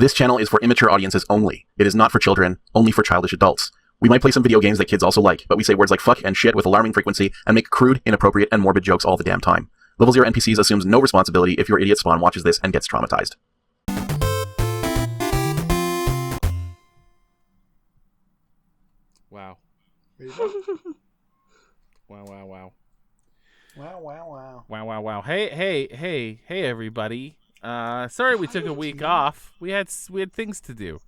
This channel is for immature audiences only. It is not for children, only for childish adults. We might play some video games that kids also like, but we say words like fuck and shit with alarming frequency and make crude, inappropriate, and morbid jokes all the damn time. Level 0 NPCs assumes no responsibility if your idiot spawn watches this and gets traumatized. Wow. Wow. Wow. Hey, everybody. Sorry we took a week off. We had things to do.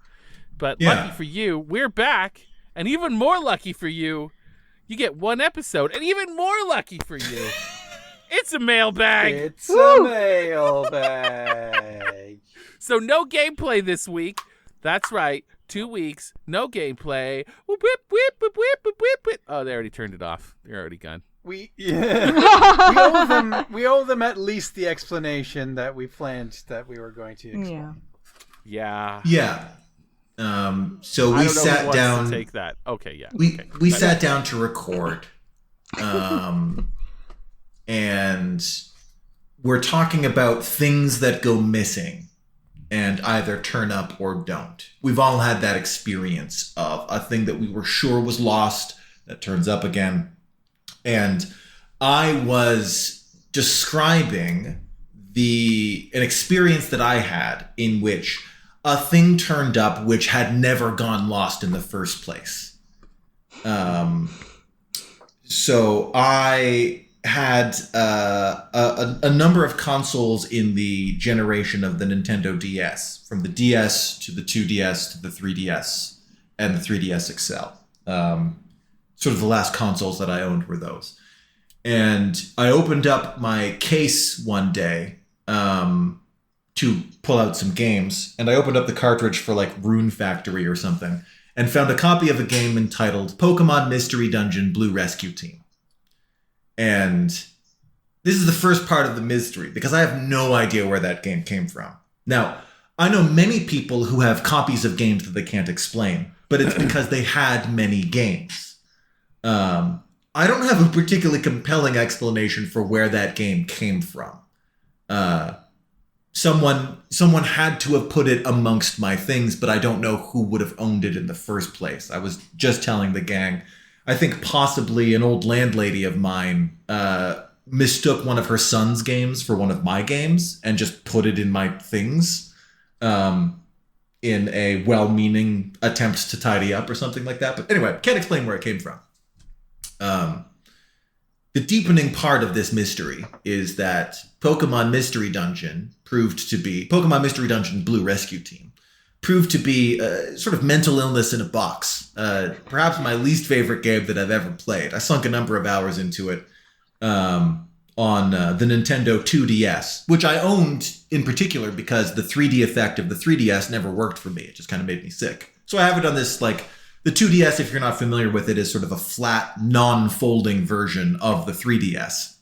But lucky for you, we're back. And even more lucky for you, you get one episode. And even more lucky for you, it's a mailbag. It's a mailbag. So no gameplay this week. That's right. 2 weeks, no gameplay. Whip, whip, whip, whip, whip, whip, whip. Oh, they already turned it off. They're already gone. We owe them at least the explanation that we planned that we were going to explain. Yeah. So we sat down to take that. Okay, yeah. We sat down to record. And we're talking about things that go missing and either turn up or don't. We've all had that experience of a thing that we were sure was lost that turns up again. And I was describing an experience that I had in which a thing turned up which had never gone lost in the first place. So I had a number of consoles in the generation of the Nintendo DS, from the DS to the 2DS to the 3DS and the 3DS XL. Sort of the last consoles that I owned were those. And I opened up my case one day to pull out some games. And I opened up the cartridge for like Rune Factory or something and found a copy of a game entitled Pokemon Mystery Dungeon Blue Rescue Team. And this is the first part of the mystery because I have no idea where that game came from. Now, I know many people who have copies of games that they can't explain, but it's because they had many games. I don't have a particularly compelling explanation for where that game came from. Someone had to have put it amongst my things, but I don't know who would have owned it in the first place. I was just telling the gang, I think possibly an old landlady of mine mistook one of her son's games for one of my games and just put it in my things in a well-meaning attempt to tidy up or something like that. But anyway, can't explain where it came from. The deepening part of this mystery is that Pokemon Mystery Dungeon Blue Rescue Team proved to be sort of mental illness in a box. Perhaps my least favorite game that I've ever played. I sunk a number of hours into it on the Nintendo 2DS, which I owned in particular because the 3D effect of the 3DS never worked for me. It just kind of made me sick. So I have it on this the 2DS, if you're not familiar with it, is sort of a flat, non-folding version of the 3DS.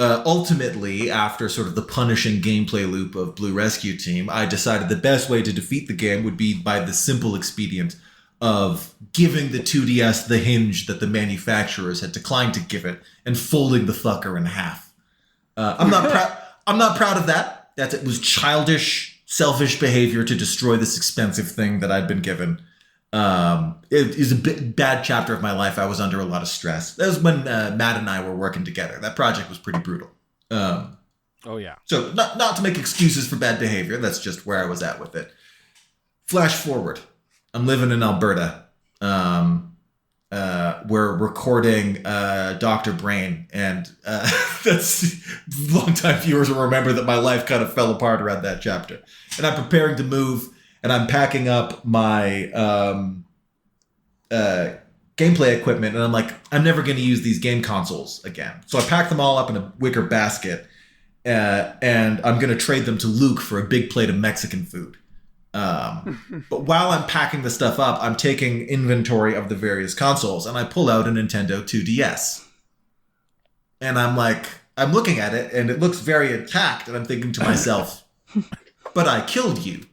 Ultimately, after sort of the punishing gameplay loop of Blue Rescue Team, I decided the best way to defeat the game would be by the simple expedient of giving the 2DS the hinge that the manufacturers had declined to give it and folding the fucker in half. I'm not proud of that. It was childish, selfish behavior to destroy this expensive thing that I'd been given. It is a bad chapter of my life. I was under a lot of stress. That was when Matt and I were working together. That project was pretty brutal. Oh yeah. So not to make excuses for bad behavior. That's just where I was at with it. Flash forward. I'm living in Alberta. We're recording Dr. Brain, and that's longtime viewers will remember that my life kind of fell apart around that chapter. And I'm preparing to move, and I'm packing up my gameplay equipment, and I'm like, I'm never going to use these game consoles again. So I pack them all up in a wicker basket, and I'm going to trade them to Luke for a big plate of Mexican food. But while I'm packing the stuff up, I'm taking inventory of the various consoles, and I pull out a Nintendo 2DS. And I'm looking at it, and it looks very intact, and I'm thinking to myself, but I killed you.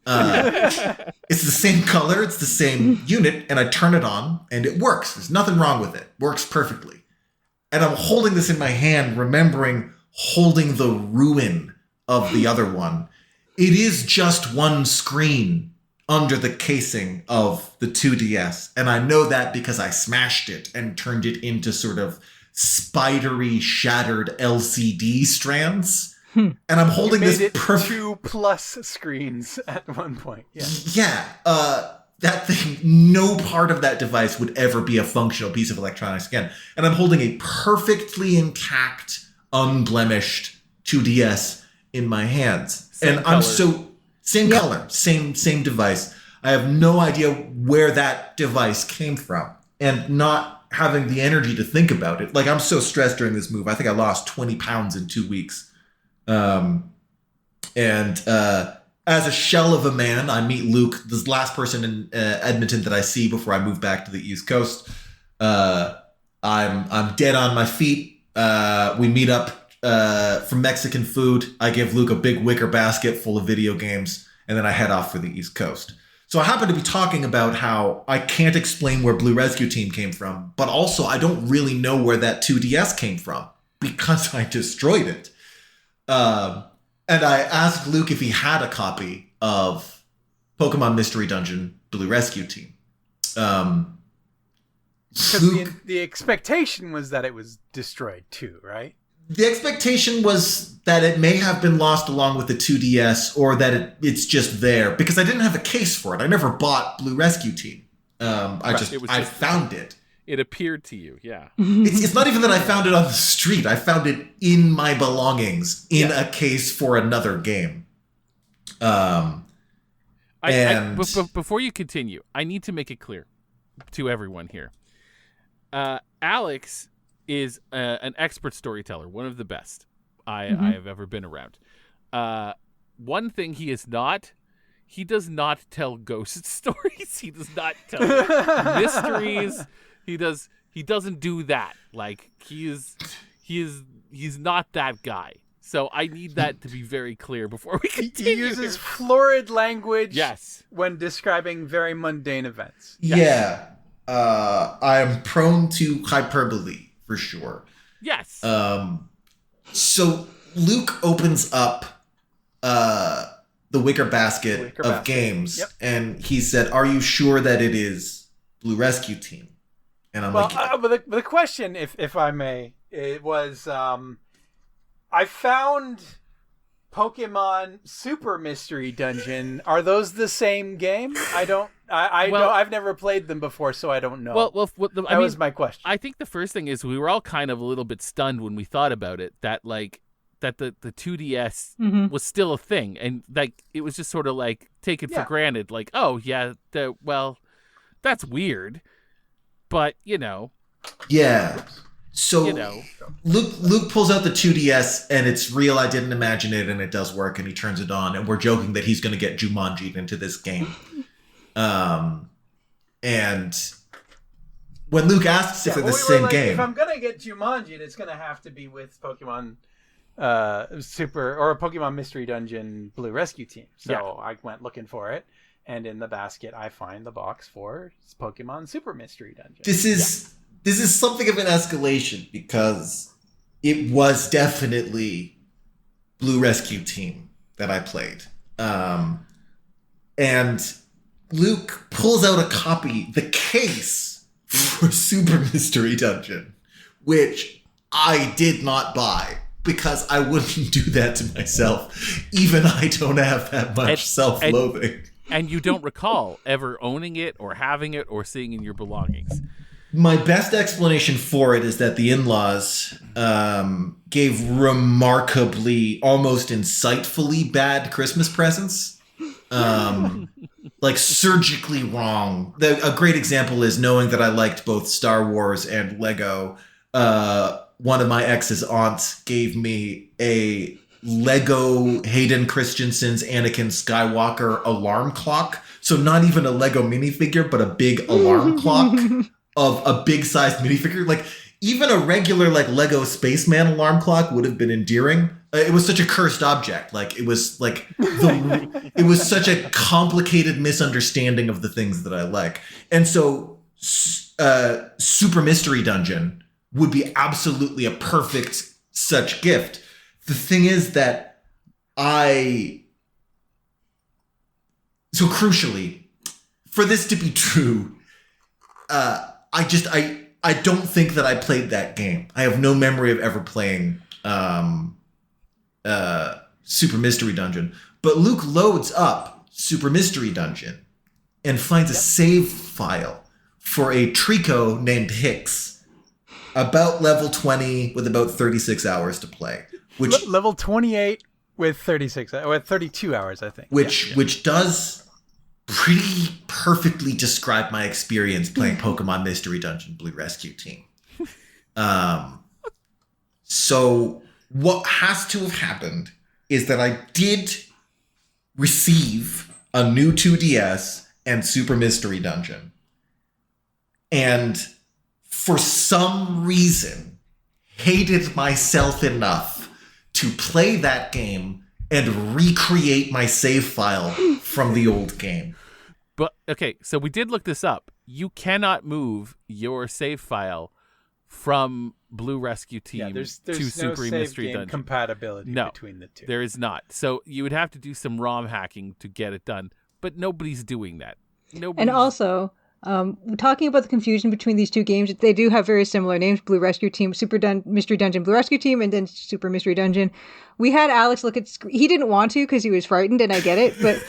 It's the same color, it's the same unit, and I turn it on, and it works. There's nothing wrong with it. Works perfectly. And I'm holding this in my hand, remembering holding the ruin of the other one. It is just one screen under the casing of the 2DS. And I know that because I smashed it and turned it into sort of spidery, shattered LCD strands. And I'm holding You made this it perfect 2+ screens at one point. Yeah. Yeah, that thing, no part of that device would ever be a functional piece of electronics again. And I'm holding a perfectly intact, unblemished 2DS in my hands. Same and color. I'm so, same color, same device. I have no idea where that device came from. And not having the energy to think about it. Like, I'm so stressed during this move. I think I lost 20 pounds in 2 weeks. As a shell of a man, I meet Luke, the last person in Edmonton that I see before I move back to the East Coast. I'm dead on my feet. We meet up for Mexican food. I give Luke a big wicker basket full of video games, and then I head off for the East Coast. So I happen to be talking about how I can't explain where Blue Rescue Team came from, but also I don't really know where that 2DS came from because I destroyed it. And I asked Luke if he had a copy of Pokemon Mystery Dungeon Blue Rescue Team. Because the expectation was that it was destroyed too, right? The expectation was that it may have been lost along with the 2DS, or that it's just there, because I didn't have a case for it. I never bought Blue Rescue Team. I found it. It appeared to you, yeah. It's not even that I found it on the street. I found it in my belongings in a case for another game. Before you continue, I need to make it clear to everyone here. Alex is an expert storyteller, one of the best I have ever been around. One thing he is not, he does not tell ghost stories. He does not tell mysteries. He doesn't do that. Like, he's not that guy. So I need that to be very clear before we continue. He uses florid language yes. when describing very mundane events. Yes. Yeah. I am prone to hyperbole, for sure. Yes. So Luke opens up the wicker basket of games, and he said, "Are you sure that it is Blue Rescue Team?" And I'm but the question, if I may, it was, I found Pokemon Super Mystery Dungeon. Are those the same game? I've never played them before, so I don't know. That was my question. I think the first thing is we were all kind of a little bit stunned when we thought about it, that the 2DS was still a thing, and like it was just sort of like taken for granted. Like, oh yeah, that's weird. But, Yeah. So, Luke pulls out the 2DS, and it's real. I didn't imagine it, and it does work, and he turns it on, and we're joking that he's going to get Jumanji'd into this game. And when Luke asks if they're the same game... If I'm going to get Jumanji'd, it's going to have to be with Pokemon Super, or Pokemon Mystery Dungeon Blue Rescue Team. So I went looking for it. And in the basket, I find the box for Pokemon Super Mystery Dungeon. This is something of an escalation, because it was definitely Blue Rescue Team that I played. And Luke pulls out a copy, the case for Super Mystery Dungeon, which I did not buy, because I wouldn't do that to myself. Even I don't have that much self-loathing. And you don't recall ever owning it or having it or seeing in your belongings. My best explanation for it is that the in-laws gave remarkably, almost insightfully bad Christmas presents. Like surgically wrong. A great example is knowing that I liked both Star Wars and Lego. One of my ex's aunts gave me a Lego Hayden Christensen's Anakin Skywalker alarm clock. So not even a Lego minifigure, but a big alarm clock of a big sized minifigure. Like, even a regular like Lego Spaceman alarm clock would have been endearing. It was such a cursed object. Like, it was like it was such a complicated misunderstanding of the things that I like. And so Super Mystery Dungeon would be absolutely a perfect such gift. The thing is that So crucially, for this to be true, I don't think that I played that game. I have no memory of ever playing Super Mystery Dungeon. But Luke loads up Super Mystery Dungeon and finds a save file for a Trico named Hicks, about level 20 with about 36 hours to play. Which level 28 with 32 hours, I think. Which does pretty perfectly describe my experience playing Pokemon Mystery Dungeon Blue Rescue Team. So what has to have happened is that I did receive a new 2DS and Super Mystery Dungeon. And for some reason, hated myself enough to play that game and recreate my save file from the old game. But okay, so we did look this up. You cannot move your save file from Blue Rescue Team there's to no Super save Mystery game Dungeon. compatibility No, between the two. there is not. So you would have to do some ROM hacking to get it done. But nobody's doing that. And also, talking about the confusion between these two games, they do have very similar names: Blue Rescue Team, Mystery Dungeon, Blue Rescue Team, and then Super Mystery Dungeon. We had Alex look at. He didn't want to because he was frightened, and I get it. But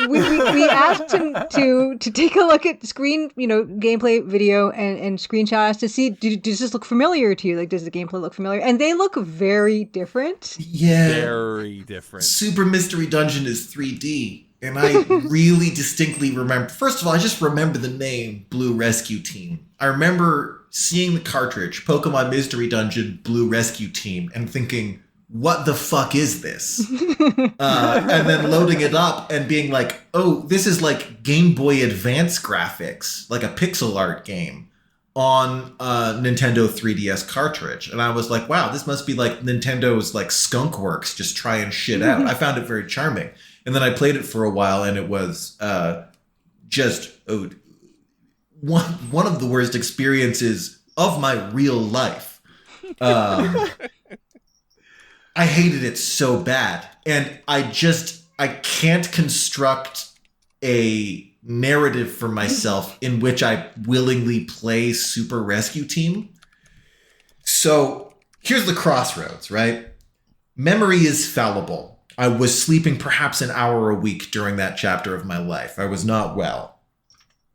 we asked him to take a look at screen, gameplay video and screenshots to see does this look familiar to you? Like, does the gameplay look familiar? And they look very different. Yeah, very different. Super Mystery Dungeon is 3D. And I really distinctly remember, first of all, I just remember the name Blue Rescue Team. I remember seeing the cartridge, Pokemon Mystery Dungeon Blue Rescue Team, and thinking, what the fuck is this? And then loading it up and being like, oh, this is like Game Boy Advance graphics, like a pixel art game on a Nintendo 3DS cartridge. And I was like, wow, this must be like Nintendo's like Skunkworks just trying shit out. I found it very charming. And then I played it for a while, and it was just one of the worst experiences of my real life. I hated it so bad, and I can't construct a narrative for myself in which I willingly play Super Rescue Team. So here's the crossroads, right? Memory is fallible. I was sleeping perhaps an hour a week during that chapter of my life. I was not well.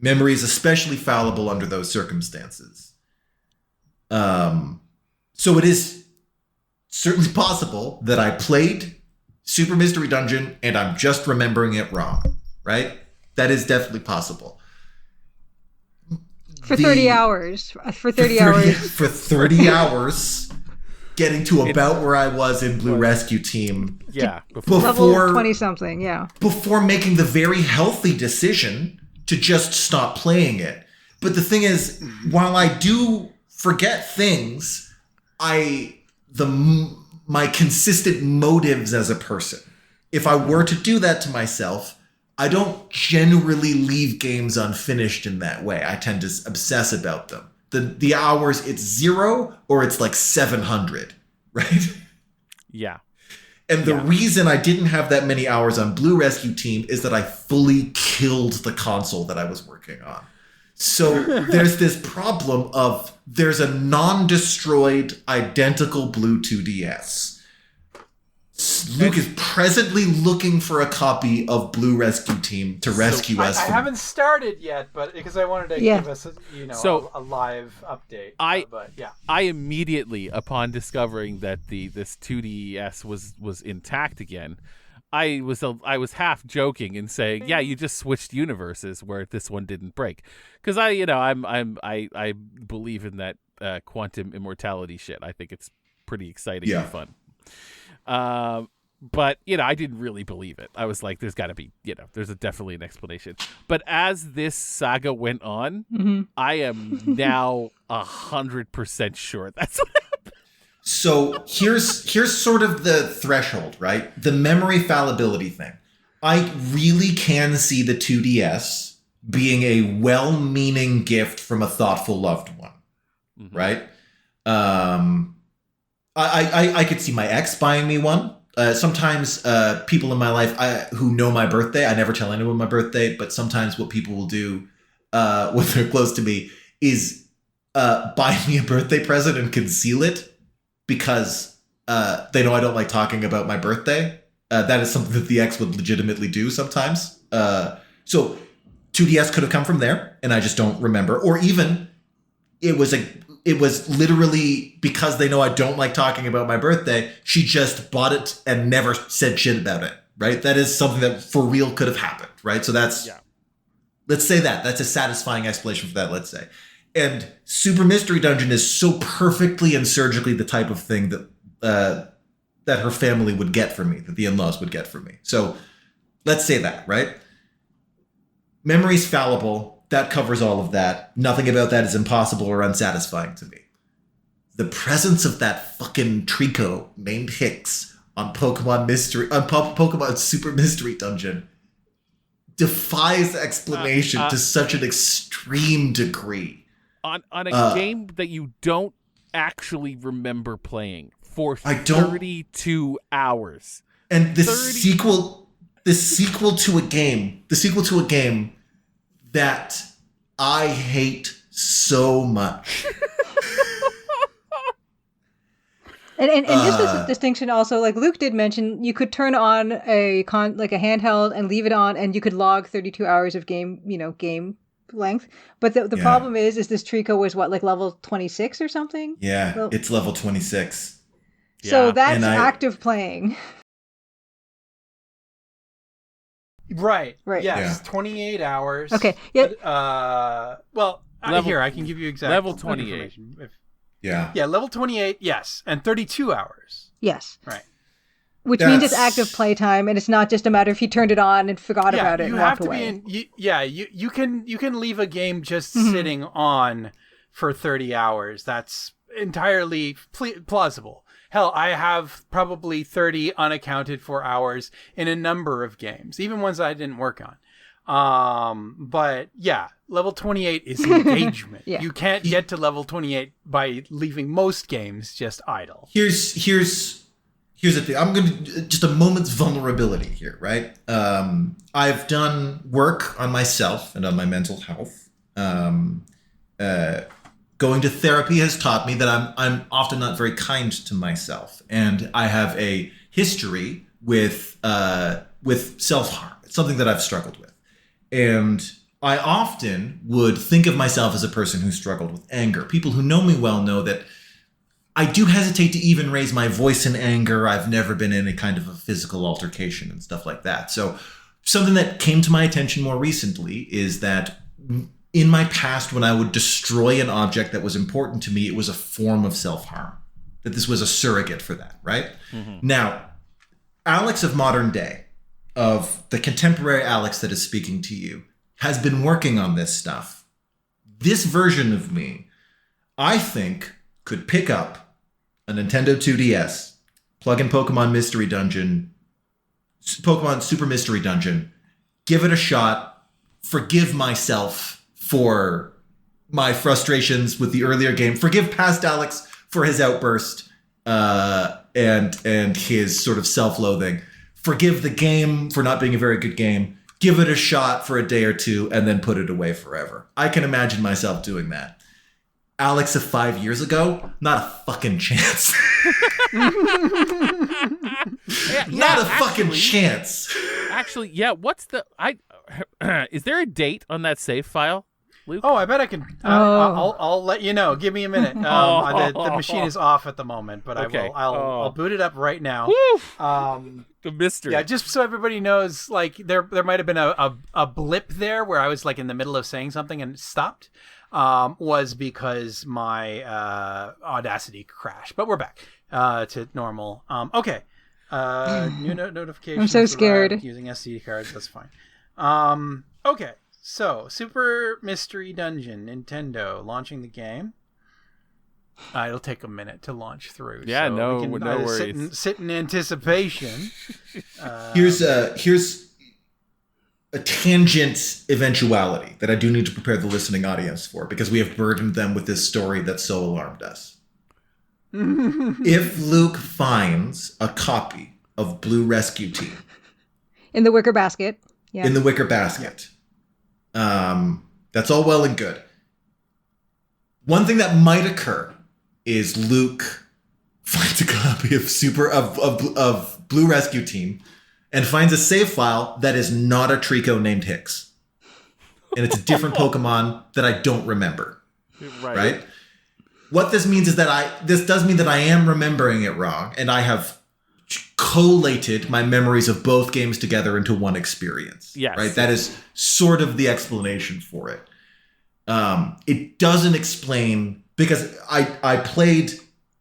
Memory is especially fallible under those circumstances. So it is certainly possible that I played Super Mystery Dungeon and I'm just remembering it wrong, right? That is definitely possible. For 30 hours. For 30 hours. Getting to about where I was in Blue Rescue Team. Yeah. Before level 20-something, yeah. Before making the very healthy decision to just stop playing it. But the thing is, while I do forget things, my consistent motives as a person, if I were to do that to myself, I don't generally leave games unfinished in that way. I tend to obsess about them. The hours, it's 0 or it's like 700, right? Yeah. And the reason I didn't have that many hours on Blue Rescue Team is that I fully killed the console that I was working on. So there's this problem of there's a non-destroyed identical Blue 2DS. Luke is presently looking for a copy of Blue Rescue Team to rescue us. I haven't started yet, but because I wanted to give us, a live update. I immediately, upon discovering that this 2DS was intact again, I was half joking and saying, "Yeah, you just switched universes where this one didn't break," because I believe in that quantum immortality shit. I think it's pretty exciting and fun. But I didn't really believe it. I was like, there's got to be, there's definitely an explanation. But as this saga went on, I am now 100% sure that's what happened. So here's sort of the threshold, right? The memory fallibility thing. I really can see the 2DS being a well-meaning gift from a thoughtful loved one, right? I could see my ex buying me one. Sometimes people in my life who know my birthday, I never tell anyone my birthday, but sometimes what people will do when they're close to me is buy me a birthday present and conceal it because they know I don't like talking about my birthday. That is something that the ex would legitimately do sometimes. So 2DS could have come from there, and I just don't remember. Or even it was literally because they know I don't like talking about my birthday, she just bought it and never said shit about it, right? That is something that for real could have happened, right? So that's, let's say that's a satisfying explanation for that, let's say. And Super Mystery Dungeon is so perfectly and surgically the type of thing that that her family would get from me, that the in-laws would get from me. So let's say that, right? Memory's fallible. That covers all of that. Nothing about that is impossible or unsatisfying to me. The presence of that fucking Trico named Hicks on Pokemon Super Mystery Dungeon defies explanation to such an extreme degree. On a game that you don't actually remember playing for 32 hours. And the sequel to a game that I hate so much. And just as a distinction also, like Luke did mention, you could turn on a handheld and leave it on, and you could log 32 hours of game length. But the problem is this Trico was what, like level 26 or something? Yeah, it's level 26. So that's active playing. Right. Yes, 28 hours. Okay. Yeah. Here I can give you exact level 28. Yeah, level 28. Yes, and 32 hours. Yes. Right. Which means it's active playtime, and it's not just a matter if he turned it on and forgot about it and walked away. You can leave a game just sitting on for 30 hours. That's entirely plausible. Hell, I have probably 30 unaccounted for hours in a number of games, even ones I didn't work on. But yeah, level 28 is engagement. You can't get to level 28 by leaving most games just idle. Here's the thing. I'm going to just a moment's vulnerability here, right? I've done work on myself and on my mental health. Going to therapy has taught me that I'm often not very kind to myself, and I have a history with self-harm. It's something that I've struggled with, and I often would think of myself as a person who struggled with anger. People who know me well know that I do hesitate to even raise my voice in anger. I've never been in a kind of a physical altercation and stuff like that. So something that came to my attention more recently is that in my past, when I would destroy an object that was important to me, it was a form of self-harm. That this was a surrogate for that, right? Mm-hmm. Now, Alex of modern day, of the contemporary Alex that is speaking to you, has been working on this stuff. This version of me, I think, could pick up a Nintendo 2DS, plug in Pokemon Super Mystery Dungeon, give it a shot, forgive myself for my frustrations with the earlier game, forgive past Alex for his outburst and his sort of self-loathing, forgive the game for not being a very good game, give it a shot for a day or two, and then put it away forever. I can imagine myself doing that. Alex of 5 years ago, not a fucking chance. Not a fucking chance. Actually, what's the is there a date on that save file, Luke? Oh, I bet I can. I'll let you know. Give me a minute. The machine is off at the moment, but okay. I'll boot it up right now. The mystery. Yeah, just so everybody knows, like there might have been a blip there where I was like in the middle of saying something and it stopped. Was because my Audacity crashed, but we're back to normal. Okay. New notification. I'm so scared. Using SD cards, that's fine. Okay. So, Super Mystery Dungeon, Nintendo, launching the game. It'll take a minute to launch through. Yeah, so no worries. Sit in anticipation. Here's a tangent eventuality that I do need to prepare the listening audience for, because we have burdened them with this story that so alarmed us. If Luke finds a copy of Blue Rescue Team. In the wicker basket. Yeah. In the wicker basket. That's all well and good. One thing that might occur is Luke finds a copy of Blue Rescue Team and finds a save file that is not a Trico named Hicks. And it's a different Pokemon that I don't remember. Right? What this means is that this does mean that I am remembering it wrong, and I have collated my memories of both games together into one experience. Yes. Right? That is sort of the explanation for it. It doesn't explain, because I played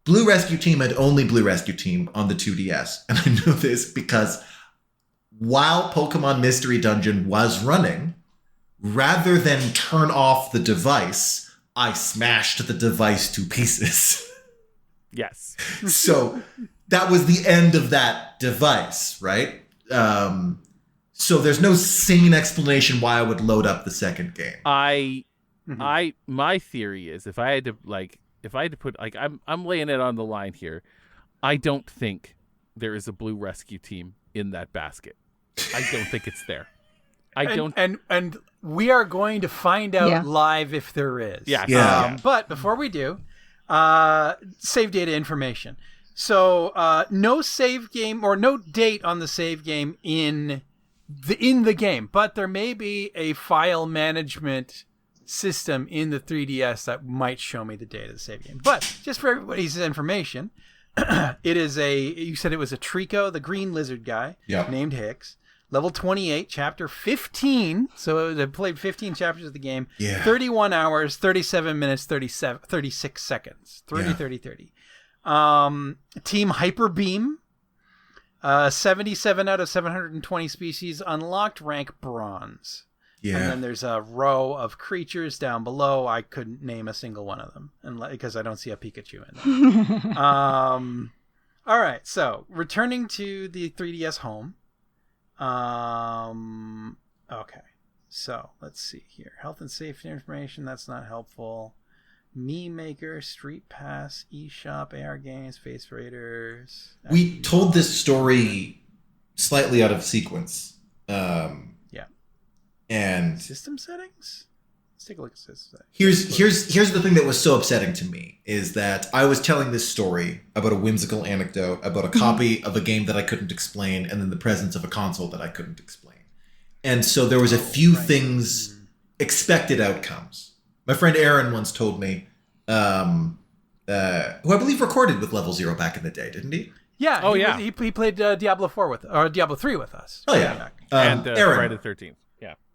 Blue Rescue Team and only Blue Rescue Team on the 2DS. And I know this because while Pokemon Mystery Dungeon was running, rather than turn off the device, I smashed the device to pieces. Yes. So that was the end of that device, right? So there's no sane explanation why I would load up the second game. My theory is if I had to put, like, I'm laying it on the line here. I don't think there is a Blue Rescue Team in that basket. I don't think it's there. And we are going to find out live if there is. Yeah. But before we do, save data information. So no save game or no date on the save game in the game, but there may be a file management system in the 3DS that might show me the date of the save game. But just for everybody's information, you said it was a Trico, the green lizard guy, named Hicks. Level 28, chapter 15. So they played 15 chapters of the game. Yeah. 31 hours, 37 minutes, 36 seconds. 30. Team Hyper Beam. 77 out of 720 species. Unlocked, rank bronze. Yeah. And then there's a row of creatures down below. I couldn't name a single one of them because I don't see a Pikachu in there. All right. So returning to the 3DS home. Okay, so let's see here. Health and safety information, that's not helpful. Me Maker, Street Pass, eShop, AR Games, Face Raiders. We told this story slightly out of sequence. And system settings? Let's take a look at system settings. Here's the thing that was so upsetting to me is that I was telling this story about a whimsical anecdote about a copy of a game that I couldn't explain, and then the presence of a console that I couldn't explain. And so there was a few things, expected outcomes. My friend Aaron once told me, who I believe recorded with Level Zero back in the day, didn't he? Yeah. He played Diablo 3 with us. Oh yeah. And Aaron, Friday the 13th.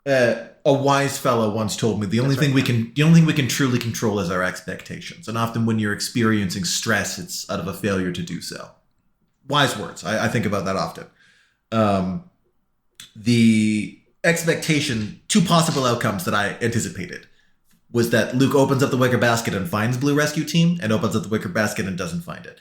A wise fellow once told me the only thing we can truly control is our expectations, and often when you're experiencing stress, it's out of a failure to do so. Wise words. I think about that often. The expectation, two possible outcomes that I anticipated, was that Luke opens up the wicker basket and finds Blue Rescue Team, and opens up the wicker basket and doesn't find it.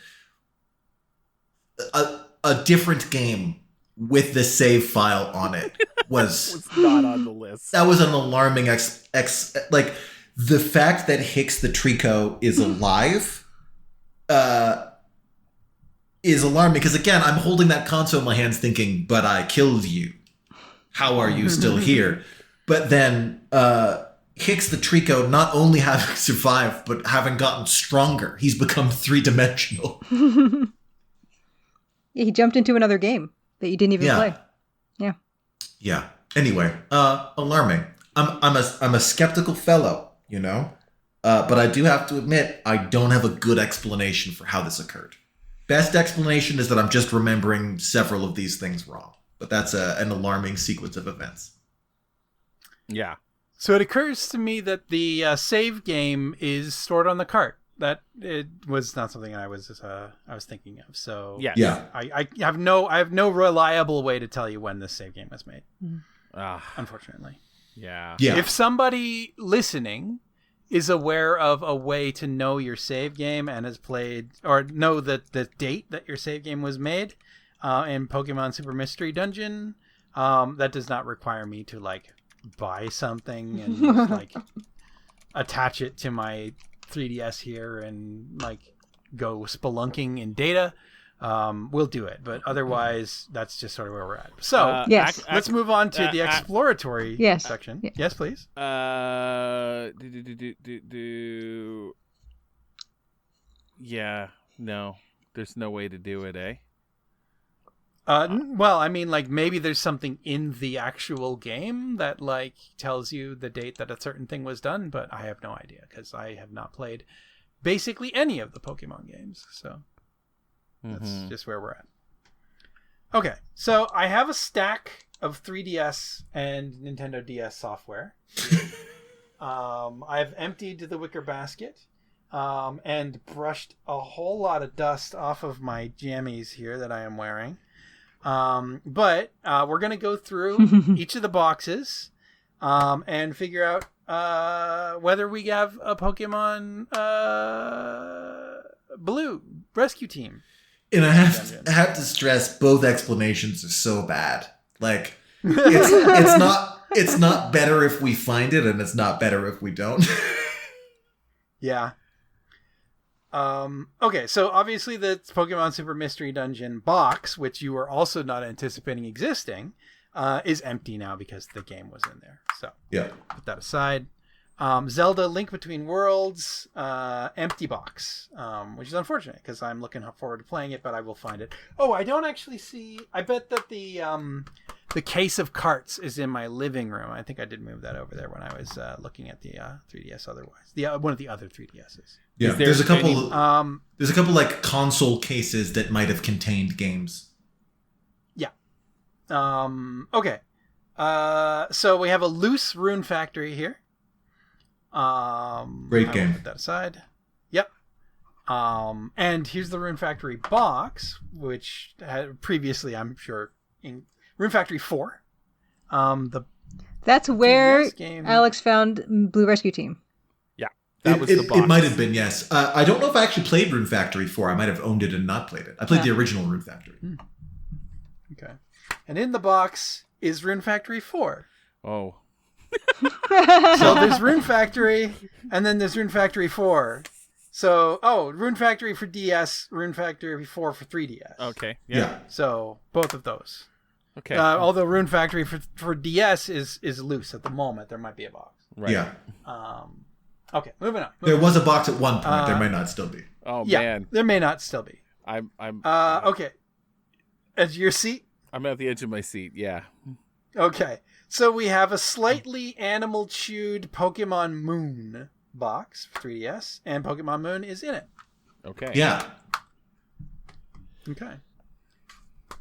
A different game with the save file on it was not on the list. That was an alarming like the fact that Hicks the Trico is alive is alarming, because again, I'm holding that console in my hands thinking, but I killed you. How are you still here? But then Hicks the Trico not only having survived, but having gotten stronger. He's become 3-dimensional. Yeah, he jumped into another game that you didn't even play. Yeah. Anyway, alarming. I'm a skeptical fellow, you know, but I do have to admit I don't have a good explanation for how this occurred. Best explanation is that I'm just remembering several of these things wrong, but that's an alarming sequence of events. Yeah. So it occurs to me that the save game is stored on the cart. That it was not something I was thinking of. So yeah. I have no reliable way to tell you when this save game was made. Unfortunately. Yeah. If somebody listening is aware of a way to know your save game and has played or know that the date that your save game was made in Pokemon Super Mystery Dungeon, that does not require me to like buy something and like attach it to my 3DS here and like go spelunking in data. we'll do it. But otherwise, that's just sort of where we're at. So Yes. let's move on to the exploratory Yes. section. Yeah. Yes, please. Yeah, no, there's no way to do it, eh? Well, I mean, like maybe there's something in the actual game that like tells you the date that a certain thing was done, but I have no idea because I have not played basically any of the Pokemon games. So that's just where we're at. Okay, so I have a stack of 3DS and Nintendo DS software. I've emptied the wicker basket and brushed a whole lot of dust off of my jammies here that I am wearing. But we're going to go through each of the boxes and figure out whether we have a Pokemon Blue rescue team. And I have to stress, both explanations are so bad. Like, it's not better if we find it, and it's not better if we don't. Yeah. Okay, so obviously the Pokemon Super Mystery Dungeon box, which you were also not anticipating existing, is empty now because the game was in there. So Yeah. put that aside. Zelda Link Between Worlds, empty box, which is unfortunate because I'm looking forward to playing it, but I will find it. Oh, I don't actually see. I bet that the case of carts is in my living room. I think I did move that over there when I was looking at the 3DS. Otherwise, one of the other 3DSs. Yeah, there's a couple. There's a couple like console cases that might have contained games. Yeah. Okay. So we have a loose Rune Factory here. Great game. Put that aside. Yep. And here's the Rune Factory box, which had previously, I'm sure, in Rune Factory 4. That's where 3DS game. Alex found Blue Rescue Team. Yeah, that was the box. It might have been, yes. I don't know if I actually played Rune Factory 4. I might have owned it and not played it. I played the original Rune Factory. Okay. And in the box is Rune Factory 4. Oh. So there's Rune Factory, and then there's Rune Factory 4. So, Rune Factory for DS, Rune Factory 4 for 3DS. Okay. Yeah. So both of those. Okay. Although Rune Factory for DS is loose at the moment, there might be a box. Right. Yeah. Okay, moving on. There was a box at one point. There might not still be. Oh Yeah, man. there may not still be. I'm Okay. Edge of your seat? I'm at the edge of my seat. Yeah. Okay. So we have a slightly animal-chewed Pokemon Moon box for 3DS, and Pokemon Moon is in it. Okay. Yeah. Okay.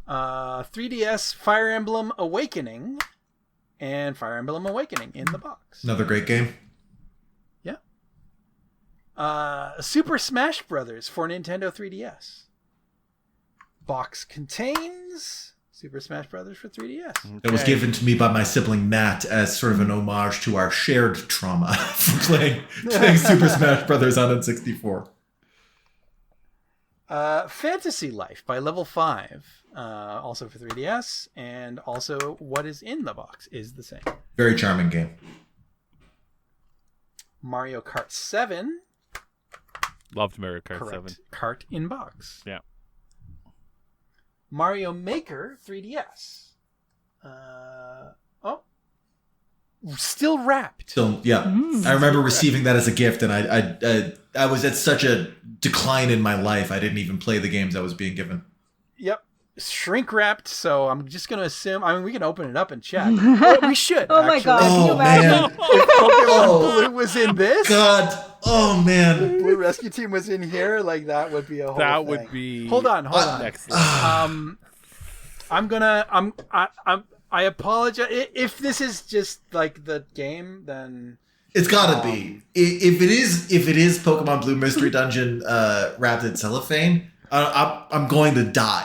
3DS Fire Emblem Awakening, and Fire Emblem Awakening in the box. Another great game. Yeah. Super Smash Brothers for Nintendo 3DS. Box contains Super Smash Brothers for 3DS. It was given to me by my sibling Matt as sort of an homage to our shared trauma from playing Super Smash Brothers on N64. Fantasy Life by Level 5, also for 3DS, and also what is in the box is the same. Very charming game. Mario Kart 7. Loved Mario Kart Correct. 7. Cart in box. Yeah. Mario Maker 3DS. Still wrapped. So yeah, I remember receiving that as a gift, and I was at such a decline in my life. I didn't even play the games I was being given. Yep. Shrink wrapped, so I'm just going to assume. I mean, we can open it up and check. Oh, we should. Oh my actually. God. Can you Oh imagine? man, If Pokemon Blue was in this, God, oh man. Blue Rescue Team was in here, like that would be a whole That thing. would be. Hold on. Excellent. I apologize if this is just like the game, then It's gotta be. If it is Pokemon Blue Mystery Dungeon wrapped in cellophane, I'm going to die.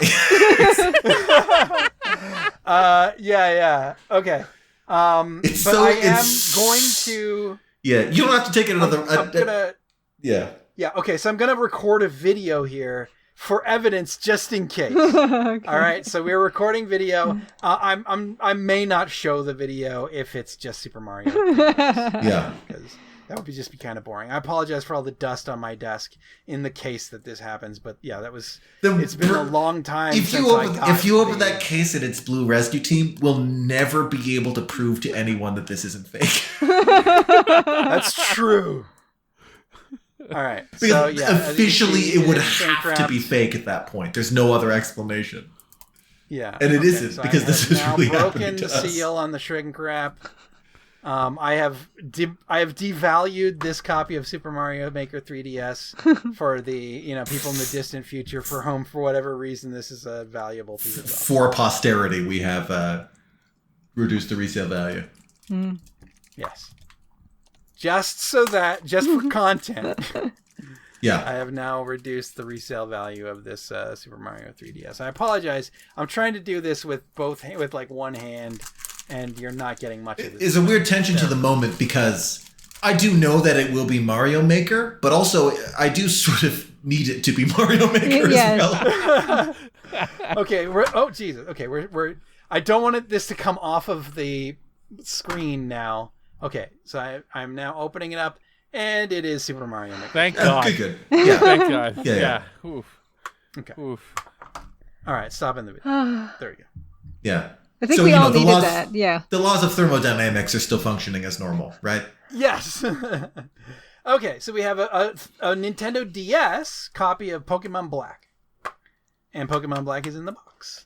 yeah. Okay. It's but so- I am it's- going to. Yeah, you don't have to take it another. I'm gonna. Yeah. Yeah. Okay. So I'm gonna record a video here for evidence, just in case. Okay. All right. So we're recording video. I may not show the video if it's just Super Mario. Yeah. Because That would just be kind of boring. I apologize for all the dust on my desk in the case that this happens, but yeah, it's been a long time if since if you open that case and it's Blue Rescue Team, we'll never be able to prove to anyone that this isn't fake. That's true. All right. Because so yeah, officially it would shrink have to be fake at that point. There's no other explanation. Yeah. And it isn't, so because this is really happening broken to the us. seal on the shrink wrap. I have devalued this copy of Super Mario Maker 3DS for the people in the distant future for whatever reason this is a valuable piece of For software. posterity, we have reduced the resale value. Yes. Just for content. Yeah. I have now reduced the resale value of this Super Mario 3DS. I apologize. I'm trying to do this with one hand, and you're not getting much of this. There's a weird tension to the moment because I do know that it will be Mario Maker, but also I do sort of need it to be Mario Maker as well. Okay. Jesus. Okay. We're. I don't want this to come off of the screen now. Okay. So I'm now opening it up. And it is Super Mario Maker. Thank God. Good. Yeah. Thank God. Yeah. Oof. Okay. Oof. All right, stop in the video. There you go. Yeah. I think we all needed that. Yeah. The laws of thermodynamics are still functioning as normal, right? Yes. Okay, so we have a Nintendo DS copy of Pokemon Black. And Pokemon Black is in the box.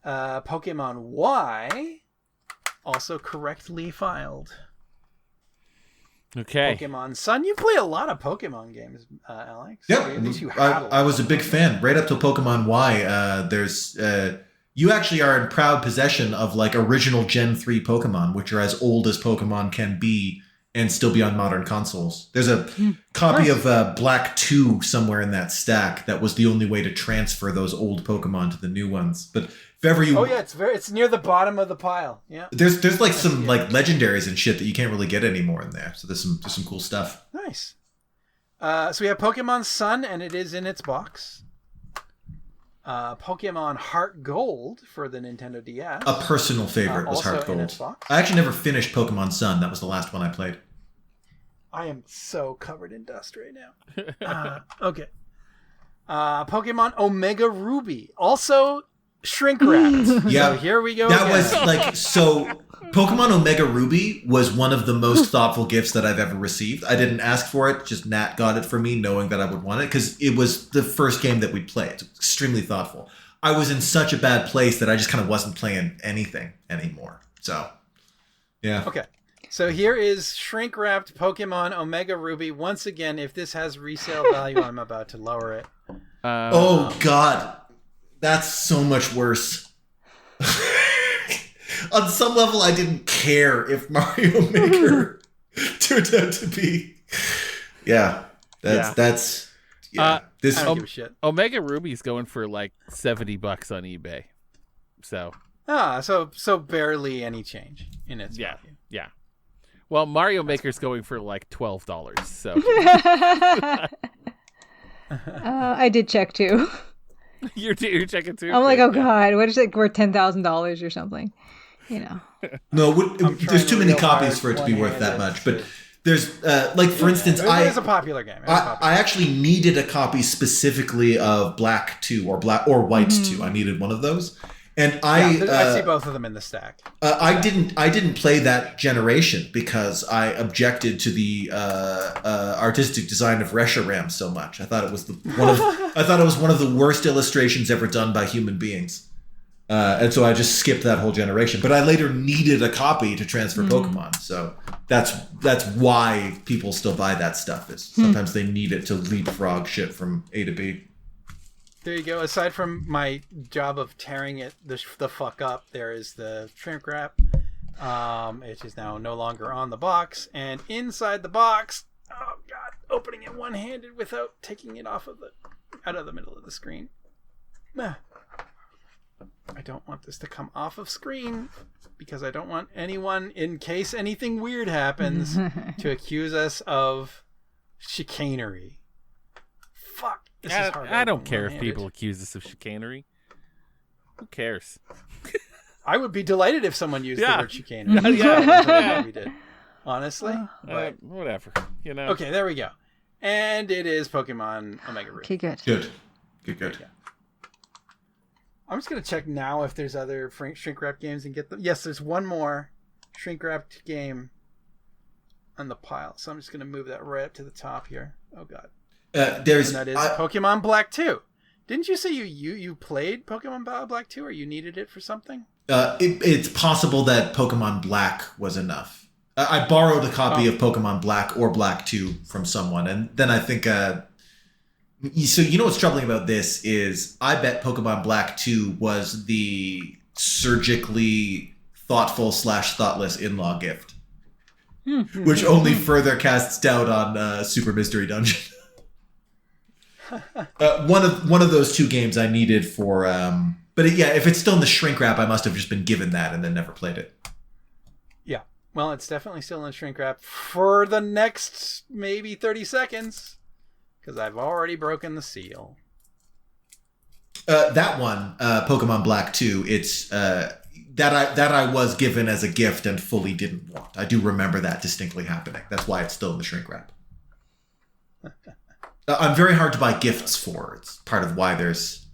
Pokemon Y, also correctly filed. Okay. Pokemon Sun. You play a lot of Pokemon games, Alex. Yep. At least you had I was a big fan right up to Pokemon Y. There's you actually are in proud possession of like original Gen 3 Pokemon, which are as old as Pokemon can be and still be on modern consoles. There's a copy of Black 2 somewhere in that stack that was the only way to transfer those old Pokemon to the new ones. But if ever you it's near the bottom of the pile. Yeah. There's like some like legendaries and shit that you can't really get anymore in there. So there's some cool stuff. Nice. So we have Pokemon Sun, and it is in its box. Pokemon Heart Gold for the Nintendo DS. A personal favorite was also Heart in its Gold. box. I actually never finished Pokemon Sun. That was the last one I played. I am so covered in dust right now. Okay. Pokemon Omega Ruby, also shrink wrapped. Yeah. So here we go. That again. was like so. Pokemon Omega Ruby was one of the most thoughtful gifts that I've ever received. I didn't ask for it; just Nat got it for me, knowing that I would want it because it was the first game that we'd played. It was extremely thoughtful. I was in such a bad place that I just kind of wasn't playing anything anymore. So, yeah. Okay. So here is shrink wrapped Pokemon Omega Ruby. Once again, if this has resale value, I'm about to lower it. Oh God, that's so much worse. On some level, I didn't care if Mario Maker turned out to be. Yeah, that's. This I don't give a shit. Omega Ruby's going for like $70 on eBay. So. So barely any change in its value. Yeah. Well, Mario Maker's going for like $12. So. I did check too. You're checking too. I'm like, oh God, what is it worth $10,000 or something? No, there's too many copies for it to be worth that much. But there's like for instance, it's a popular game. I actually needed a copy specifically of Black 2 or White 2. I needed one of those. And I see both of them in the stack. I didn't play that generation because I objected to the artistic design of Reshiram so much. I thought it was one of the worst illustrations ever done by human beings. And so I just skipped that whole generation. But I later needed a copy to transfer Pokemon. So that's why people still buy that stuff. Is sometimes they need it to leapfrog shit from A to B. There you go. Aside from my job of tearing it the fuck up, there is the shrink wrap. It is now no longer on the box. And inside the box, oh God, opening it one-handed without taking it out of the middle of the screen. I don't want this to come off of screen because I don't want anyone, in case anything weird happens, to accuse us of chicanery. Fuck. This is hard. I don't care if people accuse us of chicanery. Who cares? I would be delighted if someone used the word chicanery. Yeah. We did. honestly. But Whatever, you know. okay, there we go. And it is Pokemon Omega Ruby. Okay, good. Good. Yeah. I'm just gonna check now if there's other shrink wrap games and get them. Yes, there's one more shrink wrapped game on the pile. So I'm just gonna move that right up to the top here. Oh god. And that is Pokemon Black 2. Didn't you say you played Pokemon Black 2 or you needed it for something? It's possible that Pokemon Black was enough. I borrowed a copy of Pokemon Black or Black 2 from someone, and then I think so you know what's troubling about this is I bet Pokemon Black 2 was the surgically thoughtful / thoughtless in-law gift, which only further casts doubt on Super Mystery Dungeon. One of those two games I needed for, but if it's still in the shrink wrap, I must have just been given that and then never played it. Yeah, well, it's definitely still in the shrink wrap for the next maybe 30 seconds. Because I've already broken the seal. That one, Pokemon Black 2, it's that I was given as a gift and fully didn't want. I do remember that distinctly happening. That's why it's still in the shrink wrap. I'm very hard to buy gifts for. It's part of why there's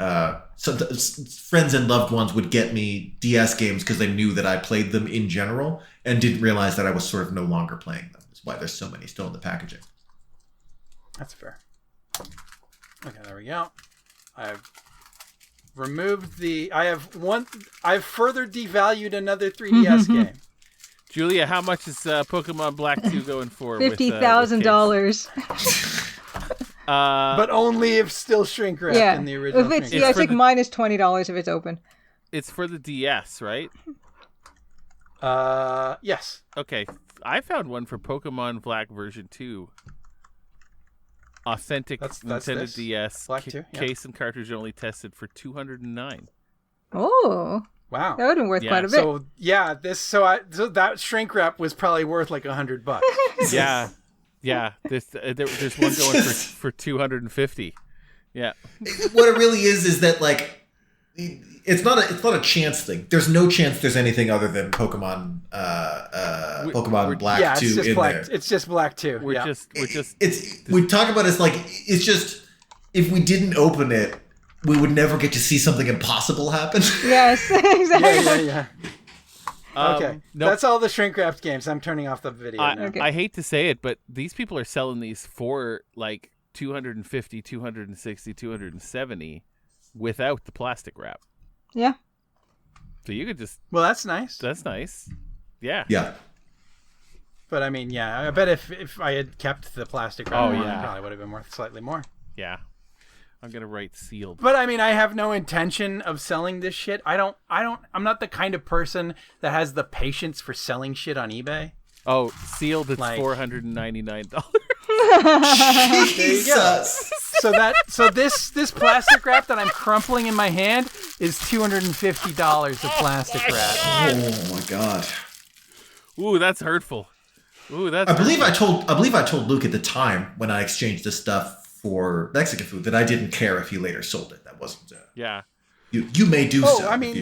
some friends and loved ones would get me DS games because they knew that I played them in general and didn't realize that I was sort of no longer playing them. That's why there's so many still in the packaging. That's fair. Okay, there we go. I've removed I've further devalued another 3DS game. Julia, how much is Pokemon Black 2 going for? $50,000. But only if still shrink wrapped in the original. If it's I think minus $20 if it's open. It's for the DS, right? Yes. Okay, I found one for Pokemon Black version 2. Authentic Nintendo DS Black 2, case and cartridge only tested for $209. Oh, wow, that would have been worth quite a bit. So so that shrink wrap was probably worth like $100. yeah. There's one going for $250. Yeah. What it really is that like it's not a chance thing. There's no chance there's anything other than Pokemon Black 2 in there. It's just Black 2. We talk about it as like it's just if we didn't open it, we would never get to see something impossible happen. Yes, exactly. Yeah. Okay, that's all the shrink wrapped games. I'm turning off the video now. Okay. I hate to say it, but these people are selling these for like $250, $260, $270 without the plastic wrap. Yeah. So you could just... Well, that's nice. That's nice. Yeah. Yeah. But I mean, I bet if I had kept the plastic wrap on, it probably would have been worth slightly more. Yeah. I'm going to write sealed. But I mean, I have no intention of selling this shit. I'm not the kind of person that has the patience for selling shit on eBay. Oh, sealed, it's $499. Jesus. So this plastic wrap that I'm crumpling in my hand is $250 of plastic wrap. Oh my god. Ooh, that's hurtful. Ooh, that's. I believe I told Luke at the time when I exchanged this stuff for Mexican food that I didn't care if he later sold it. That wasn't. Yeah. You may do so. I mean,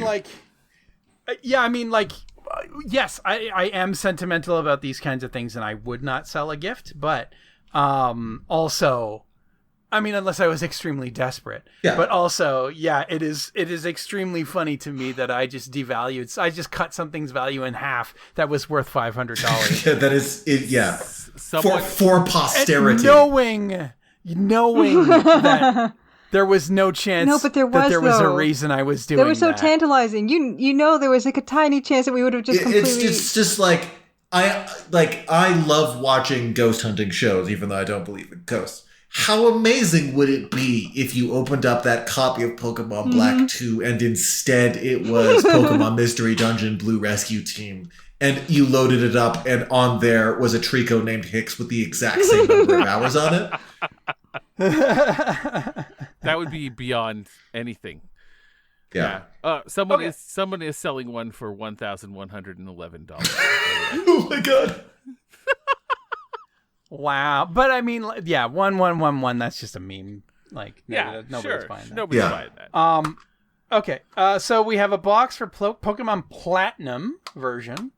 yes, I am sentimental about these kinds of things, and I would not sell a gift. But also, I mean, unless I was extremely desperate. Yeah. But also, it is extremely funny to me that I just devalued. I just cut something's value in half that was worth $500. Yeah, that is it. Yeah. For posterity. And knowing that there was no chance that there was a reason I was doing that. They were so that. tantalizing. You know there was like a tiny chance that we would have just completely... It's just like I love watching ghost hunting shows, even though I don't believe in ghosts. How amazing would it be if you opened up that copy of Pokemon Black 2 and instead it was Pokemon Mystery Dungeon Blue Rescue Team, and you loaded it up and on there was a Trico named Hicks with the exact same number of hours on it? That would be beyond anything. Yeah. Someone is selling one for $1,111. Oh my god. Wow. But I mean, 1111, that's just a meme. Like, nobody's buying that. Nobody's buying that. Okay. So we have a box for Pokemon Platinum version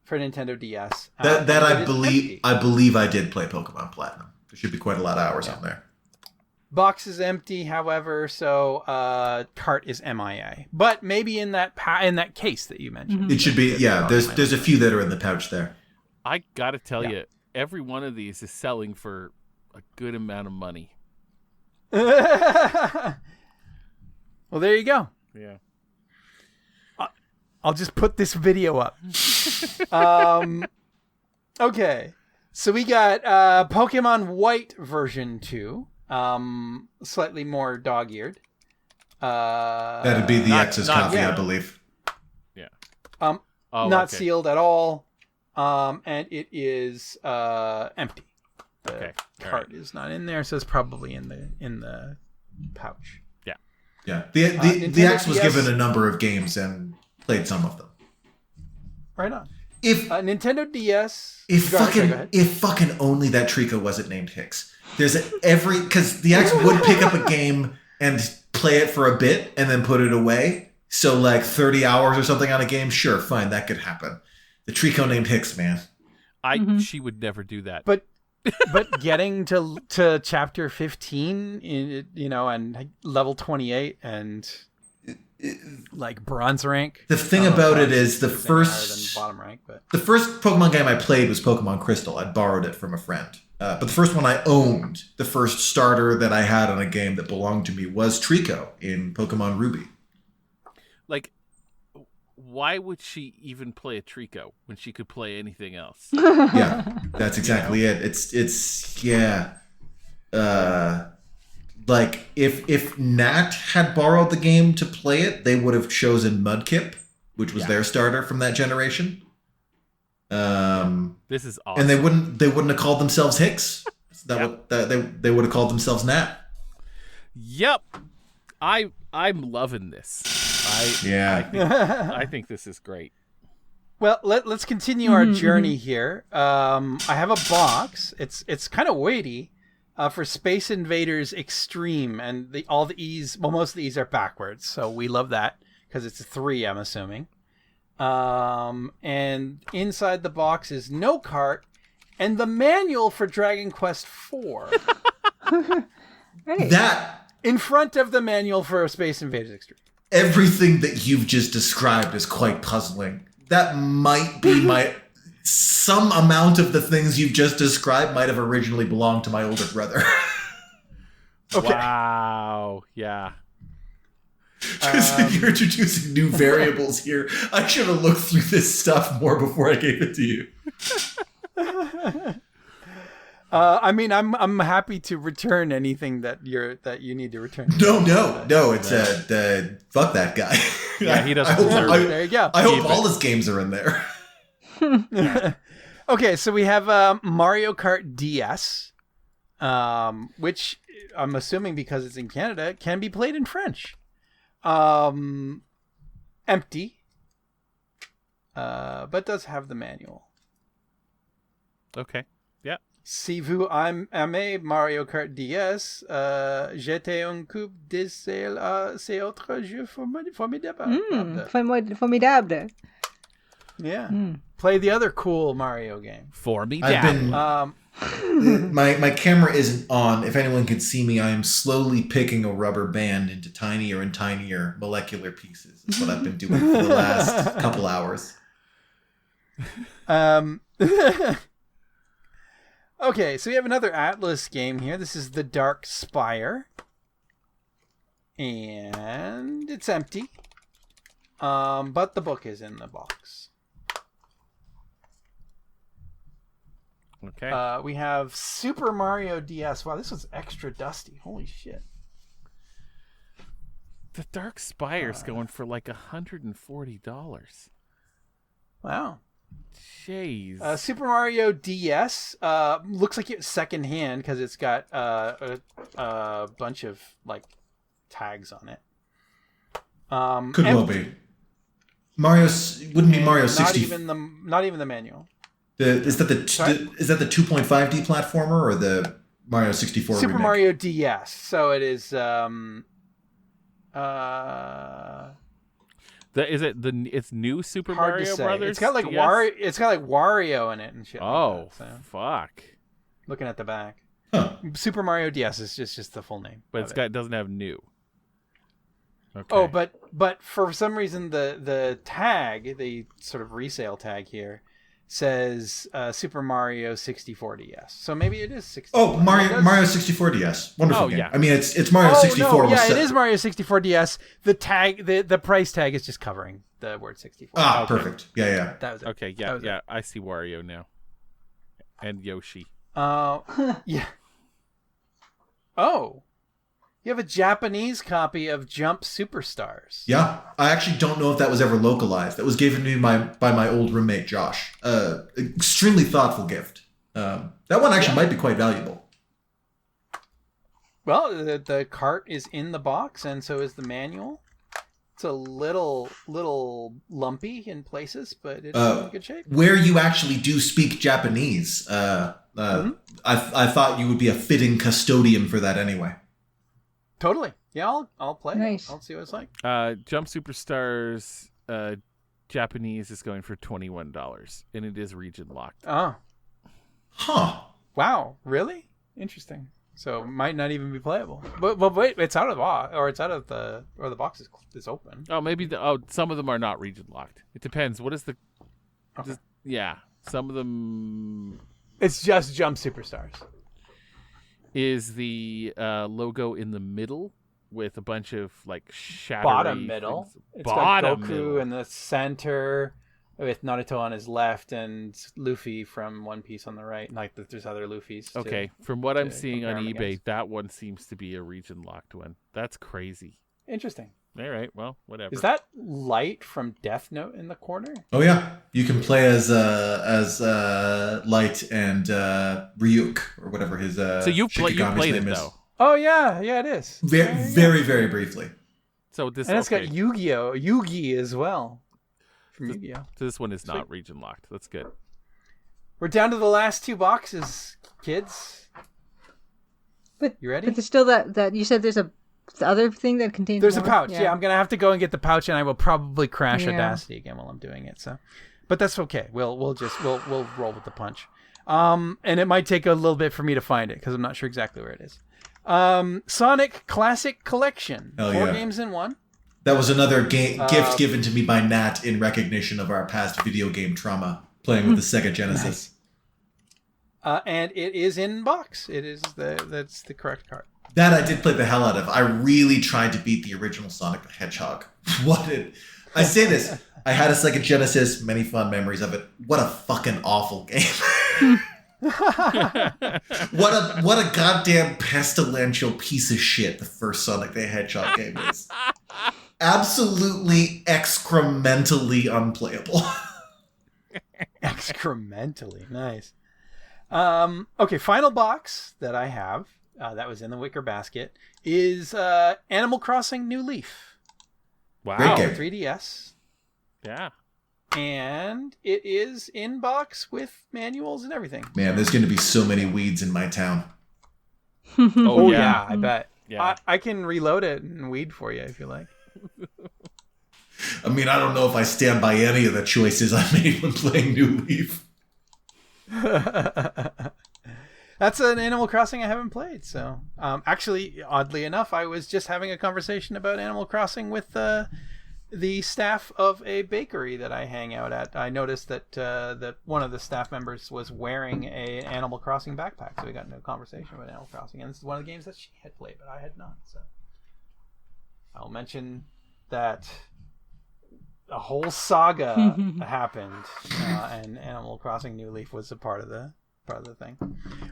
for Nintendo DS. That I it is believe empty. I believe I did play Pokemon Platinum. There should be quite a lot of hours on there. Box is empty, however, so cart is MIA. But maybe in that case that you mentioned. It should be, yeah. There's a few that are in the pouch there. I gotta tell you, every one of these is selling for a good amount of money. Well, there you go. Yeah. I'll just put this video up. Okay. So we got Pokemon White version 2. Slightly more dog-eared. That'd be the X's copy, I believe. Yeah. Not sealed at all. And it is empty. The card is not in there, so it's probably in the pouch. Yeah. Yeah. The X was given a number of games and played some of them. Right on. If Nintendo DS. If fucking only that Trico wasn't named Hicks. Because the X would pick up a game and play it for a bit and then put it away. So like 30 hours or something on a game, sure, fine, that could happen. The Trico named Hicks, man. She would never do that. But getting to chapter 15, and level 28 and like bronze rank. The thing about it is the first bottom rank, but the first Pokemon game I played was Pokemon Crystal. I borrowed it from a friend. But the first one I owned, the first starter that I had on a game that belonged to me was Trico in Pokemon Ruby. Like, why would she even play a Trico when she could play anything else? Yeah, that's exactly it. It's yeah. Like if Nat had borrowed the game to play it, they would have chosen Mudkip, which was their starter from that generation. This is awesome. And they wouldn't have called themselves Hicks. They would have called themselves Nat. Yep. I'm loving this. I think this is great. Well, let's continue our journey here. I have a box. It's kind of weighty for Space Invaders Extreme, and most of the E's are backwards, so we love that because it's a 3, I'm assuming. And inside the box is no cart and the manual for Dragon Quest IV. Right. That in front of the manual for Space Invaders Extreme. Everything that you've just described is quite puzzling. That might be some amount of the things you've just described might have originally belonged to my older brother. Okay. Wow. Yeah. You're introducing new variables here. I should have looked through this stuff more before I gave it to you. I mean, I'm happy to return anything that you need to return. No. It's fuck that guy. Yeah, he doesn't deserve it. There you go. I hope all his games are in there. Okay, so we have Mario Kart DS, which I'm assuming because it's in Canada can be played in French. Empty, but does have the manual. Okay. Yeah. Si vous aimez Mario Kart DS, jetez un coup d'essai à ces autres jeux formidables. Formidable. Yeah. Play the other cool Mario game. For me, I've down. been my camera isn't on. If anyone can see me, I am slowly picking a rubber band into tinier and tinier molecular pieces. That's what I've been doing for the last couple hours. Okay, so we have another Atlas game here. This is The Dark Spire. And it's empty. But the book is in the box. Okay. We have Super Mario DS. Wow, this was extra dusty. Holy shit. The Dark Spire's going for like $140. Wow. Jeez. Super Mario DS looks like it's secondhand because it's got a bunch of like tags on it. Could well be. Wouldn't be Mario 60. Not even the manual. Is that the 2.5D platformer or the Mario 64 Super remake? Mario DS. So it is. The It's new Super Hard Mario to say. Brothers? It's got like DS? It's got like Wario in it and shit. Oh, like that, so. fuck! Looking at the back, Huh. Super Mario DS is just the full name. But it doesn't have new. Okay. Oh, but for some reason the tag, the sort of resale tag here, says Super Mario 64 DS. So maybe it is 64. Oh, Mario 64 DS. Wonderful Oh, game. yeah. I mean, it's Mario 64. No, yeah, it is Mario 64 DS. The tag, the price tag is just covering the word 64. Ah, Okay. perfect. Yeah. That was it. Okay, That was yeah. I see Wario now, and Yoshi. Yeah. Oh, you have a Japanese copy of Jump Superstars. Yeah. I actually don't know if that was ever localized. That was given to me by my old roommate, Josh. Extremely thoughtful gift. That one actually might be quite valuable. Well, the cart is in the box, and so is the manual. It's a little lumpy in places, but it's in good shape. Where you actually do speak Japanese, I thought you would be a fitting custodian for that anyway. Totally. Yeah, I'll play. Nice. I'll see what it's like. Jump Superstars Japanese is going for $21, and it is region locked. Oh, Huh. wow! Really interesting. So it might not even be playable. But wait, it's out of the box, or the box is open. Oh, maybe some of them are not region locked. It depends. What is the? Okay. Yeah, some of them It's just Jump Superstars. is the logo in the middle with a bunch of like shadowy Bottom middle. things. It's Bottom got Goku middle. in the center, with Naruto on his left and Luffy from One Piece on the right. Like there's other Luffys. too. Okay, from what I'm to seeing on compare 'em eBay, against. that one seems to be a region locked one. That's crazy. Interesting. All right, well, whatever. Is that Light from Death Note in the corner? Oh yeah, you can play as Light and Ryuk or whatever his so you played Shikigami's it name is. though? Oh yeah, it is. Very, very briefly. So this And it's okay. got Yu-Gi-Oh, Yugi as well. From Yu-Gi-Oh. So this one is not region locked. That's good. We're down to the last two boxes, kids. But You ready? But there's still that you said there's the other thing that contains. There's a more? pouch. Yeah, I'm gonna have to go and get the pouch, and I will probably crash Yeah. Audacity again while I'm doing it. So, but that's okay. We'll roll with the punch. And it might take a little bit for me to find it because I'm not sure exactly where it is. Sonic Classic Collection. Hell 4 yeah. games in one. That was another gift given to me by Nat in recognition of our past video game trauma playing with the Sega Genesis. And it is in box. It is that's the correct card. That I did play the hell out of. I really tried to beat the original Sonic the Hedgehog. I say this. I had a Sega Genesis, many fond memories of it. What a fucking awful game. What a goddamn pestilential piece of shit the first Sonic the Hedgehog game is. Absolutely excrementally unplayable. Excrementally. Nice. Okay, final box that I have, that was in the wicker basket, is Animal Crossing New Leaf. Wow. Great game. 3DS. Yeah. And it is in box with manuals and everything. Man, there's going to be so many weeds in my town. Oh yeah, I bet. Yeah. I can reload it and weed for you if you like. I mean, I don't know if I stand by any of the choices I made when playing New Leaf. That's an Animal Crossing I haven't played. So, actually, oddly enough, I was just having a conversation about Animal Crossing with the staff of a bakery that I hang out at. I noticed that one of the staff members was wearing a Animal Crossing backpack, so we got into a conversation about Animal Crossing. And this is one of the games that she had played, but I had not. So, I'll mention that a whole saga happened, and Animal Crossing New Leaf was a part of the thing.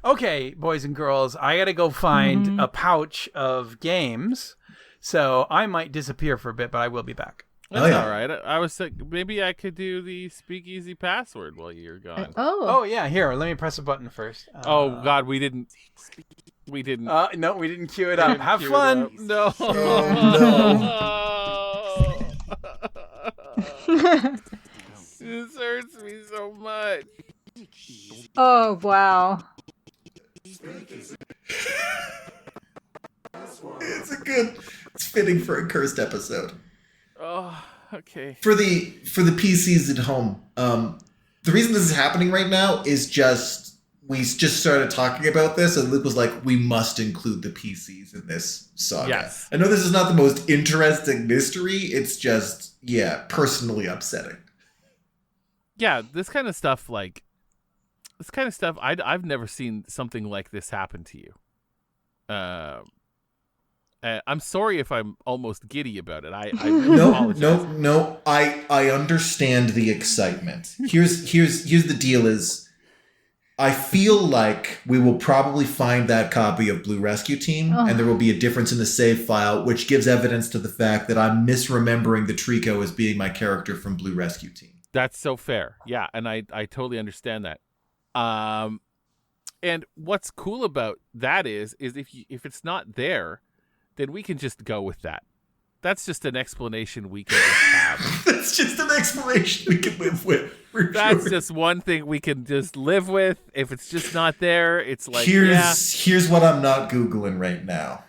Okay, boys and girls, I gotta go find a pouch of games, so I might disappear for a bit, but I will be back. That's yeah. all right. I was thinking maybe I could do the Speakeasy password while you're gone. Oh yeah, here, let me press a button first. Oh God, we didn't. No, we didn't queue it up. Have Cue it fun. up. No. This hurts me so much. Oh wow. It's fitting for a cursed episode. Oh. Okay. For the PCs at home, the reason this is happening right now is just we just started talking about this, and Luke was like, "We must include the PCs in this saga." Yes. I know this is not the most interesting mystery. It's just, personally upsetting. Yeah, this kind of stuff, I've never seen something like this happen to you. I'm sorry if I'm almost giddy about it. I really apologize. No. I understand the excitement. Here's the deal is, I feel like we will probably find that copy of Blue Rescue Team, and there will be a difference in the save file, which gives evidence to the fact that I'm misremembering the Trico as being my character from Blue Rescue Team. That's so fair. Yeah, and I totally understand that. And what's cool about that is if it's not there, then we can just go with that. That's just an explanation we can just have. That's just an explanation we can live with. That's just one thing we can just live with. If it's just not there, it's like, here's what I'm not Googling right now.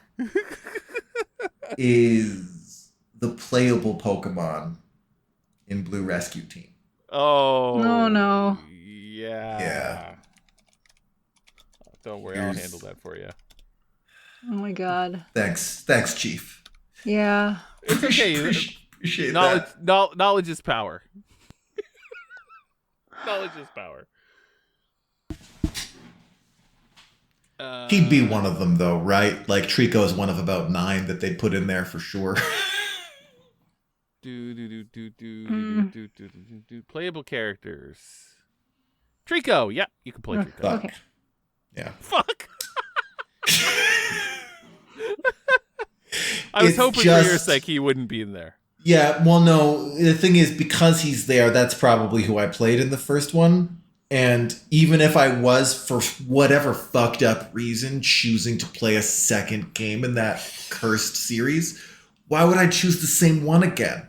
Is the playable Pokemon in Blue Rescue Team. Oh. No. Yeah. Don't worry, I'll handle that for you. Oh my god. Thanks, Chief. Yeah. It's okay. Appreciate knowledge, that. knowledge is power. Knowledge is power. He'd be one of them, though, right? Like, Trico is one of about 9 that they'd put in there for sure. Playable characters. Trico. Yeah, you can play Trico. Fuck. Okay. Yeah. Fuck. I was hoping for your sake he wouldn't be in there. Yeah, well, no. The thing is, because he's there, that's probably who I played in the first one. And even if I was, for whatever fucked up reason, choosing to play a second game in that cursed series, why would I choose the same one again?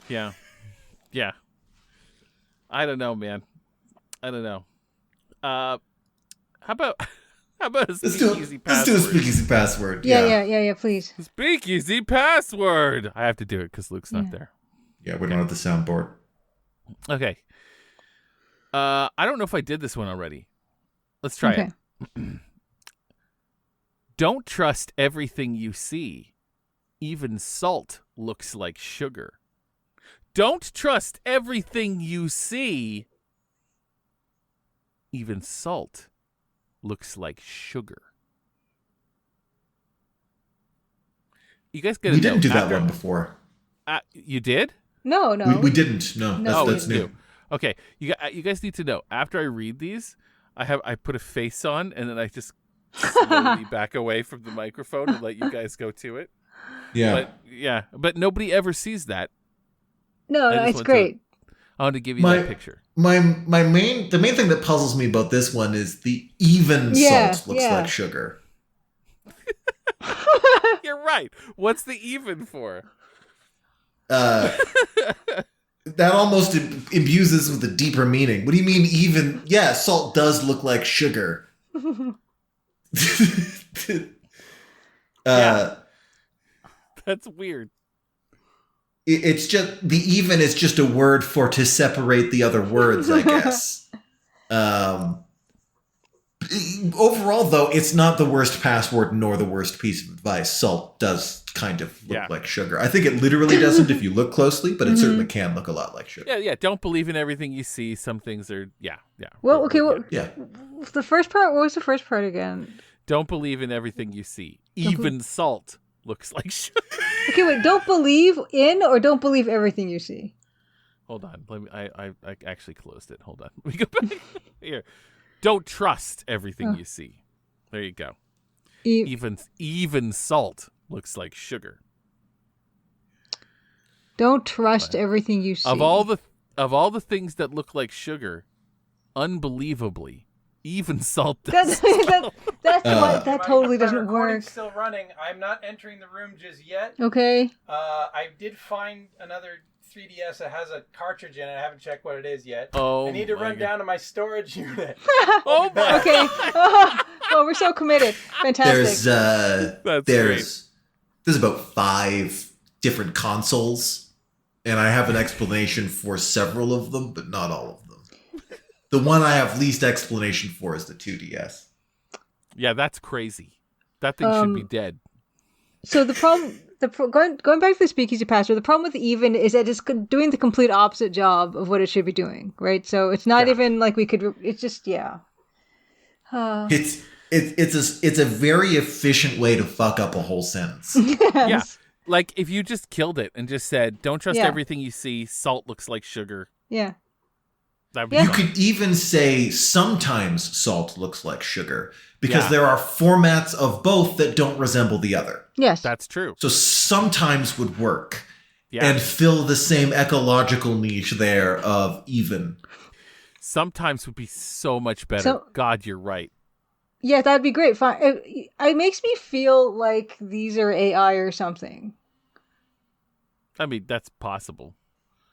Yeah. I don't know, man. I don't know. How about a speakeasy password? Let's do a speakeasy password. Yeah, please. Speakeasy password. I have to do it because Luke's not there. Yeah, we don't have the soundboard. Okay. I don't know if I did this one already. Let's try it. Don't trust everything you see. Even salt looks like sugar. Don't trust everything you see. Even salt looks like sugar. You guys gotta know. We didn't do that one before. You did? No. We didn't. No, that's new. Okay, you guys need to know. After I read these, I put a face on, and then I just slowly back away from the microphone and let you guys go to it. Yeah. But nobody ever sees that. No, it's great. I want to give you that picture. The main thing that puzzles me about this one is the even salt looks like sugar. You're right. What's the even for? That almost imbues this with a deeper meaning. What do you mean even? Yeah, salt does look like sugar. That's weird. It's just the even is just a word for to separate the other words, I guess. Overall, though, it's not the worst password nor the worst piece of advice. Salt does kind of look like sugar. I think it literally doesn't if you look closely, but it certainly can look a lot like sugar. Yeah. Don't believe in everything you see. Some things are, Well, okay. The first part. What was the first part again? Don't believe in everything you see. Even salt looks like sugar. Okay, wait. Don't believe in or don't believe everything you see. Hold on. Let me. I actually closed it. Hold on. We go back here. Don't trust everything you see. There you go. Even salt looks like sugar. Don't trust everything you see. Of all the things that look like sugar, unbelievably, even salt does. That totally doesn't My work. recording's still running. I'm not entering the room just yet. Okay. I did find another 3DS that has a cartridge in it. I haven't checked what it is yet. Oh, I need to run down to my storage unit. Oh my! Okay. Oh, we're so committed. Fantastic. That's great. There's about 5 different consoles and I have an explanation for several of them, but not all of them. The one I have least explanation for is the 2DS. Yeah, that's crazy. That thing should be dead. So the problem, going back to the Speakeasy password, the problem with even is that it's doing the complete opposite job of what it should be doing, right? So it's not even like we could. It's just It's a very efficient way to fuck up a whole sentence. Yes. Yeah, like if you just killed it and just said, "Don't trust everything you see. Salt looks like sugar." Yeah. That'd be You fun. could even say sometimes salt looks like sugar because there are formats of both that don't resemble the other. Yes. That's true. So sometimes would work Yeah. and fill the same ecological niche there of even. Sometimes would be so much better. So- God, you're right. Yeah, that'd be great. Fine. It makes me feel like these are AI or something I mean, that's possible.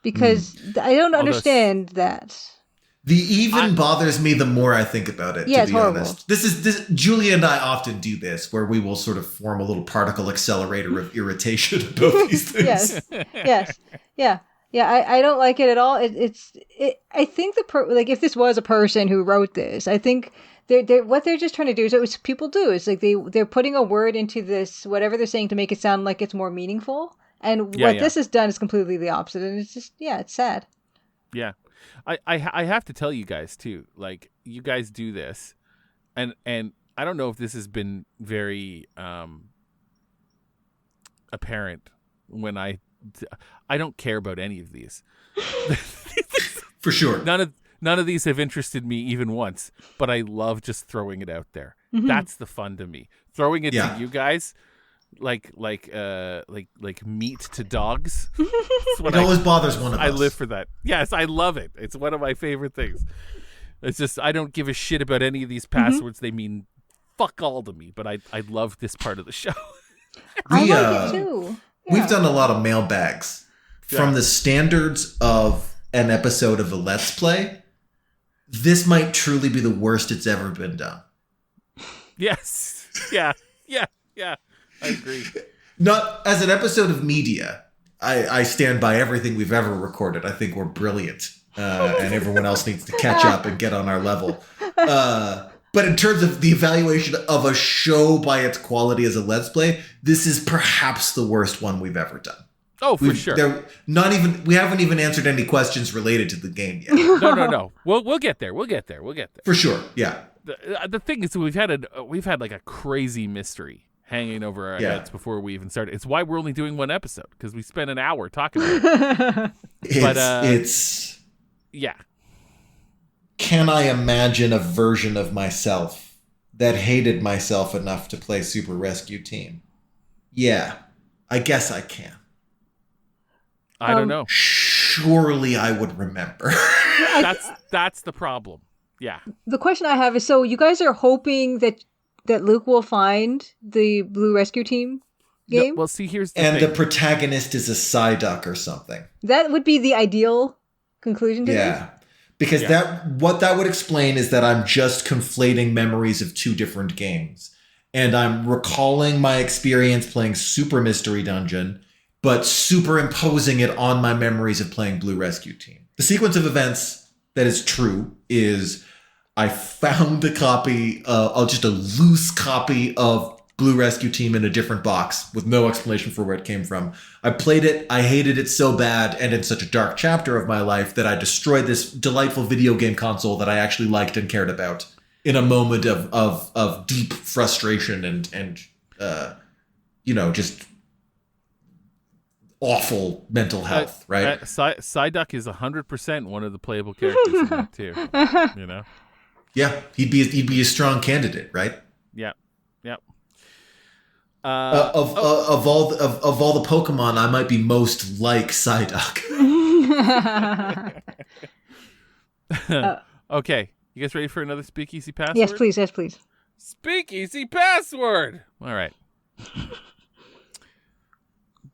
because I don't Although understand that. The even bothers me the more I think about it, Yeah, to it's be horrible. honest. This Julia and I often do this where we will sort of form a little particle accelerator of irritation about these things. Yes. Yeah. I don't like it at all. I think like if this was a person who wrote this, I think what they're just trying to do is what people do. It's like they're putting a word into this whatever they're saying to make it sound like it's more meaningful. And what this has done is completely the opposite. And it's just it's sad. Yeah. I have to tell you guys too, like you guys do this and I don't know if this has been very apparent when I don't care about any of these. For sure. None of these have interested me even once, but I love just throwing it out there. Mm-hmm. That's the fun to me. Throwing it Yeah. to you guys like meat to dogs. It's what It always bothers one of us. I live for that. Yes, I love it. It's one of my favorite things. It's just I don't give a shit about any of these passwords. They mean fuck all to me, but I love this part of the show. I We, like it too. We've done a lot of mailbags from the standards of an episode of a Let's Play. This might truly be the worst it's ever been done. Yes. Yeah. I agree. Not as an episode of media. I stand by everything we've ever recorded. I think we're brilliant, and everyone else needs to catch up and get on our level. But in terms of the evaluation of a show by its quality as a Let's Play, this is perhaps the worst one we've ever done. Oh, for sure. We haven't even answered any questions related to the game yet. No. We'll get there. We'll get there. For sure. Yeah. The thing is, we've had like a crazy mystery hanging over our heads before we even started. It's why we're only doing one episode because we spent an hour talking about it. It's Yeah. Can I imagine a version of myself that hated myself enough to play Super Rescue Team? Yeah, I guess I can. I don't know. Surely I would remember. That's the problem. Yeah. The question I have is, so you guys are hoping that Luke will find the Blue Rescue Team game? No, well, see, here's the And thing. the protagonist is a Psyduck or something. That would be the ideal conclusion to this? Because what that would explain is that I'm just conflating memories of two different games. And I'm recalling my experience playing Super Mystery Dungeon, but superimposing it on my memories of playing Blue Rescue Team. The sequence of events that is true is I found a copy, just a loose copy of Blue Rescue Team in a different box with no explanation for where it came from. I played it, I hated it so bad and in such a dark chapter of my life that I destroyed this delightful video game console that I actually liked and cared about in a moment of deep frustration and just awful mental health, right? Psyduck is 100% one of the playable characters in that too. You know? Yeah, he'd be a strong candidate, right? Yeah. Of all the Pokemon, I might be most like Psyduck. Okay, you guys ready for another Speakeasy password? Yes, please. Speakeasy password. All right.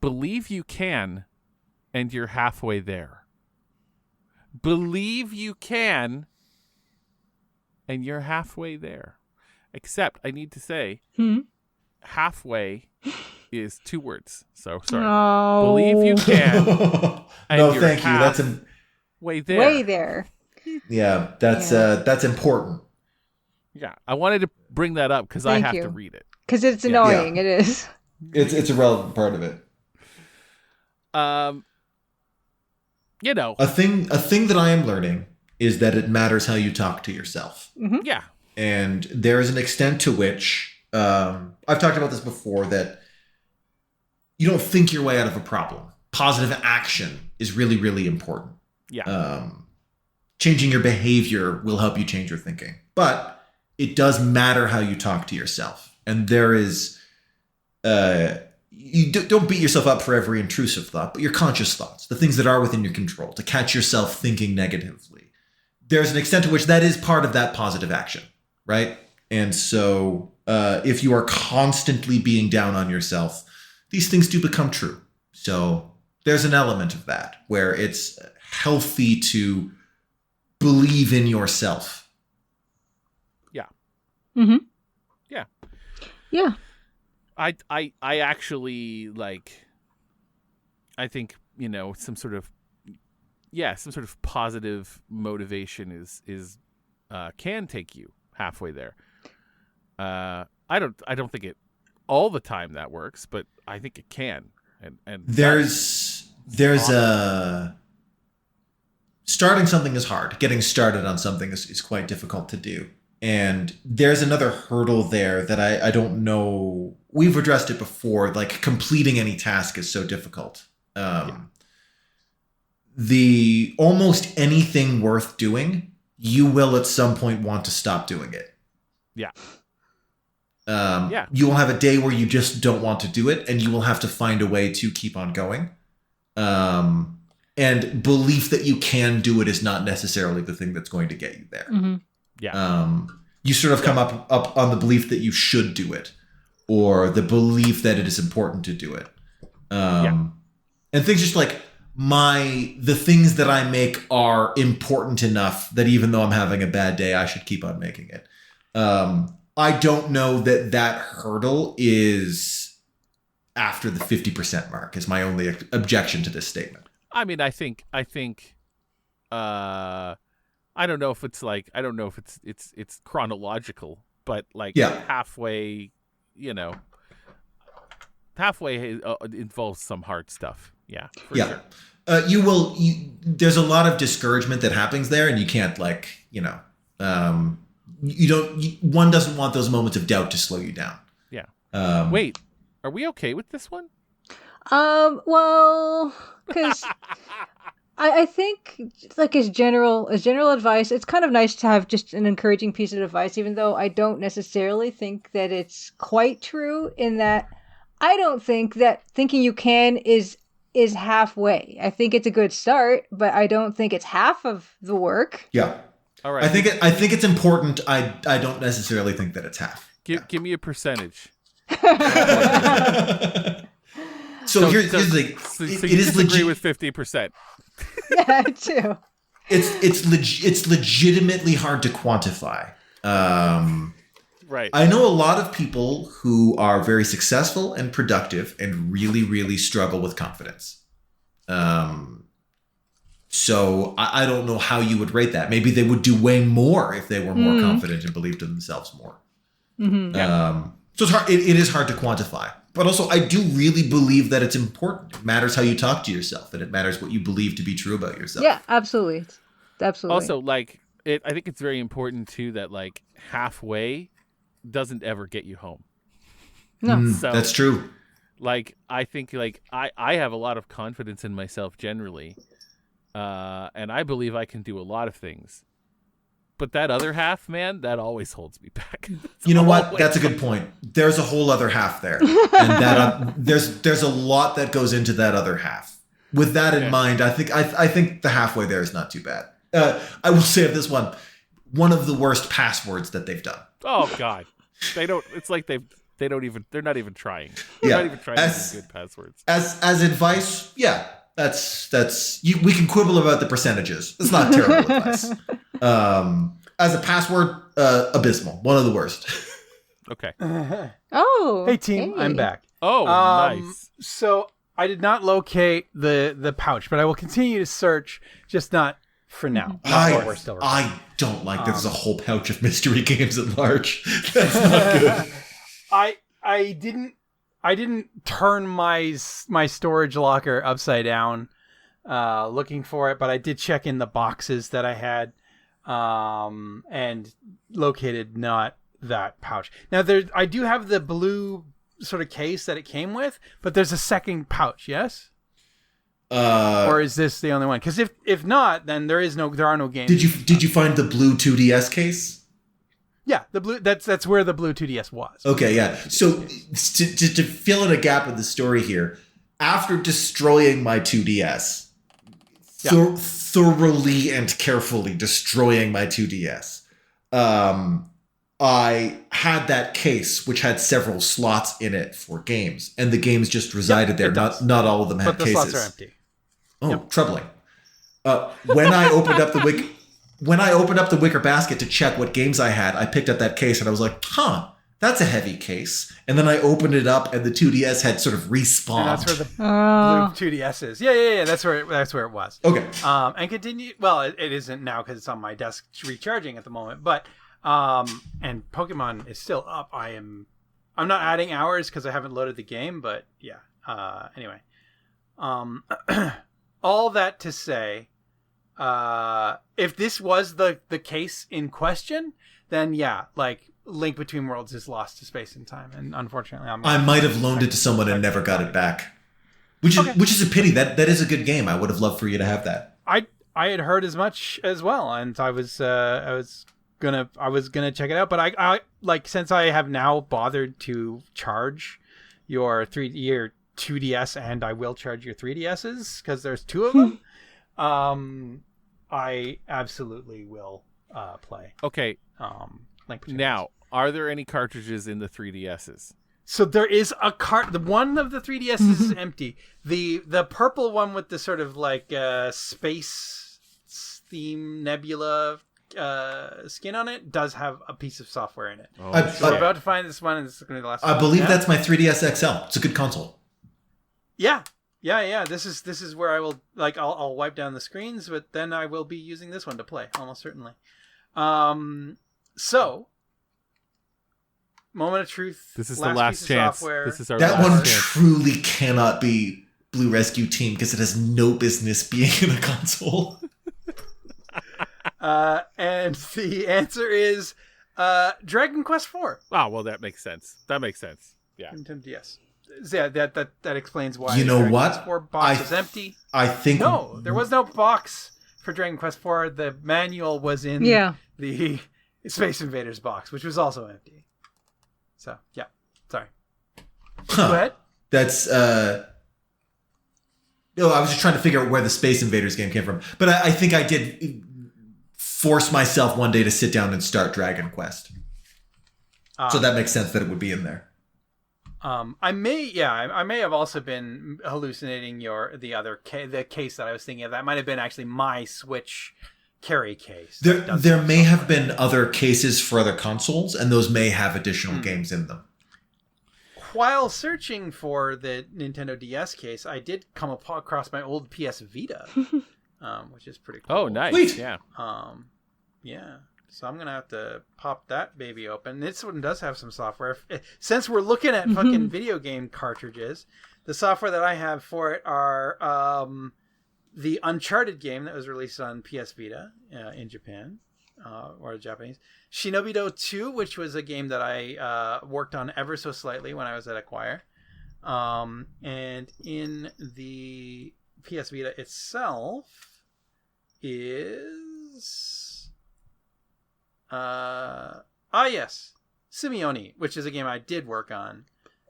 Believe you can, and you're halfway there. Believe you can, and you're halfway there. Except, I need to say, halfway is 2 words. So sorry. No. Believe you can. And No, you're thank you. half That's way there. Way there. that's important. Yeah, I wanted to bring that up because I Thank have you. to read it. Because it's annoying. Yeah. It is. It's a relevant part of it. You know. A thing that I am learning is that it matters how you talk to yourself. Mm-hmm. Yeah. And there is an extent to which I've talked about this before, that you don't think your way out of a problem. Positive action is really, really important. Yeah. Changing your behavior will help you change your thinking. But it does matter how you talk to yourself. And there is, you don't beat yourself up for every intrusive thought, but your conscious thoughts, the things that are within your control, to catch yourself thinking negatively. There's an extent to which that is part of that positive action, right? And so if you are constantly being down on yourself, these things do become true. So there's an element of that where it's healthy to believe in yourself. Yeah. Mm-hmm. Yeah. Yeah. I actually I think, some sort of positive motivation is can take you halfway there. I don't think it all the time that works, but I think it can. And there's a starting something is hard. Getting started on something is quite difficult to do. And there's another hurdle there that I don't know. We've addressed it before. Like, completing any task is so difficult. The almost anything worth doing, you will at some point want to stop doing it. Yeah. You will have a day where you just don't want to do it, and you will have to find a way to keep on going. And belief that you can do it is not necessarily the thing that's going to get you there. Mm-hmm. Yeah. You sort of come up on the belief that you should do it, or the belief that it is important to do it. And things just like the things that I make are important enough that even though I'm having a bad day, I should keep on making it. I don't know that hurdle is after the 50% mark is my only objection to this statement. I mean, I think I don't know if it's chronological, but halfway, halfway involves some hard stuff. Yeah. Yeah. Sure. There's a lot of discouragement that happens there, and you can't one doesn't want those moments of doubt to slow you down. Yeah. Wait, are we okay with this one? Well, because I think, as general advice, it's kind of nice to have just an encouraging piece of advice, even though I don't necessarily think that it's quite true, in that I don't think that thinking you can is halfway. I think it's a good start, but I don't think it's half of the work. Yeah. All right. I think it's important. I don't necessarily think that it's half. Give me a percentage. So here's the thing. So It you is disagree legit. with 50%. Yeah, too. It's legitimately hard to quantify. Right. I know a lot of people who are very successful and productive and really, really struggle with confidence. So I don't know how you would rate that. Maybe they would do way more if they were more confident and believed in themselves more. Mm-hmm. So it's hard. It is hard to quantify. But also, I do really believe that it's important. It matters how you talk to yourself, and it matters what you believe to be true about yourself. Yeah, absolutely. Absolutely. Also, I think it's very important too that halfway doesn't ever get you home. No. So, that's true. I think I have a lot of confidence in myself generally, and I believe I can do a lot of things. But that other half, man, that always holds me back. You know what? That's a good point. There's a whole other half there, and that there's a lot that goes into that other half. With that in mind, I think the halfway there is not too bad. I will say of this one of the worst passwords that they've done. Oh God, they don't. It's like they're not even trying. They're not even trying to do good passwords. As advice, yeah, we can quibble about the percentages. It's not terrible advice. As a password, abysmal. One of the worst. Okay. Oh. Hey team, I'm back. Oh, nice. So I did not locate the pouch, but I will continue to search, just not for now. I don't like that there's a whole pouch of mystery games at large. That's not good. I didn't turn my storage locker upside down looking for it, but I did check in the boxes that I had and located not that pouch. Now I do have the blue sort of case that it came with, but there's a second pouch, yes? Or is this the only one? Because if not, then there are no games. Did you find the blue 2DS case? Yeah, the blue. That's where the blue 2DS was. Okay, yeah. So to fill in a gap in the story here, after destroying my 2DS, thoroughly and carefully destroying my 2DS, I had that case which had several slots in it for games, and the games just resided there. Not all of them had cases. But the slots are empty. Oh, troubling. When I opened up the wicker basket to check what games I had, I picked up that case and I was like, huh, that's a heavy case. And then I opened it up and the 2DS had sort of respawned. And that's where the blue 2DS is. Yeah. That's where it was. Okay. And continue. Well, it isn't now because it's on my desk recharging at the moment. But and Pokemon is still up. I'm not adding hours because I haven't loaded the game. But yeah. Anyway. All that to say, if this was the case in question, then yeah, like Link Between Worlds is lost to space and time, and unfortunately, I might have loaned it to someone and never got it back, which is a pity. That is a good game. I would have loved for you to have that. I had heard as much as well, and I was gonna check it out, but I like, since I have now bothered to charge your 2DS, and I will charge your 3DSs because there's two of them. I absolutely will play. Okay. Now, are there any cartridges in the 3DSs? So there is a the one of the 3DSs is empty. The purple one with the sort of like space theme nebula skin on it does have a piece of software in it. So we're about to find this one, and this is going to be the last one. I believe that's my 3DS XL. It's a good console. Yeah. This is where I will, like, I'll wipe down the screens, but then I will be using this one to play, almost certainly. So, moment of truth. This is the last chance. This is our that last one chance. Truly cannot be Blue Rescue Team because it has no business being in a console. And the answer is Dragon Quest IV. Oh, well, that makes sense. Yeah. Nintendo DS. Yeah, that explains why. You know Dragon what? Quest IV box was empty. I think no, there was no box for Dragon Quest IV. The manual was in the Space Invaders box, which was also empty. So yeah, sorry. Go ahead. That's no. I was just trying to figure out where the Space Invaders game came from, but I think I did force myself one day to sit down and start Dragon Quest. So that makes sense that it would be in there. I may have also been hallucinating the case that I was thinking of. That might have been actually my Switch carry case. There may have been other cases for other consoles, and those may have additional games in them. While searching for the Nintendo DS case, I did come across my old PS Vita, which is pretty cool. Oh, nice. Sweet. Yeah. Yeah. So I'm going to have to pop that baby open. This one does have some software. Since we're looking at fucking video game cartridges, the software that I have for it are the Uncharted game that was released on PS Vita in Japan, or Japanese. Shinobi-Do 2, which was a game that I worked on ever so slightly when I was at Acquire. And in the PS Vita itself is... yes, Simeone, which is a game I did work on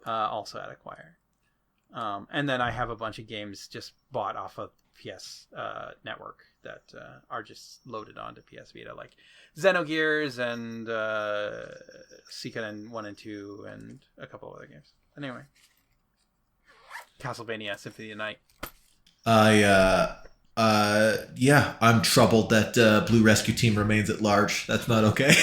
also at Acquire. And then I have a bunch of games just bought off of PS Network that are just loaded onto PS Vita, like Xenogears and Suikoden 1 and 2 and a couple other games. Anyway, Castlevania Symphony of the Night. I'm troubled that Blue Rescue Team remains at large. That's not okay.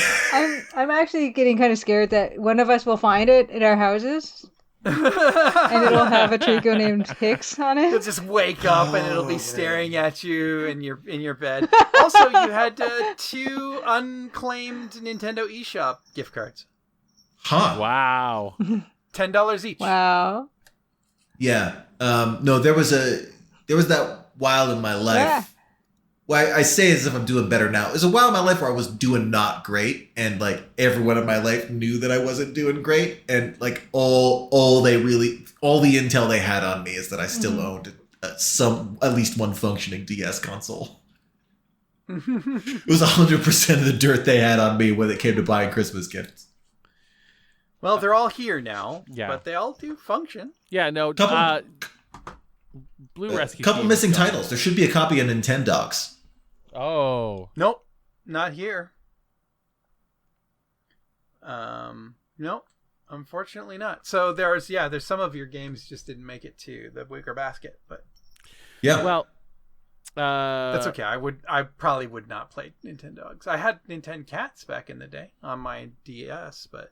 I'm actually getting kind of scared that one of us will find it in our houses And it'll have a Trico named Hicks on You'll it. just wake up and it'll be staring at you in your bed. Also, you had 2 unclaimed Nintendo eShop gift cards. Huh. Wow. $10 each. Wow. Yeah. No, there was that while in my life. Yeah. Well, I say as if I'm doing better now. There's a while in my life where I was doing not great, and like everyone in my life knew that I wasn't doing great, and like all the intel they had on me is that I still owned at least one functioning DS console. It was 100% of the dirt they had on me when it came to buying Christmas gifts. Well, they're all here now, Yeah. but they all do function. Yeah, no. Couple- Blue Rescue. Couple Team missing is gone. titles. There should be a copy of Nintendogs. Oh. Nope, not here. Nope, unfortunately not. So there's some of your games just didn't make it to the Wicker Basket, but Yeah. Well, that's okay. I probably would not play Nintendogs. I had Nintendo Cats back in the day on my DS, but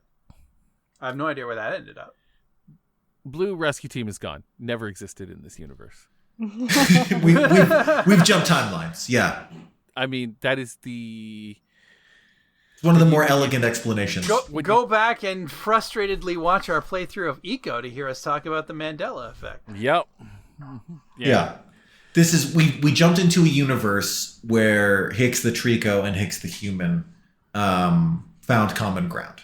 I have no idea where that ended up. Blue Rescue Team is gone. Never existed in this universe. we've jumped timelines. Yeah. I mean, that is the... It's one of the more elegant explanations. Go back and frustratedly watch our playthrough of Eco to hear us talk about the Mandela effect. Yep. Yeah. This is we jumped into a universe where Hicks the Trico and Hicks the human found common ground.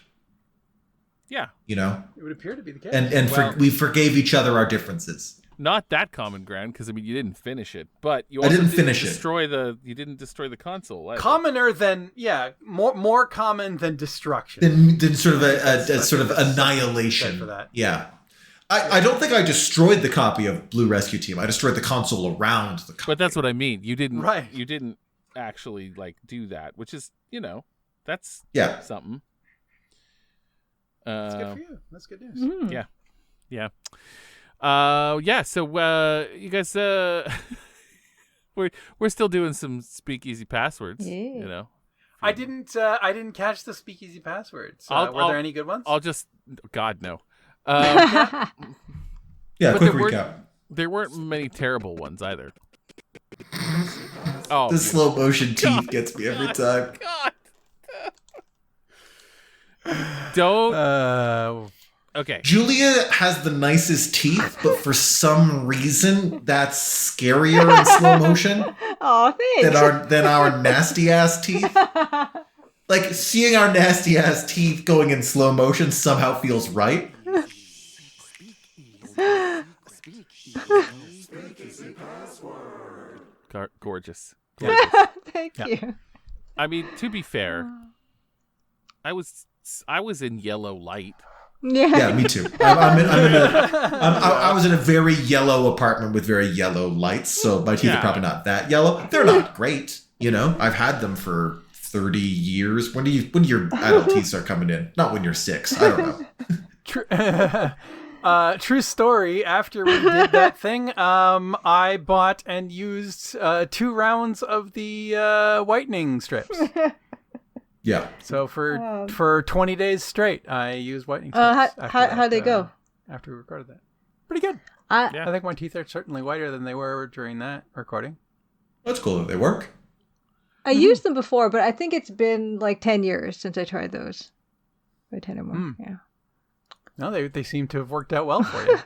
Yeah. You know? It would appear to be the case. And we forgave each other our differences. Not that common ground, because I mean you didn't finish it, but you I also didn't finish it. You didn't destroy the console. either. Commoner than more common than destruction. Then sort of a sort of annihilation. For that. Yeah. I don't think I destroyed the copy of Blue Rescue Team. I destroyed the console around the copy. But that's what I mean. You didn't. Right. You didn't actually like do that, which is that's Yeah. something. That's good for you. That's good news. Mm. Yeah. Yeah. So you guys, we're still doing some Speakeasy passwords. Yeah. You know. I didn't catch the Speakeasy passwords. Were there any good ones? I'll just. God no. Yeah, But quick there weren't- recap. There weren't many terrible ones either. Oh, The slow motion teeth gets me every time. God. Don't. Okay. Julia has the nicest teeth, but for some reason that's scarier in slow motion Oh, thanks. than our nasty ass teeth. Like seeing our nasty ass teeth going in slow motion somehow feels right. Gorgeous. Thank you. I mean, to be fair, I was in yellow light. Yeah, me too. I was in a very yellow apartment with very yellow lights, so my teeth are probably not that yellow. They're not great, you know. I've had them for 30 years. When do your adult teeth start coming in? Not when you're 6. I don't know. True story. After we did that thing, I bought and used 2 rounds of the whitening strips. Yeah. So for 20 days straight, I used whitening strips. How'd they go? After we recorded that? Pretty good. Yeah. I think my teeth are certainly whiter than they were during that recording. That's cool that they work. I used them before, but I think it's been like 10 years since I tried those. Or 10 or more, yeah. No, they seem to have worked out well for you.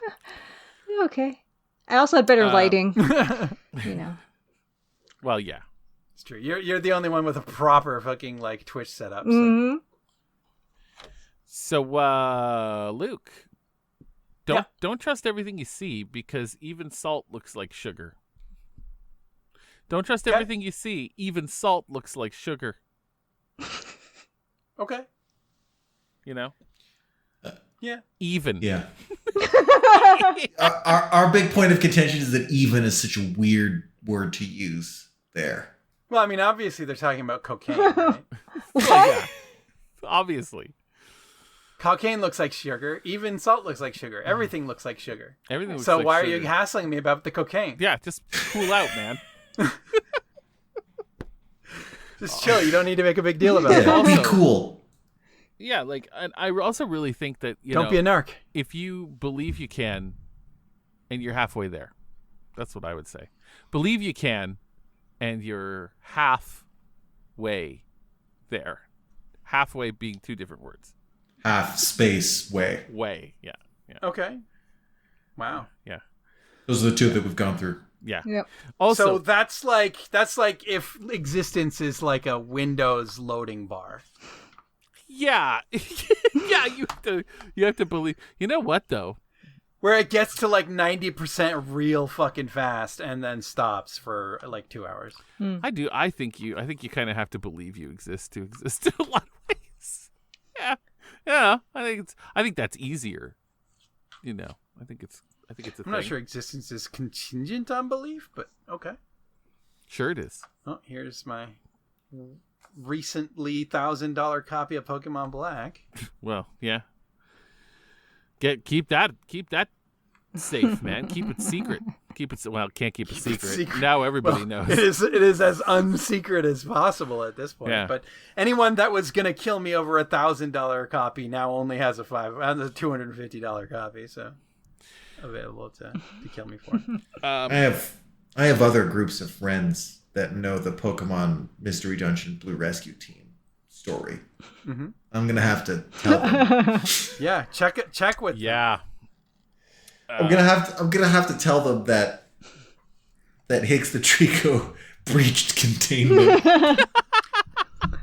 Okay. I also had better lighting, you know. Well, yeah. It's true. You're the only one with a proper fucking like Twitch setup. So. Mm-hmm. So, Luke, don't trust everything you see, because even salt looks like sugar. Don't trust everything you see. Even salt looks like sugar. Okay. You know? Yeah. Even. Yeah. our big point of contention is that even is such a weird word to use there. Well, I mean, obviously they're talking about cocaine, right? Well, yeah. Obviously. Cocaine looks like sugar. Even salt looks like sugar. Everything looks like sugar. Everything looks So like why sugar. are you hassling me about the cocaine? Yeah, just cool out, man. Just chill. You don't need to make a big deal about it. Yeah, be Also- cool. Yeah, like, and I also really think that Don't be a narc. if you believe you can, and you're halfway there, that's what I would say. Believe you can, and you're halfway there. Halfway being two different words. Half space way. Way, yeah. Okay. Wow. Yeah. Those are the two that we've gone through. Yeah. Yep. Also, So that's like if existence is like a Windows loading bar. yeah. Yeah, you have to believe. You know what though? Where it gets to like 90% real fucking fast and then stops for like 2 hours. I think you kind of have to believe you exist to exist in a lot of ways. Yeah. Yeah, I think that's easier. I think it's a thing. I'm not sure existence is contingent on belief, but okay. Sure it is. Oh, here's my recently $1,000 copy of Pokemon Black. Well, yeah. Keep that safe, man. Keep it secret. Can't keep it secret. Now everybody knows. It is as unsecret as possible at this point. Yeah. But anyone that was gonna kill me over $1,000 copy now only has a $250 copy, so available to kill me for. I have other groups of friends that know the Pokemon Mystery Dungeon Blue Rescue Team story. Mm-hmm. I'm gonna have to tell them. Yeah, check with them. Yeah. I'm gonna have to tell them that Hicks the Trico breached containment.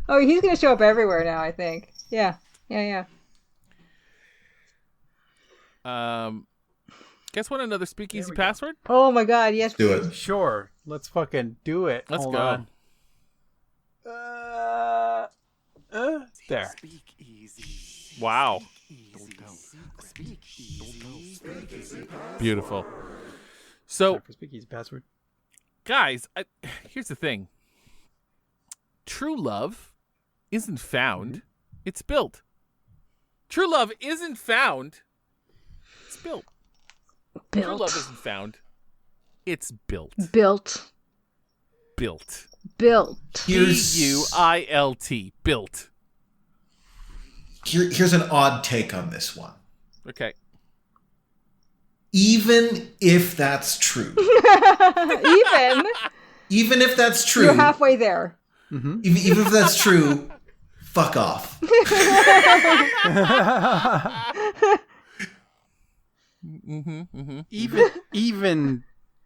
Oh, he's gonna show up everywhere now, I think. Yeah. Guess what? Another Speakeasy password? Oh my God, yes. Do it. Sure, let's fucking do it. Let's Hold go. on. There. Wow. Beautiful. So, Sorry for Speakeasy password. guys, here's the thing. True love isn't found, it's built. True love isn't found, it's built. True love isn't found, it's built. Built. Built. B-U-I-L-T. Built. Here's an odd take on this one. Okay. Even if that's true, even if that's true, You're halfway there. Mm-hmm. even if that's true, fuck off.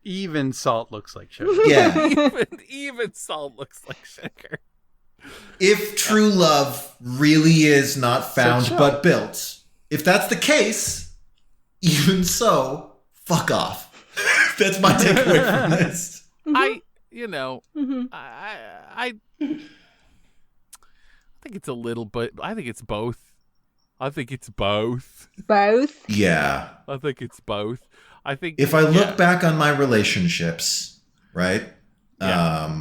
Even salt looks like sugar. Yeah. Even salt looks like sugar. If true love really is not found sure. but built, if that's the case, even so, fuck off. That's my takeaway from this. I think it's a little bit. I think it's both. Both. Yeah. I think it's both. I think If I look back on my relationships, right, Yeah.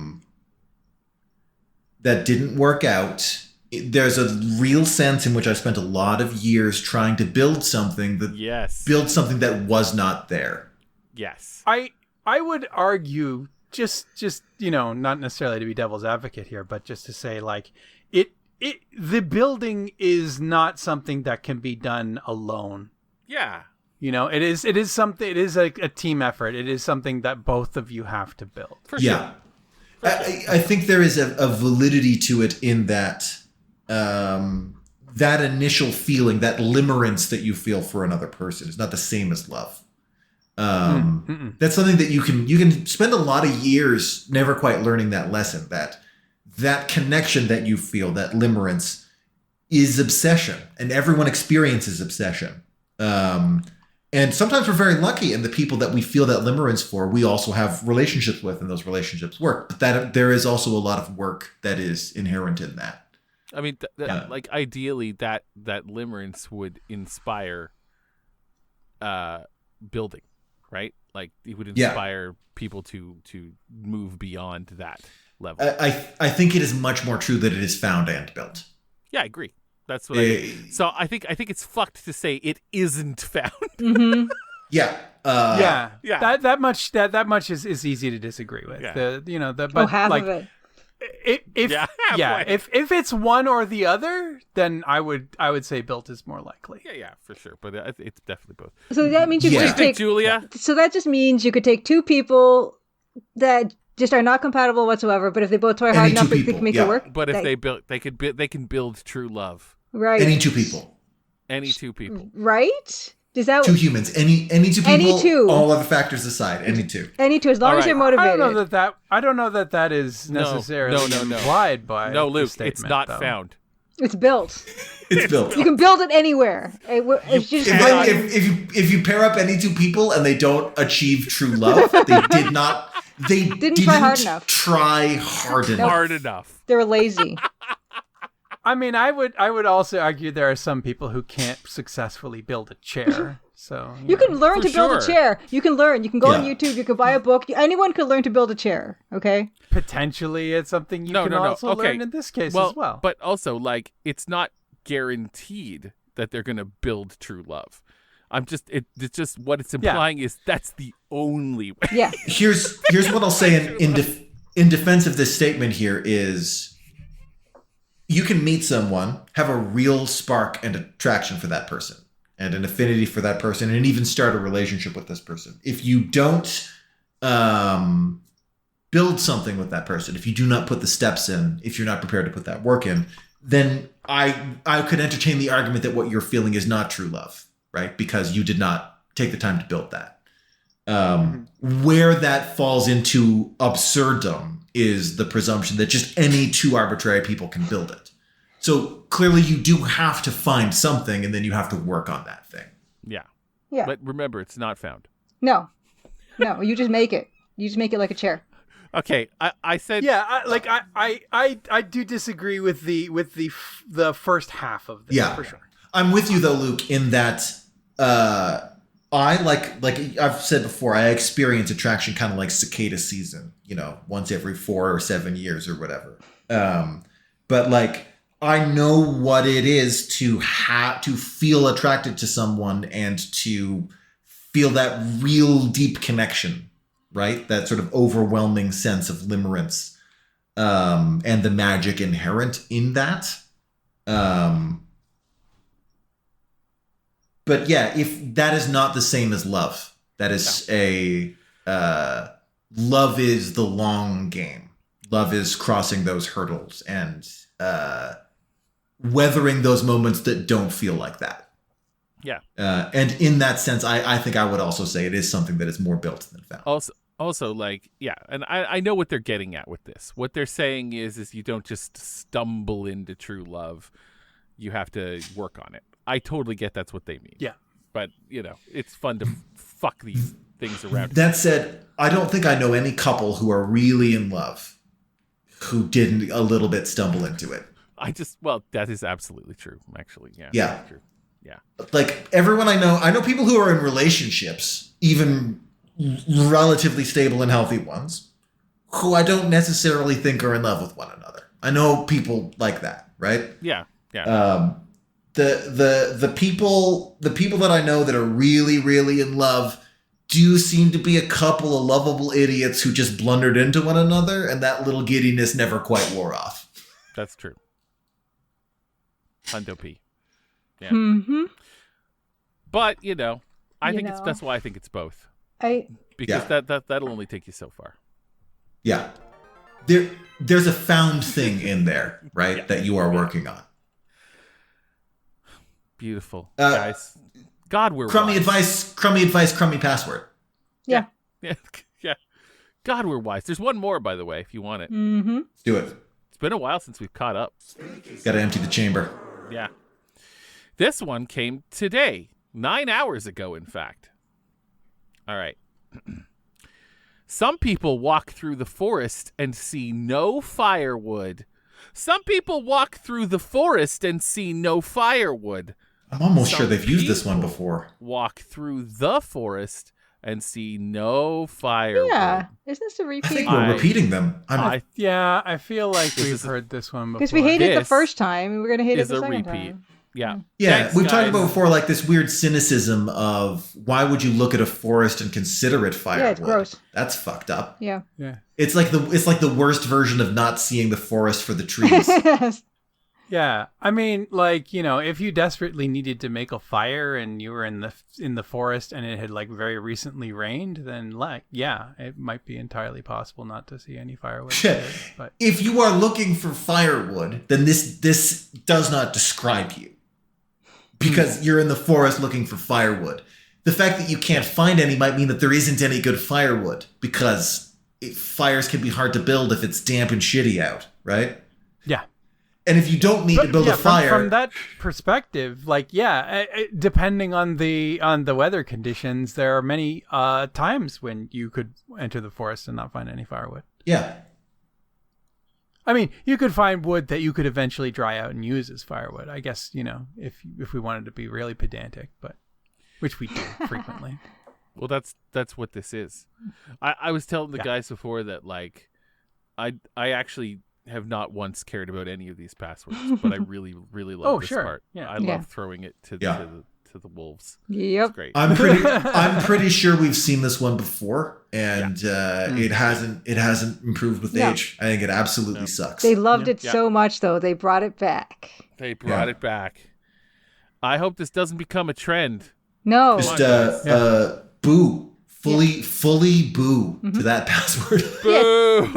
that didn't work out, there's a real sense in which I spent a lot of years trying to build something that was not there. Yes. I would argue just not necessarily to be devil's advocate here, but just to say like the building is not something that can be done alone. Yeah. It is something. It is a team effort. It is something that both of you have to build. For sure. Yeah. I think there is a validity to it in that that initial feeling, that limerence that you feel for another person is not the same as love. That's something that you can spend a lot of years never quite learning that lesson, that connection that you feel, that limerence is obsession, and everyone experiences obsession. And sometimes we're very lucky, and the people that we feel that limerence for, we also have relationships with, and those relationships work. But that there is also a lot of work that is inherent in that. I mean, like ideally, that limerence would inspire building, right? Like it would inspire people to move beyond that level. I think it is much more true that it is found and built. Yeah, I agree. That's what I mean. So I think it's fucked to say it isn't found. Mm-hmm. Yeah. Yeah. Yeah. That much is easy to disagree with. Yeah. But half like of it. If it's one or the other, then I would say built is more likely. Yeah, for sure. But it's definitely both. So that means you could take Julia. So that just means you could take two people that just are not compatible whatsoever. But if they both try hard enough, they can make it work. But if they can build true love. Right. Any two people. Right. Does that two humans? Any two people? Any two. All other factors aside, any two. Any two, as long as you're motivated. I don't know that is necessarily implied by. No, Luke, it's not found. It's built. It's built. You can build it anywhere. It's just if you pair up any two people and they don't achieve true love, they did not. They didn't try hard enough. Try hard enough. Hard enough. They're lazy. I mean, I would also argue there are some people who can't successfully build a chair. So you can learn to build a chair. You can learn. You can go on YouTube. You can buy a book. Anyone could learn to build a chair. Okay. Potentially, it's something you can also learn in this case as well. But also, like, it's not guaranteed that they're going to build true love. It's just what it's implying is that's the only way. Yeah. Here's what I'll say in defense of this statement here is. You can meet someone, have a real spark and attraction for that person and an affinity for that person and even start a relationship with this person. If you don't build something with that person, if you do not put the steps in, if you're not prepared to put that work in, then I could entertain the argument that what you're feeling is not true love, right? Because you did not take the time to build that. Where that falls into absurdum is the presumption that just any two arbitrary people can build it. So clearly you do have to find something and then you have to work on that thing. Yeah. Yeah. But remember, it's not found. No, you just make it. You just make it like a chair. Okay, I said... Yeah, I do disagree with the first half of this, for sure. I'm with you though, Luke, in that I like I've said before, I experience attraction kind of like cicada season, once every 4 or 7 years or whatever. But like I know what it is to feel attracted to someone and to feel that real deep connection, right? That sort of overwhelming sense of limerence, and the magic inherent in that. But yeah, if that is not the same as love, that is love is the long game. Love is crossing those hurdles and weathering those moments that don't feel like that. Yeah. And in that sense, I think I would also say it is something that is more built than found. Also, like, yeah, and I know what they're getting at with this. What they're saying is you don't just stumble into true love. You have to work on it. I totally get that's what they mean. Yeah. But, it's fun to fuck these things around. That said, I don't think I know any couple who are really in love who didn't a little bit stumble into it. That is absolutely true, actually. Yeah. Yeah. True. Yeah. Like everyone I know people who are in relationships, even relatively stable and healthy ones, who I don't necessarily think are in love with one another. I know people like that, right? Yeah. Yeah. The people that I know that are really, really in love do seem to be a couple of lovable idiots who just blundered into one another, and that little giddiness never quite wore off. That's true. Hundo P. Yeah. Mm-hmm. But I think that's why I think it's both. Because that'll only take you so far. Yeah. There's a found thing in there, right? That you are working on. Beautiful, guys. God, we're crummy wise. advice, crummy password. Yeah. Yeah. God, we're wise. There's one more, by the way, if you want it. Mm-hmm. Let's do it. It's been a while since we've caught up. Got to empty the chamber. Yeah. This one came today, 9 hours ago, in fact. All right. Some people walk through the forest and see no firewood. Some people walk through the forest and see no firewood. I'm almost sure they've used this one before. Walk through the forest and see no firewood. Yeah. Isn't this a repeat? I think we're repeating them. I feel like we've heard this one before. Because we hated it the first time, and we're going to hate it the second repeat. time. Yeah. Yeah, Thanks, we've talked guys. about before, like this weird cynicism of why would you look at a forest and consider it firewood? Yeah, it's gross. That's fucked up. Yeah. It's like the worst version of not seeing the forest for the trees. Yeah, I mean, like, you know, if you desperately needed to make a fire and you were in the forest and it had like very recently rained, then like, yeah, it might be entirely possible not to see any firewood. But If you are looking for firewood, then this does not describe you, because you're in the forest looking for firewood. The fact that you can't find any might mean that there isn't any good firewood, because fires can be hard to build if it's damp and shitty out, right? yeah. And if you don't need to build a fire, from that perspective, like, yeah, depending on the weather conditions, there are many times when you could enter the forest and not find any firewood. yeah, I mean, you could find wood that you could eventually dry out and use as firewood. I guess, you know, if we wanted to be really pedantic, but which we do frequently. Well, that's what this is. I was telling the guys before that, like, I actually have not once cared about any of these passwords, but I really, really love this part. Yeah. I love throwing it to the wolves. Yep. It's great. I'm pretty sure we've seen this one before, and it hasn't improved with age. I think it absolutely sucks. They loved it so much, though. They brought it back. They brought it back. I hope this doesn't become a trend. No. Just boo. Fully boo to that password. Boo!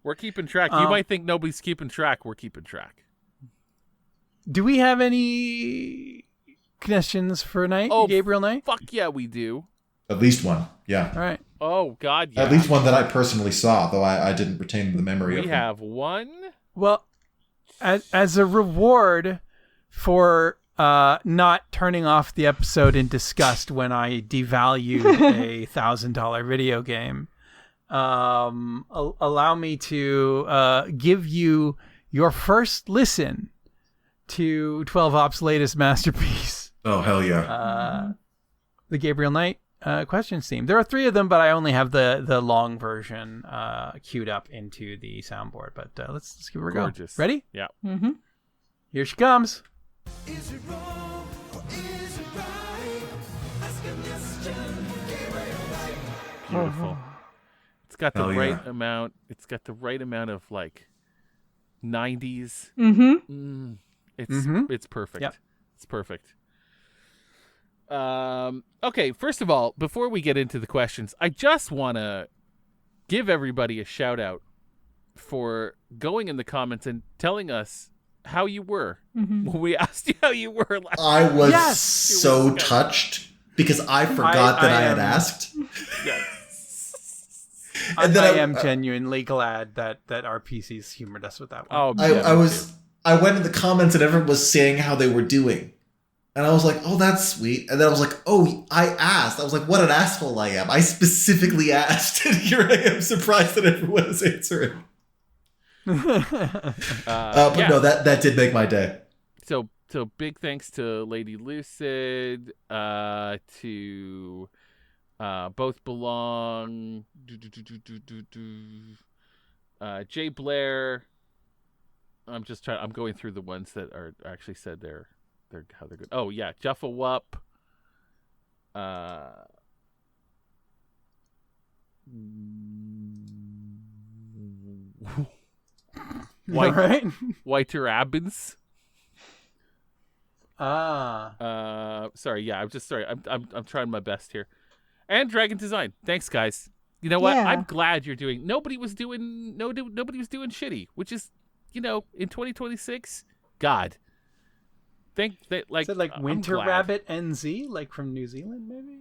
We're keeping track. You might think nobody's keeping track. We're keeping track. Do we have any Knestions for Knight? Oh, Gabriel Knight? Fuck yeah, we do. At least one, yeah. All right. Oh, God, yeah. At least one that I personally saw, though I didn't retain the memory of We them. have one. Well, as a reward for not turning off the episode in disgust when I devalued a $1,000 video game, allow me to give you your first listen to 12 Op's latest masterpiece. Oh, hell yeah. The Gabriel Knight questions theme. There are 3 of them, but I only have the long version queued up into the soundboard. But let's give it a go. Gorgeous. Ready? Yeah. Mm-hmm. Here she comes. Is it wrong or is it right? Ask a question, Gabriel Knight. Beautiful. It's got the Hell right yeah. amount. It's got the right amount of like 90s. Mm-hmm. It's perfect. Yep. It's perfect. Okay, first of all, before we get into the questions, I just want to give everybody a shout out for going in the comments and telling us how you were when we asked you how you were last I was Yes! so touched because I forgot that I had asked. Yes. And then I am genuinely glad that our PCs humored us with that one. Oh, I went in the comments and everyone was saying how they were doing. And I was like, oh, that's sweet. And then I was like, oh, I asked. I was like, what an asshole I am. I specifically asked. And here I am surprised that everyone is answering. But no, that did make my day. So big thanks to Lady Lucid, to Both Belong, Jay Blair. I'm going through the ones that are actually said they're how they're good. Oh yeah, Juffa Wup. Whiter Abbins. Sorry, yeah, I'm trying my best here. And Dragon Design. Thanks, guys. You know what? Yeah. I'm glad you're doing. Nobody was doing shitty, which is, in 2026, God. Think that like Is it like I'm Winter glad. Rabbit NZ, like from New Zealand, maybe?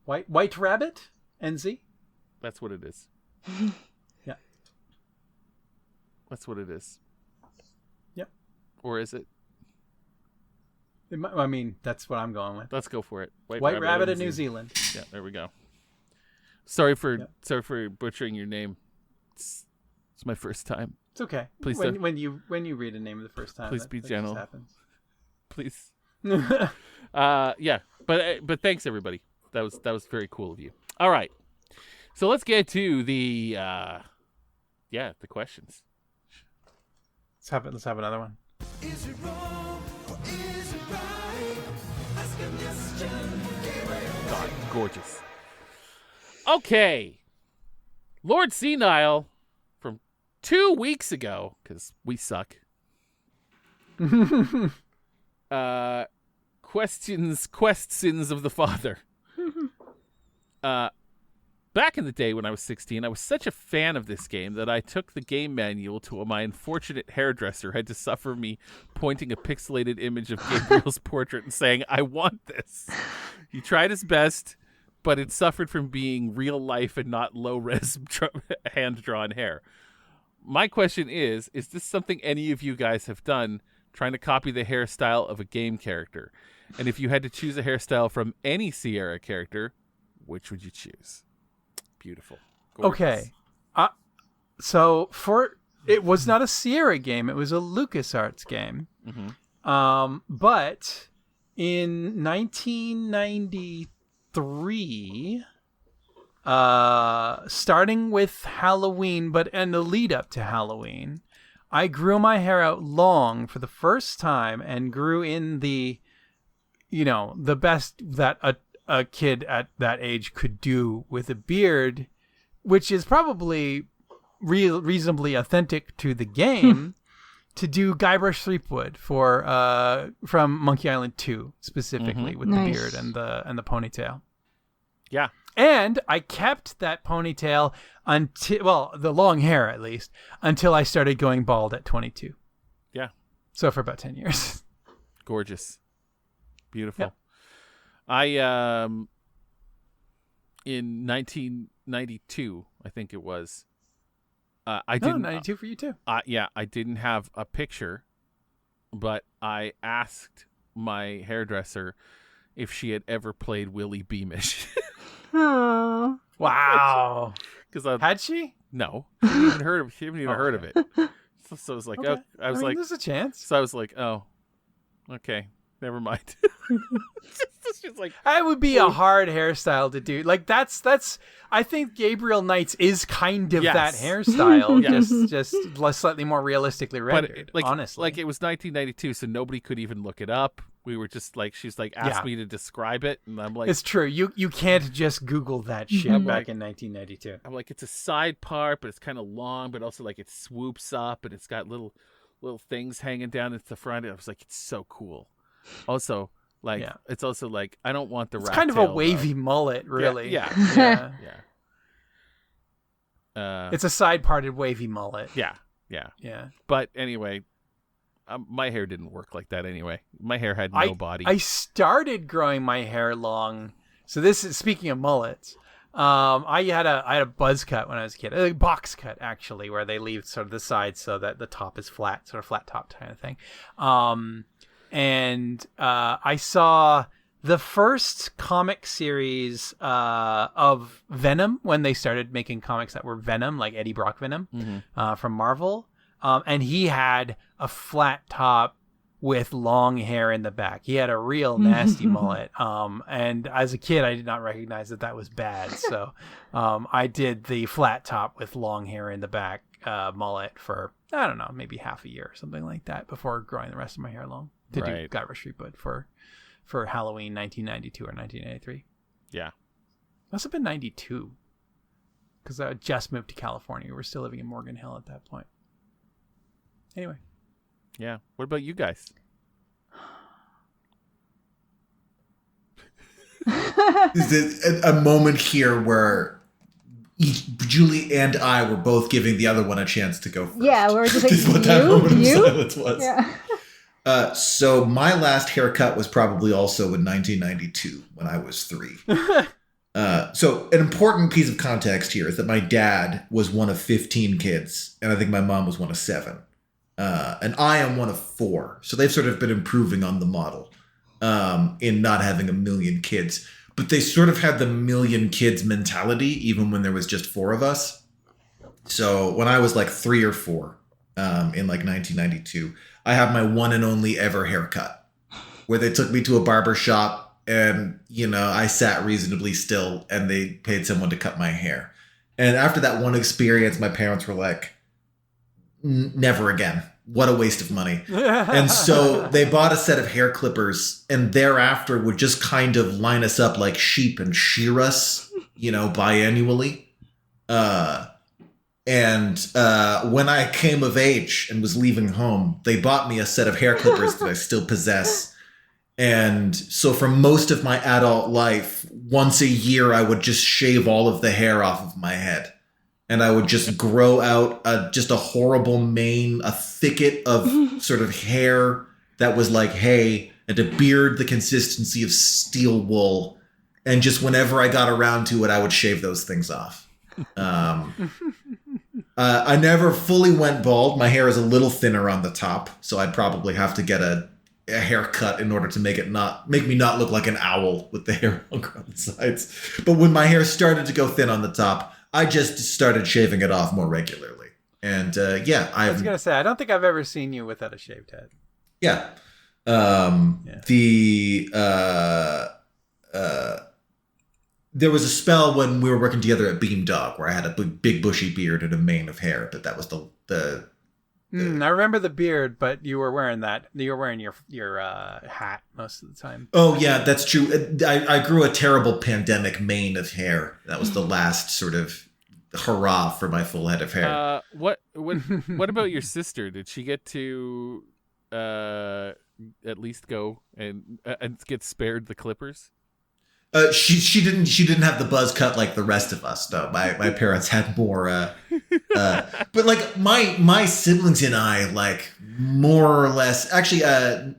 White Rabbit NZ? That's what it is. Yeah. That's what it is. Yep. Or is it? I mean, that's what I'm going with. Let's go for it. White Rabbit in NZ. New Zealand. Yeah, there we go. Sorry for butchering your name. It's my first time. It's okay. Please when don't. when you read a name the first time, Please that be just gentle. happens. Please. Yeah, but thanks everybody. That was very cool of you. All right, so let's get to the questions. Let's have another one. Is it wrong or is it right? Ask a question, Gabriel. God, gorgeous. Okay. Lord Senile from 2 weeks ago, because we suck. Questions of the Father. Back in the day when I was 16, I was such a fan of this game that I took the game manual to my unfortunate hairdresser had to suffer me pointing a pixelated image of Gabriel's portrait and saying, I want this. He tried his best, but it suffered from being real life and not low-res hand-drawn hair. My question is this something any of you guys have done, trying to copy the hairstyle of a game character? And if you had to choose a hairstyle from any Sierra character, which would you choose? Beautiful. Gorgeous. Okay. So it was not a Sierra game. It was a LucasArts game. Mm-hmm. But in 1993, starting with Halloween, but in the lead up to Halloween, I grew my hair out long for the first time and grew in the best that a kid at that age could do with a beard, which is probably reasonably authentic to the game, to do Guybrush Threepwood from Monkey Island 2 specifically, with Nice. the beard and the ponytail. Yeah. And I kept that ponytail until, the long hair at least, until I started going bald at 22. Yeah. So for about 10 years. Gorgeous. Beautiful. Yep. I in 1992, I think it was. I didn't 92 for you too. I didn't have a picture, but I asked my hairdresser if she had ever played Willie Beamish. Aww. Wow. Because Had she? no, she hadn't even heard of. She hadn't even Oh, heard of okay. it. So I was like, Okay. oh, I was like, there's a chance. so I was like, oh, okay, never mind. She's like, That would be a hard hairstyle to do. Like that's. I think Gabriel Knight's is kind of Yes. that hairstyle, Yes. just slightly more realistically rendered. Honestly, like it was 1992, so nobody could even look it up. We were just like, she's like asked me to describe it, and I'm like, it's true. You can't just Google that shit Mhm. back in 1992. I'm like, it's a side part, but it's kind of long, but also like it swoops up, and it's got little things hanging down at the front. I was like, it's so cool. Also, like, Yeah. it's also like, I don't want the It's rat kind of a tail, though. wavy mullet, really. Yeah. Yeah. Yeah. It's a side-parted wavy mullet. Yeah. Yeah. But anyway, my hair didn't work like that anyway. My hair had no body. I started growing my hair long. So this is, speaking of mullets, I had a buzz cut when I was a kid, a box cut actually, where they leave sort of the sides so that the top is flat, sort of flat top kind of thing. And I saw the first comic series of Venom when they started making comics that were Venom, like Eddie Brock Venom, from Marvel. And he had a flat top with long hair in the back. He had a real nasty mullet. And as a kid, I did not recognize that was bad. So I did the flat top with long hair in the back mullet for, I don't know, maybe half a year or something like that before growing the rest of my hair long to do Right. Guybrush Threepwood for Halloween 1992 or 1993. Yeah. Must have been 92 because I just moved to California. We were still living in Morgan Hill at that point. Anyway. Yeah. What about you guys? Is it a moment here where Julie and I were both giving the other one a chance to go first? Yeah, we're just like, Is what that moment of silence was. Yeah. So my last haircut was probably also in 1992 when I was 3. So an important piece of context here is that my dad was one of 15 kids, and I think my mom was one of 7. And I am one of 4. So they've sort of been improving on the model in not having a million kids. But they sort of had the million kids mentality, even when there was just 4 of us. So when I was like 3 or 4 in like 1992, I had my one and only ever haircut, where they took me to a barber shop and, I sat reasonably still and they paid someone to cut my hair. And after that one experience, my parents were like, never again. What a waste of money. And so they bought a set of hair clippers and thereafter would just kind of line us up like sheep and shear us, biannually. And when I came of age and was leaving home, they bought me a set of hair clippers that I still possess. And so for most of my adult life, once a year, I would just shave all of the hair off of my head. And I would just grow out just a horrible mane, a thicket of sort of hair that was like hay, and a beard the consistency of steel wool. And just whenever I got around to it, I would shave those things off. I never fully went bald. My hair is a little thinner on the top, so I'd probably have to get a haircut in order to make me not look like an owl with the hair longer on the sides. But when my hair started to go thin on the top, I just started shaving it off more regularly. And I was gonna say, I don't think I've ever seen you without a shaved head. Yeah. There was a spell when we were working together at Beamdog where I had a big bushy beard and a mane of hair, but that was the I remember the beard, but you were wearing that. You were wearing your hat most of the time. Oh yeah, that's true. I grew a terrible pandemic mane of hair. That was the last sort of hurrah for my full head of hair. What about your sister? Did she get to at least go and get spared the clippers? She didn't have the buzz cut like the rest of us. No, my parents had more. But like my siblings and I, like more or less. Actually,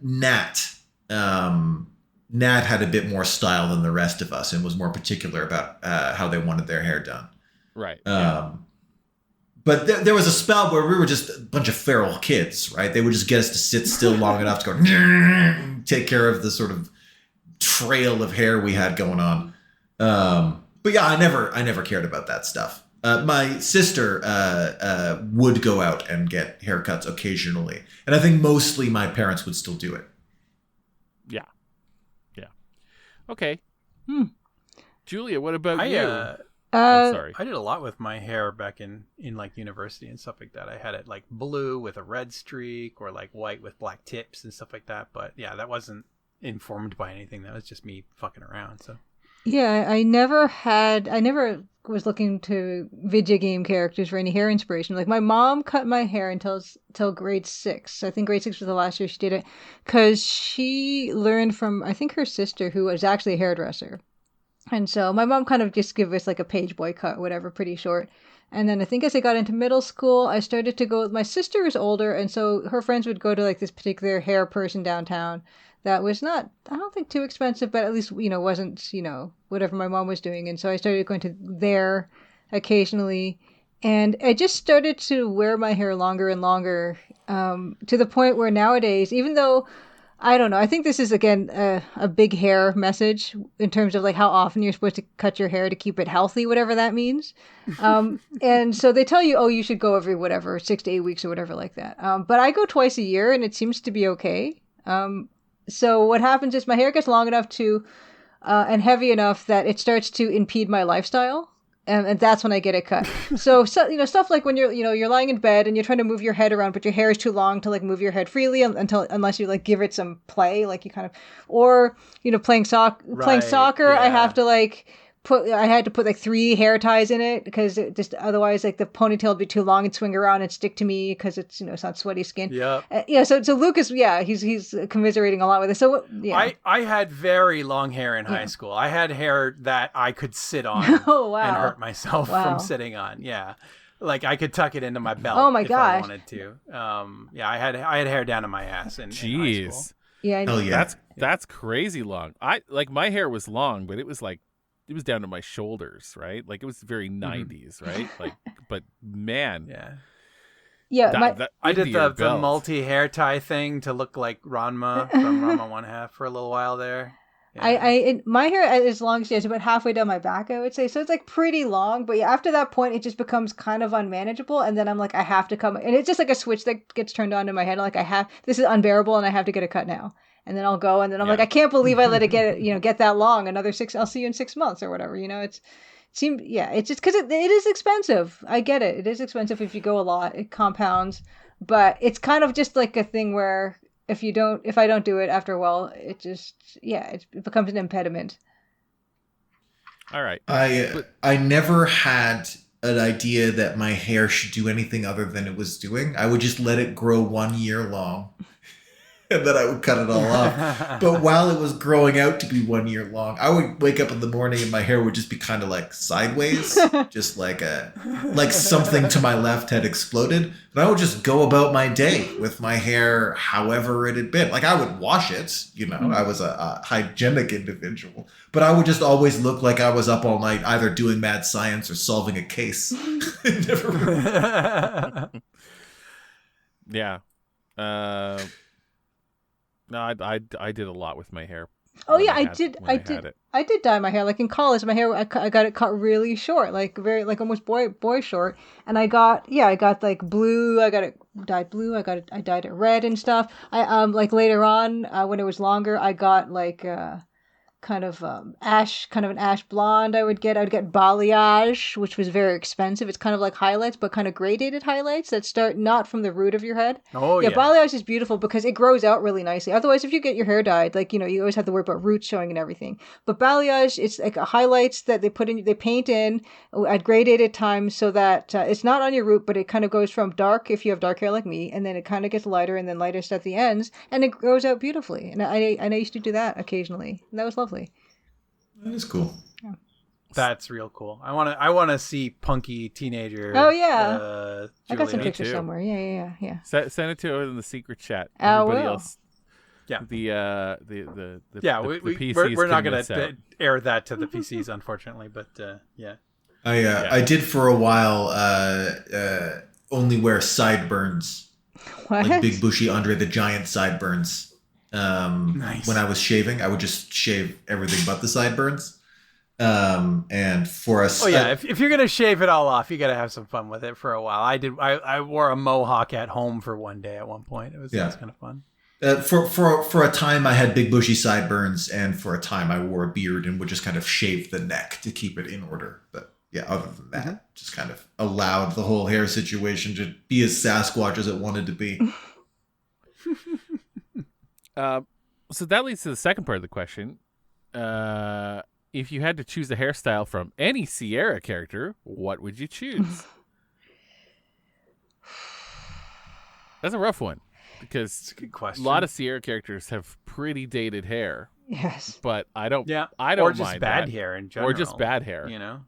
Nat had a bit more style than the rest of us and was more particular about how they wanted their hair done. Right. But there was a spell where we were just a bunch of feral kids, right? They would just get us to sit still long enough to go take care of the sort of trail of hair we had going on. But yeah, I never cared about that stuff. My sister would go out and get haircuts occasionally, and I think mostly my parents would still do it. Yeah. Okay. Julia, what about you? I'm sorry. I did a lot with my hair back in like university and stuff like that. I had it like blue with a red streak or like white with black tips and stuff like that. But yeah, that wasn't informed by anything. That was just me fucking around. So yeah, I never was looking to video game characters for any hair inspiration. Like my mom cut my hair until grade 6. I think grade 6 was the last year she did it, because she learned from, I think, her sister, who was actually a hairdresser. And so my mom kind of just gave us like a page boy cut, whatever, pretty short. And then I think as I got into middle school, I started to go. My sister is older, and so her friends would go to like this particular hair person downtown that was not, I don't think, too expensive, but at least, wasn't, whatever my mom was doing. And so I started going to there occasionally. And I just started to wear my hair longer and longer, to the point where nowadays, even though, I don't know, I think this is, again, a big hair message in terms of like how often you're supposed to cut your hair to keep it healthy, whatever that means. And so they tell you, oh, you should go every 6 to 8 weeks or whatever like that. But I go twice a year and it seems to be okay. So what happens is my hair gets long enough to, and heavy enough that it starts to impede my lifestyle. And that's when I get it cut. So stuff like when you're lying in bed and you're trying to move your head around, but your hair is too long to like move your head freely unless you like give it some play, like you kind of, or playing soccer. Yeah. I had to put like 3 hair ties in it because it just otherwise like the ponytail would be too long and swing around and stick to me because it's it's not sweaty skin. Yeah. So Lucas, he's commiserating a lot with it. So yeah. I had very long hair in high school. I had hair that I could sit on Oh, wow. and hurt myself Wow. from sitting on. Yeah. Like I could tuck it into my belt Oh, my if gosh. I wanted to. I had hair down to my ass in high school. Jeez. Yeah. Hell yeah. That's crazy long. My hair was long, but it was down to my shoulders, right? Like it was very 90s, right? Like, but man, Yeah. Yeah. I did into your the belt. multi-hair tie thing to look like Ranma from Ranma 1/2 for a little while there. Yeah. My hair is long as it's about halfway down my back, I would say. So it's like pretty long, but yeah, after that point, it just becomes kind of unmanageable. And then I'm like, I have to come, and it's just like a switch that gets turned on in my head. I'm like, this is unbearable, and I have to get a cut now. And then I'll go, and then I'm like, I can't believe I let it get that long. I'll see you in 6 months or whatever. It's it's just because it is expensive. I get it. It is expensive if you go a lot. It compounds, but it's kind of just like a thing where if I don't do it after a while, it just it becomes an impediment. All right. I never had an idea that my hair should do anything other than it was doing. I would just let it grow 1 year long. And then I would cut it all off. But while it was growing out to be 1 year long, I would wake up in the morning and my hair would just be kind of like sideways, just like something to my left had exploded. And I would just go about my day with my hair however it had been. Like I would wash it, I was a hygienic individual, but I would just always look like I was up all night either doing mad science or solving a case. It never Yeah. No, I did a lot with my hair. Oh yeah, I did dye my hair. Like in college, my hair I got it cut really short, like very like almost boy short. And I got like blue. I got it dyed blue. I dyed it red and stuff. I like later on when it was longer, I got like kind of an ash blonde. I would get balayage, which was very expensive. It's kind of like highlights, but kind of gradated highlights that start not from the root of your head. Oh yeah. Balayage is beautiful because it grows out really nicely. Otherwise, if you get your hair dyed, like you always have to worry about roots showing and everything. But balayage, it's like a highlights that they paint in at gradated times so that it's not on your root, but it kind of goes from dark if you have dark hair like me, and then it kind of gets lighter and then lightest at the ends, and it grows out beautifully. And I used to do that occasionally, and that was lovely. That is cool. Yeah. That's real cool. I want to see punky teenager. Oh yeah, I got some Julia. pictures somewhere. Yeah. Send it to her in the secret chat. I Everybody will. else. Yeah. The We're PCs not can gonna miss out. air that to the PCs, unfortunately. But yeah. I did for a while only wear sideburns, What? like big bushy under the giant sideburns. Nice. When I was shaving, I would just shave everything but the sideburns. And for us, if you're gonna shave it all off, you gotta have some fun with it for a while. I wore a mohawk at home for one day at one point. It was kind of fun. For a time, I had big bushy sideburns, and for a time, I wore a beard and would just kind of shave the neck to keep it in order. But yeah, other than that, just kind of allowed the whole hair situation to be as Sasquatch as it wanted to be. So that leads to the second part of the question. If you had to choose a hairstyle from any Sierra character, what would you choose? That's a rough one because That's a good question. a lot of Sierra characters have pretty dated hair. Yes. But I don't or just mind bad that. hair in general. Or just bad hair.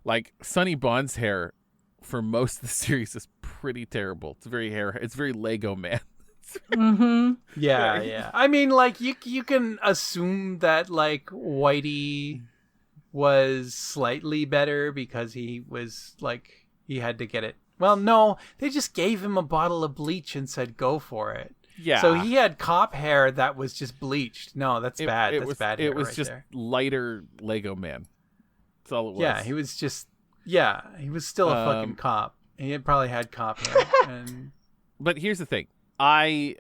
Like Sonny Bond's hair for most of the series is pretty terrible. It's very Lego Man. Mm-hmm. Yeah. I mean, like you can assume that like Whitey was slightly better because he was like he had to get it. Well, no, they just gave him a bottle of bleach and said go for it. Yeah. So he had cop hair that was just bleached. No, that's bad. That's bad hair. It was right just there. lighter Lego Man. That's all it was. Yeah, he was just. Yeah, he was still a fucking cop. He had probably had cop hair. But here's the thing. I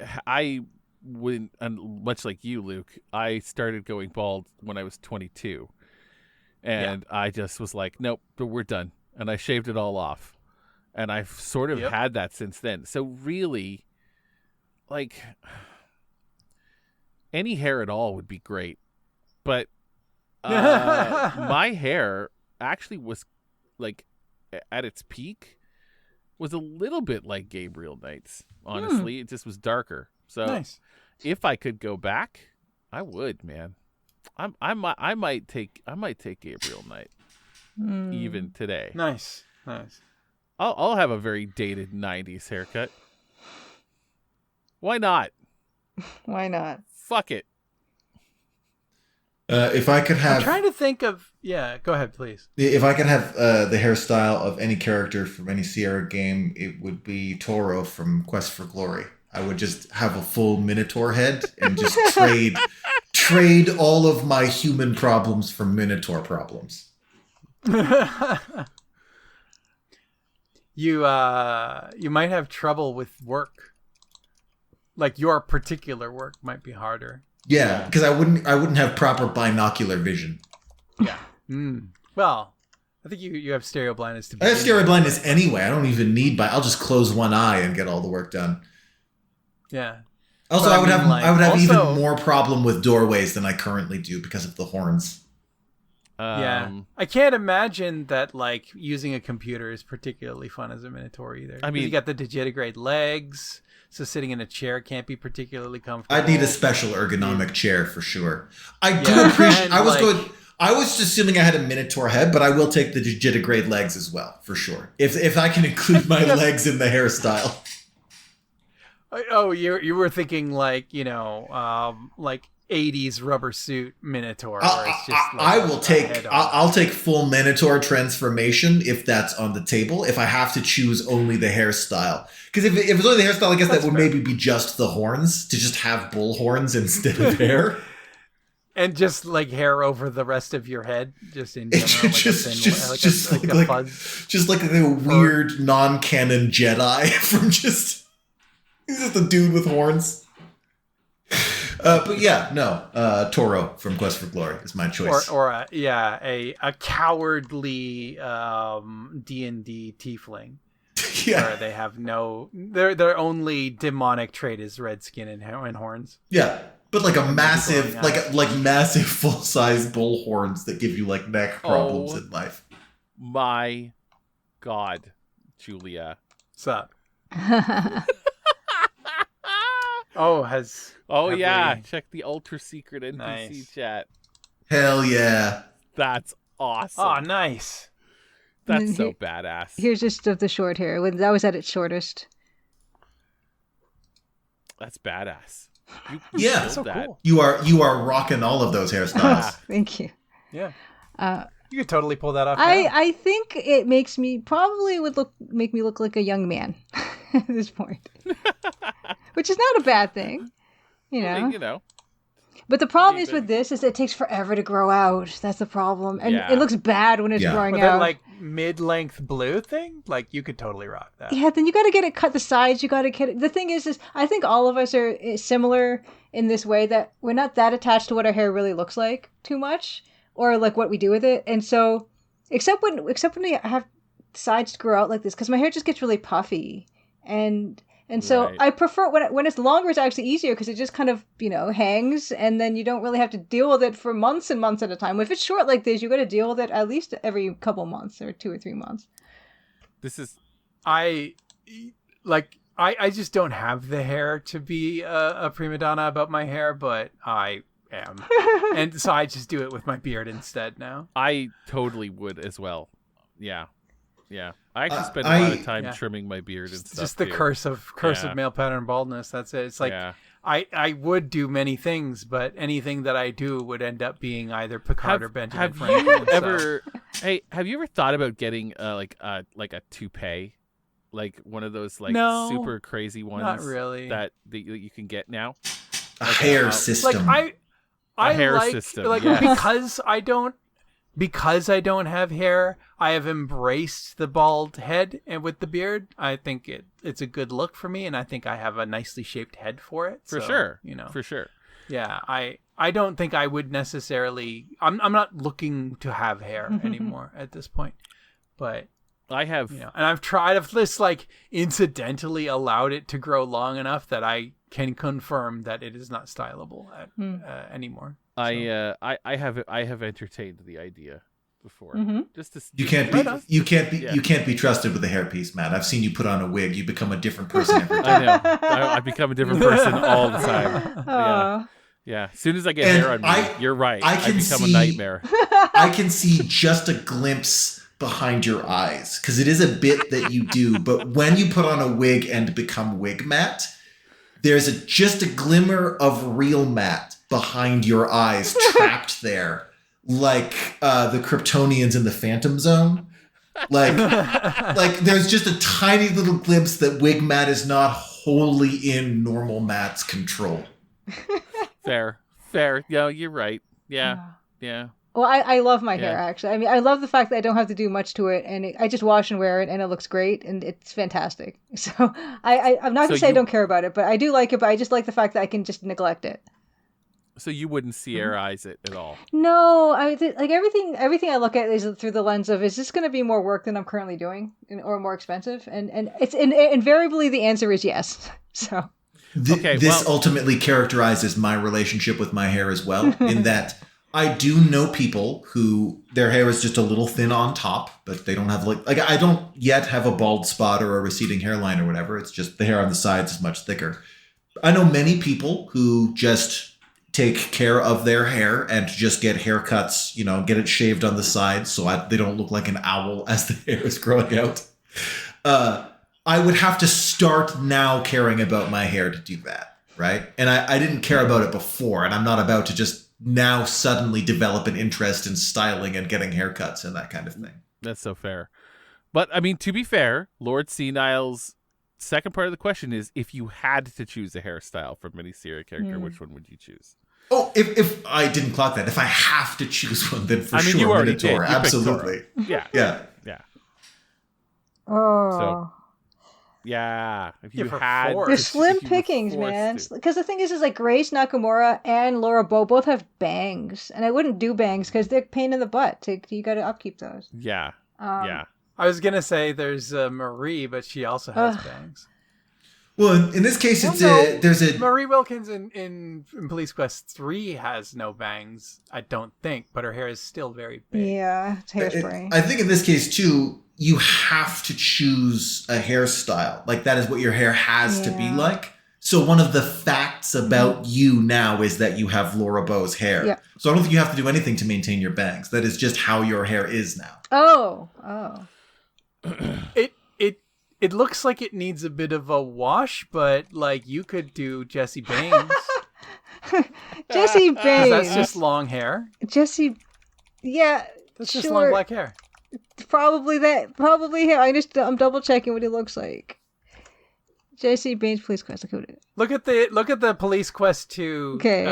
would, much like you, Luke, I started going bald when I was 22. And I just was like, nope, but we're done. And I shaved it all off. And I've sort of had that since then. So really, like, any hair at all would be great. But my hair actually was, like, at its peak, was a little bit like Gabriel Knight's. Honestly, it just was darker. So nice. If I could go back, I would, man. I might take Gabriel Knight even today. Nice. I'll have a very dated 90s haircut. Why not? Why not? Fuck it. If I could have, I'm trying to think of. Yeah, go ahead, please. If I could have the hairstyle of any character from any Sierra game, it would be Toro from Quest for Glory. I would just have a full Minotaur head and just trade all of my human problems for Minotaur problems. You might have trouble with work. Like your particular work might be harder. Yeah, because I wouldn't have proper binocular vision. Yeah. Well, I think you have stereo blindness to I have begin stereo with. blindness anyway. I don't even need I'll just close one eye and get all the work done. Yeah. Also, But I would mean, have like, I would have also- even more problem with doorways than I currently do because of the horns. Yeah. I can't imagine that like using a computer is particularly fun as a Minotaur either. I 'Cause mean- you got the digitigrade legs, so sitting in a chair can't be particularly comfortable. I'd need a special ergonomic chair for sure. I do Yeah. appreciate. And, I was just assuming I had a Minotaur head, but I will take the digitigrade legs as well for sure. If I can include my legs in the hairstyle. Oh, you were thinking like, like 80s rubber suit Minotaur. Where it's just like I will a take. head on. I'll take full Minotaur transformation if that's on the table. If I have to choose only the hairstyle, because if it's only the hairstyle, I guess That's that would fair. maybe be just the horns to just have bull horns instead of hair. And just like hair over the rest of your head, just in general, like Just- a thin, just like a like- fuzz. Just like a weird non-canon Jedi from just. He's just a dude with horns. But yeah, no. Toro from Quest for Glory is my choice. Or a cowardly D&D tiefling yeah, where they have no their only demonic trait is red skin and horns. yeah. But like a massive, glowing eyes. like massive full-size bull horns that give you like neck problems Oh. in life. My God, Julia. So has Oh have yeah, we- check the ultra secret NPC Nice. chat. Hell yeah. That's awesome. Oh, nice. That's so Here- badass. Here's just of the short hair when that was at its shortest. That's badass. You Yeah. killed So that. cool. You are rocking all of those hairstyles. Thank you. Yeah. Uh, You could totally pull that off. now. I think it makes me probably would make me look like a young man at this point, which is not a bad thing, you know. You know. But the problem is Even- with this is it takes forever to grow out. That's the problem, and Yeah. it looks bad when it's Yeah. growing But that out. like mid-length blue thing, like you could totally rock that. Yeah, then you got to get it cut the sides. You got to get it. The thing is I think all of us are similar in this way that we're not that attached to what our hair really looks like too much, or like what we do with it. And so, except when I have sides to grow out like this, because my hair just gets really puffy, and so Right. I prefer when it's longer. It's actually easier because it just kind of hangs, and then you don't really have to deal with it for months and months at a time. If it's short like this, you got to deal with it at least every couple months or 2 or 3 months. This is I just don't have the hair to be a prima donna about my hair, but I am. And so I just do it with my beard instead now. I totally would as well. Yeah. Yeah. I actually spend a I- lot of time Yeah. trimming my beard and It's stuff. just the too. curse of Yeah. male pattern baldness. That's it. It's like Yeah. I would do many things, but anything that I do would end up being either Picard or Benjamin have Franklin. you so- ever have you ever thought about getting like a toupee, like one of those like No, super crazy ones not really. that you can get now? A hair like, system. I hair like, system, like yes. because I don't have hair, I have embraced the bald head and with the beard. I think it's a good look for me, and I think I have a nicely shaped head for it. For so, sure. For sure. yeah. I don't think I would necessarily. I'm not looking to have hair anymore at this point, but. I have And I've tried. I've just like incidentally allowed it to grow long enough that I can confirm that it is not stylable anymore. I have entertained the idea before. Just to You can't be trusted with a hairpiece, Matt. I've seen you put on a wig. You become a different person every time. I know. I become a different person all the time. Yeah. Aw. Yeah. As soon as I get And hair on me, you're right. I I can become see- a nightmare. I can see just a glimpse behind your eyes because it is a bit that you do. But when you put on a wig and become wig Matt, there's just a glimmer of real Matt behind your eyes, trapped there, like the Kryptonians in the Phantom Zone. Like there's just a tiny little glimpse that wig Matt is not wholly in normal Matt's control. Fair. Yeah, you're right. Yeah. Well, I love my hair, Yeah. actually. I mean, I love the fact that I don't have to do much to it, and I just wash and wear it, and it looks great, and it's fantastic. So I'm not going So to say I you- don't care about it, but I do like it, but I just like the fact that I can just neglect it. So you wouldn't Sierra-ize it at all. No, like everything I look at is through the lens of, is this going to be more work than I'm currently doing, or more expensive? And invariably the answer is yes. So This ultimately characterizes my relationship with my hair as well, in that I do know people who their hair is just a little thin on top, but they don't have like I don't yet have a bald spot or a receding hairline or whatever. It's just the hair on the sides is much thicker. I know many people who just take care of their hair and just get haircuts, get it shaved on the sides so they don't look like an owl as the hair is growing out. I would have to start now caring about my hair to do that, right? And I didn't care about it before, and I'm not about to just now suddenly develop an interest in styling and getting haircuts and that kind of thing. That's so fair. But, I mean, to be fair, Lord Senile's second part of the question is, if you had to choose a hairstyle from any Sierra character, which one would you choose? Oh, if I didn't clock that, if I have to choose one, then for sure, you already Minotaur. did. You picked Absolutely. Yeah. Yeah. Oh. So, yeah. If you for had... force. There's if slim you were pickings, forced man. to. Because the thing is like Grace Nakamura and Laura Bow both have bangs, and I wouldn't do bangs because they're a pain in the butt. You got to upkeep those. Yeah. Um, I was gonna say there's Marie, but she also has bangs. Well, in this case, there's a Marie Wilkins in Police Quest 3 has no bangs, I don't think, but her hair is still very big. Yeah, it's hairspray. I think in this case too, you have to choose a hairstyle. Like that is what your hair has to be like. So one of the facts about you now is that you have Laura Bow's hair. Yeah. So I don't think you have to do anything to maintain your bangs. That is just how your hair is now. Oh. It looks like it needs a bit of a wash, but like you could do Jesse Baines. Jesse 'Cause Baines. that's just long hair. Jesse. Yeah. That's sure. just long black hair. Probably him. I'm double checking what he looks like. Jesse Baines, Police Quest. Look at the Police Quest 2. Okay.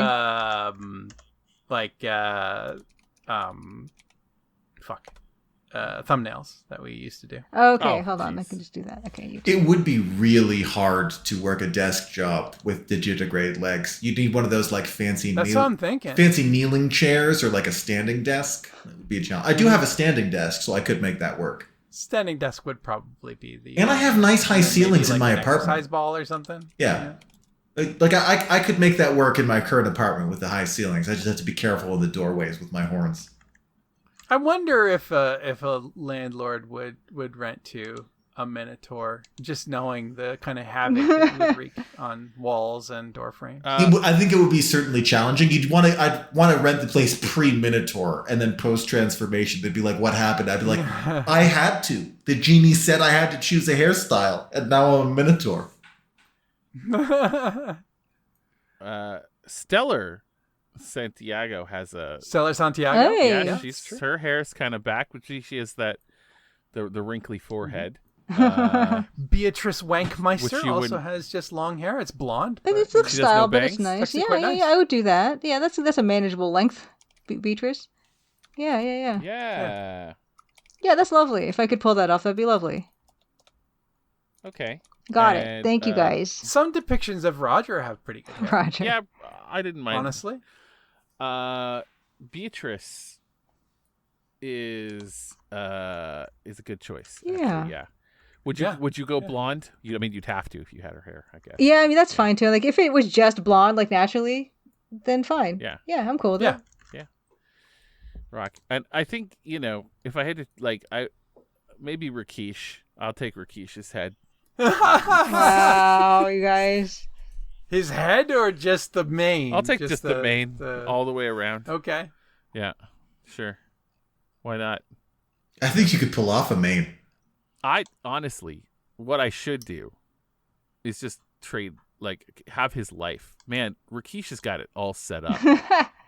Thumbnails that we used to do. Okay, Oh, hold on. geez. I can just do that. Okay, you. It would be really hard to work a desk job with digitigrade legs. You'd need one of those like fancy That's what I'm thinking. fancy kneeling chairs or like a standing desk. That would be a challenge. I do have a standing desk, so I could make that work. Standing desk would probably be the. And I have nice high maybe ceilings in like my an apartment. exercise ball or something. Yeah. Like I could make that work in my current apartment with the high ceilings. I just have to be careful in the doorways with my horns. I wonder if a landlord would rent to a Minotaur, just knowing the kind of havoc it would wreak on walls and door frames. I think it would be certainly challenging. I'd want to rent the place pre-Minotaur, and then post-transformation, they'd be like, "What happened?" I'd be like, "I had to. The genie said I had to choose a hairstyle, and now I'm a Minotaur." Stellar Santiago has a... Stellar Santiago. Hey. Yeah, her hair's kind of back, but she has the wrinkly forehead. Beatrice Wankmeister Which you also wouldn't- has just long hair. It's blonde. It but- looks She does no style, but it's bangs? nice. Actually Yeah, quite yeah, nice. yeah, I would do that. Yeah, that's a manageable length, Beatrice. Yeah. Yeah. Yeah, that's lovely. If I could pull that off, that'd be lovely. Okay. Got it. And, Thank you, guys. Some depictions of Roger have pretty good hair. Roger. Yeah, I didn't mind. Honestly. Beatrice is a good choice. Yeah. Actually, yeah. Would you go blonde? You'd have to if you had her hair, I guess. Yeah, I mean, that's fine too. Like, if it was just blonde, like naturally, then fine. Yeah. Yeah, I'm cool with Yeah. that. Rock. And I think, if I had to maybe Rakesh. I'll take Rakesh's head. Wow, you guys. His head or just the mane? I'll take just the mane the- all the way around. Okay. Yeah. Sure. Why not? I think you could pull off a mane. I honestly, what I should do is just have his life. Man, Rakesh has got it all set up.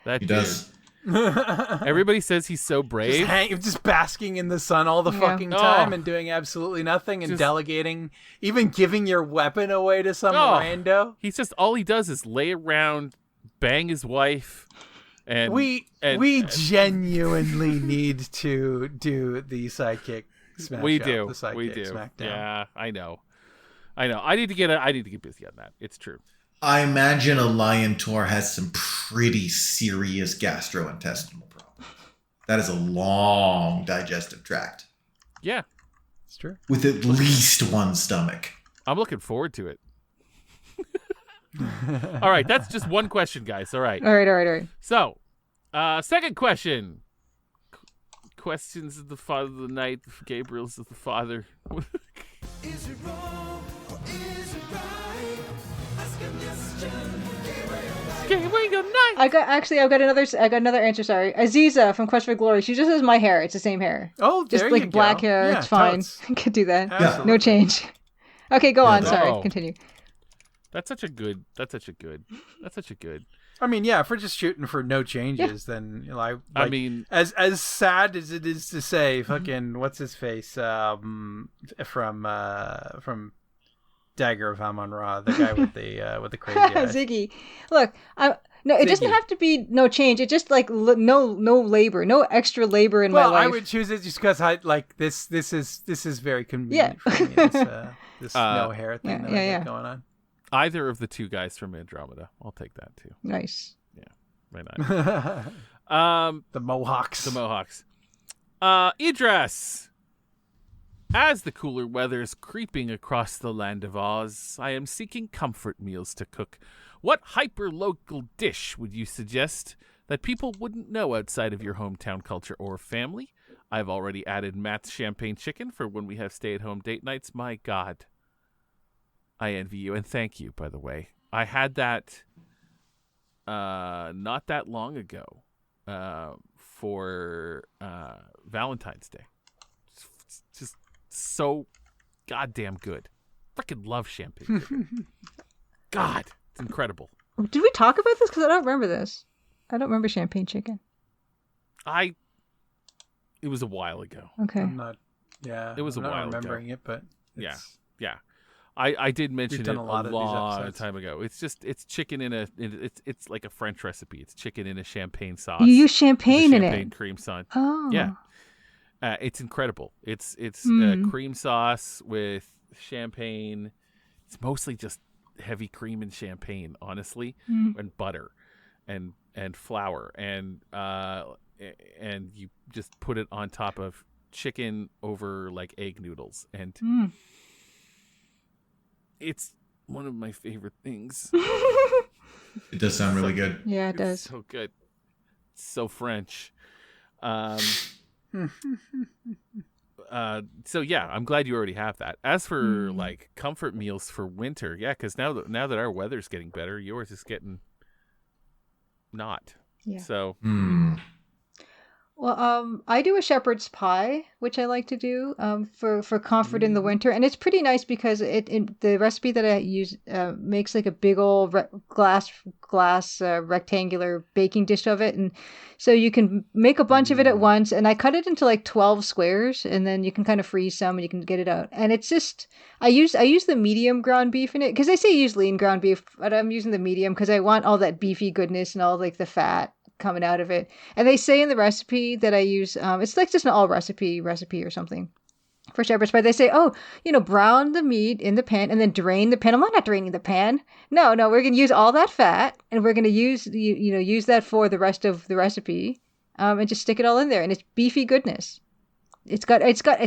That He dude. does. Everybody says he's so brave. Just basking in the sun all the Yeah. fucking time Oh. and doing absolutely nothing and Just- delegating, even giving your weapon away to some Oh. rando. He's just all he does is lay around, bang his wife, and We genuinely need to do the sidekick smash. we up, do. The sidekick We do. Smackdown. Yeah, I know. I need to get busy on that. It's true. I imagine a lion tour has some pretty serious gastrointestinal problems. That is a long digestive tract Yeah, It's true. with at least one stomach. I'm looking forward to it. All right, that's just one question, guys. All right. All right. So, second question. Questions of the father of the night. Gabriel's of the father. Is it wrong or is it right? Ask a question, Gabriel Knight. I got another answer. Sorry, Aziza from Quest for Glory. She just has my hair. It's the same hair. Oh, Just there like you black go. hair. Yeah, It's fine. totes. I could do that. Absolutely. No change. Okay, go on. Yeah, Sorry, no. continue. That's such a good. I mean, yeah, if we're just shooting for no changes, then you know, I mean, as sad as it is to say, fucking what's his face, from Dagger of Amon-Ra, the guy with the crazy eyes. Ziggy, look, no, it doesn't Ziggy. have to be no change. It just like no labor, no extra labor in my Well, life. I would choose it just because I like this. This is very convenient Yeah. for me. This no hair thing that I got going on. either of the two guys from Andromeda. I'll take that too. Nice. Why not? The Mohawks. The Mohawks. Idris. As the cooler weather's creeping across the land of Oz, I am seeking comfort meals to cook. What hyper-local dish would you suggest that people wouldn't know outside of your hometown culture or family? I've already added Matt's champagne chicken for when we have stay-at-home date nights. My God. I envy you, and thank you, by the way. I had that not that long ago for Valentine's Day. It's just so goddamn good. Freaking love champagne chicken. God, it's incredible. Did we talk about this? Because I don't remember this. I don't remember champagne chicken. It was a while ago. Okay. I'm not. Yeah, It was I'm a not while ago. remembering it, but Yeah. it's, Yeah. I did mention done it a lot of these long episodes. time ago. It's chicken it's like a French recipe. It's chicken in a champagne sauce. You use with a champagne in champagne it. cream sauce. Oh. Yeah. It's incredible. It's Mm. cream sauce with champagne. It's mostly just heavy cream and champagne, honestly, and butter, and flour, and you just put it on top of chicken over like egg noodles, and Mm. it's one of my favorite things. It does sound really good. Yeah, it It's does. so good. It's so French. So yeah, I'm glad you already have that. As for like comfort meals for winter, yeah, because now that our weather's getting better, yours is getting not. Yeah. So Well, I do a shepherd's pie, which I like to do for comfort in the winter, and it's pretty nice because the recipe that I use makes like a big old glass rectangular baking dish of it, and so you can make a bunch of it at once. And I cut it into like 12 squares, and then you can kind of freeze some, and you can get it out. And it's just I use the medium ground beef in it because they say use lean ground beef, but I'm using the medium because I want all that beefy goodness and all like the fat coming out of it. And they say in the recipe that I use, it's like just an all recipe or something for shepherd's pie. They say, brown the meat in the pan and then drain the pan. I'm not draining the pan. No, we're going to use all that fat and we're going to use that for the rest of the recipe, and just stick it all in there. And it's beefy goodness. It's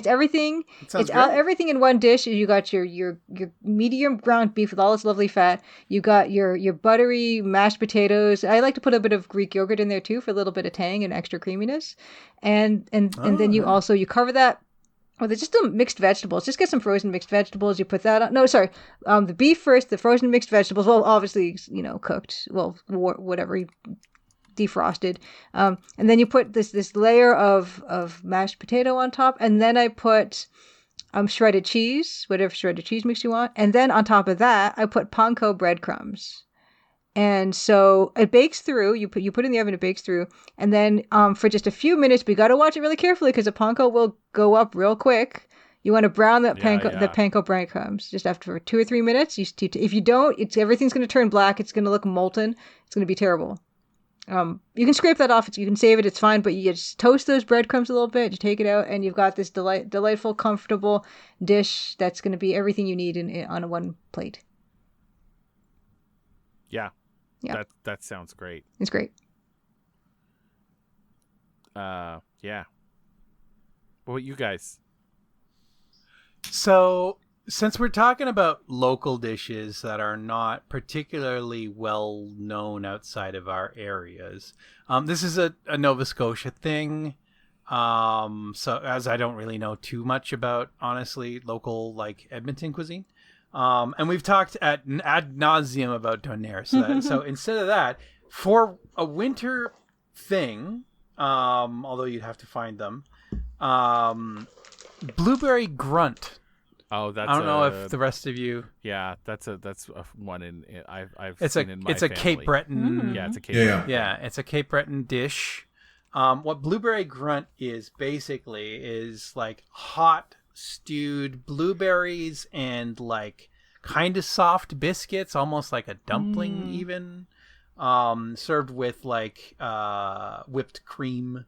everything. sounds It's great. everything in one dish. You got your medium ground beef with all its lovely fat. You got your buttery mashed potatoes. I like to put a bit of Greek yogurt in there too for a little bit of tang and extra creaminess. And then you also you cover that with just some mixed vegetables. Just get some frozen mixed vegetables. You put that on. No, sorry. The beef first. The frozen mixed vegetables. Well, obviously cooked. Well, whatever. Defrosted, and then you put this layer of mashed potato on top, and then I put shredded cheese, whatever shredded cheese mix you want, and then on top of that I put panko breadcrumbs, and so it bakes through. You put it in the oven, it bakes through, and then for just a few minutes, but you got to watch it really carefully because the panko will go up real quick. You want to brown the panko breadcrumbs just after 2 or 3 minutes. If you don't, everything's going to turn black. It's going to look molten. It's going to be terrible. You can scrape that off. You can save it. It's fine. But you just toast those breadcrumbs a little bit. You take it out, and you've got this delightful, comfortable dish that's going to be everything you need on one plate. Yeah. Yeah. That sounds great. It's great. Yeah. What about you guys? So, since we're talking about local dishes that are not particularly well known outside of our areas, this is a Nova Scotia thing. So, as I don't really know too much about, honestly, local like Edmonton cuisine, and we've talked ad nauseum about donair. So instead of that, for a winter thing, although you'd have to find them, blueberry grunt. Oh, that's I don't know if the rest of you. Yeah, that's a one I've It's seen in my a family. Cape Breton. Yeah, it's a Cape Yeah. Breton. Yeah, it's a Cape Breton dish. What blueberry grunt is basically is like hot stewed blueberries and like kind of soft biscuits, almost like a dumpling even, served with like whipped cream,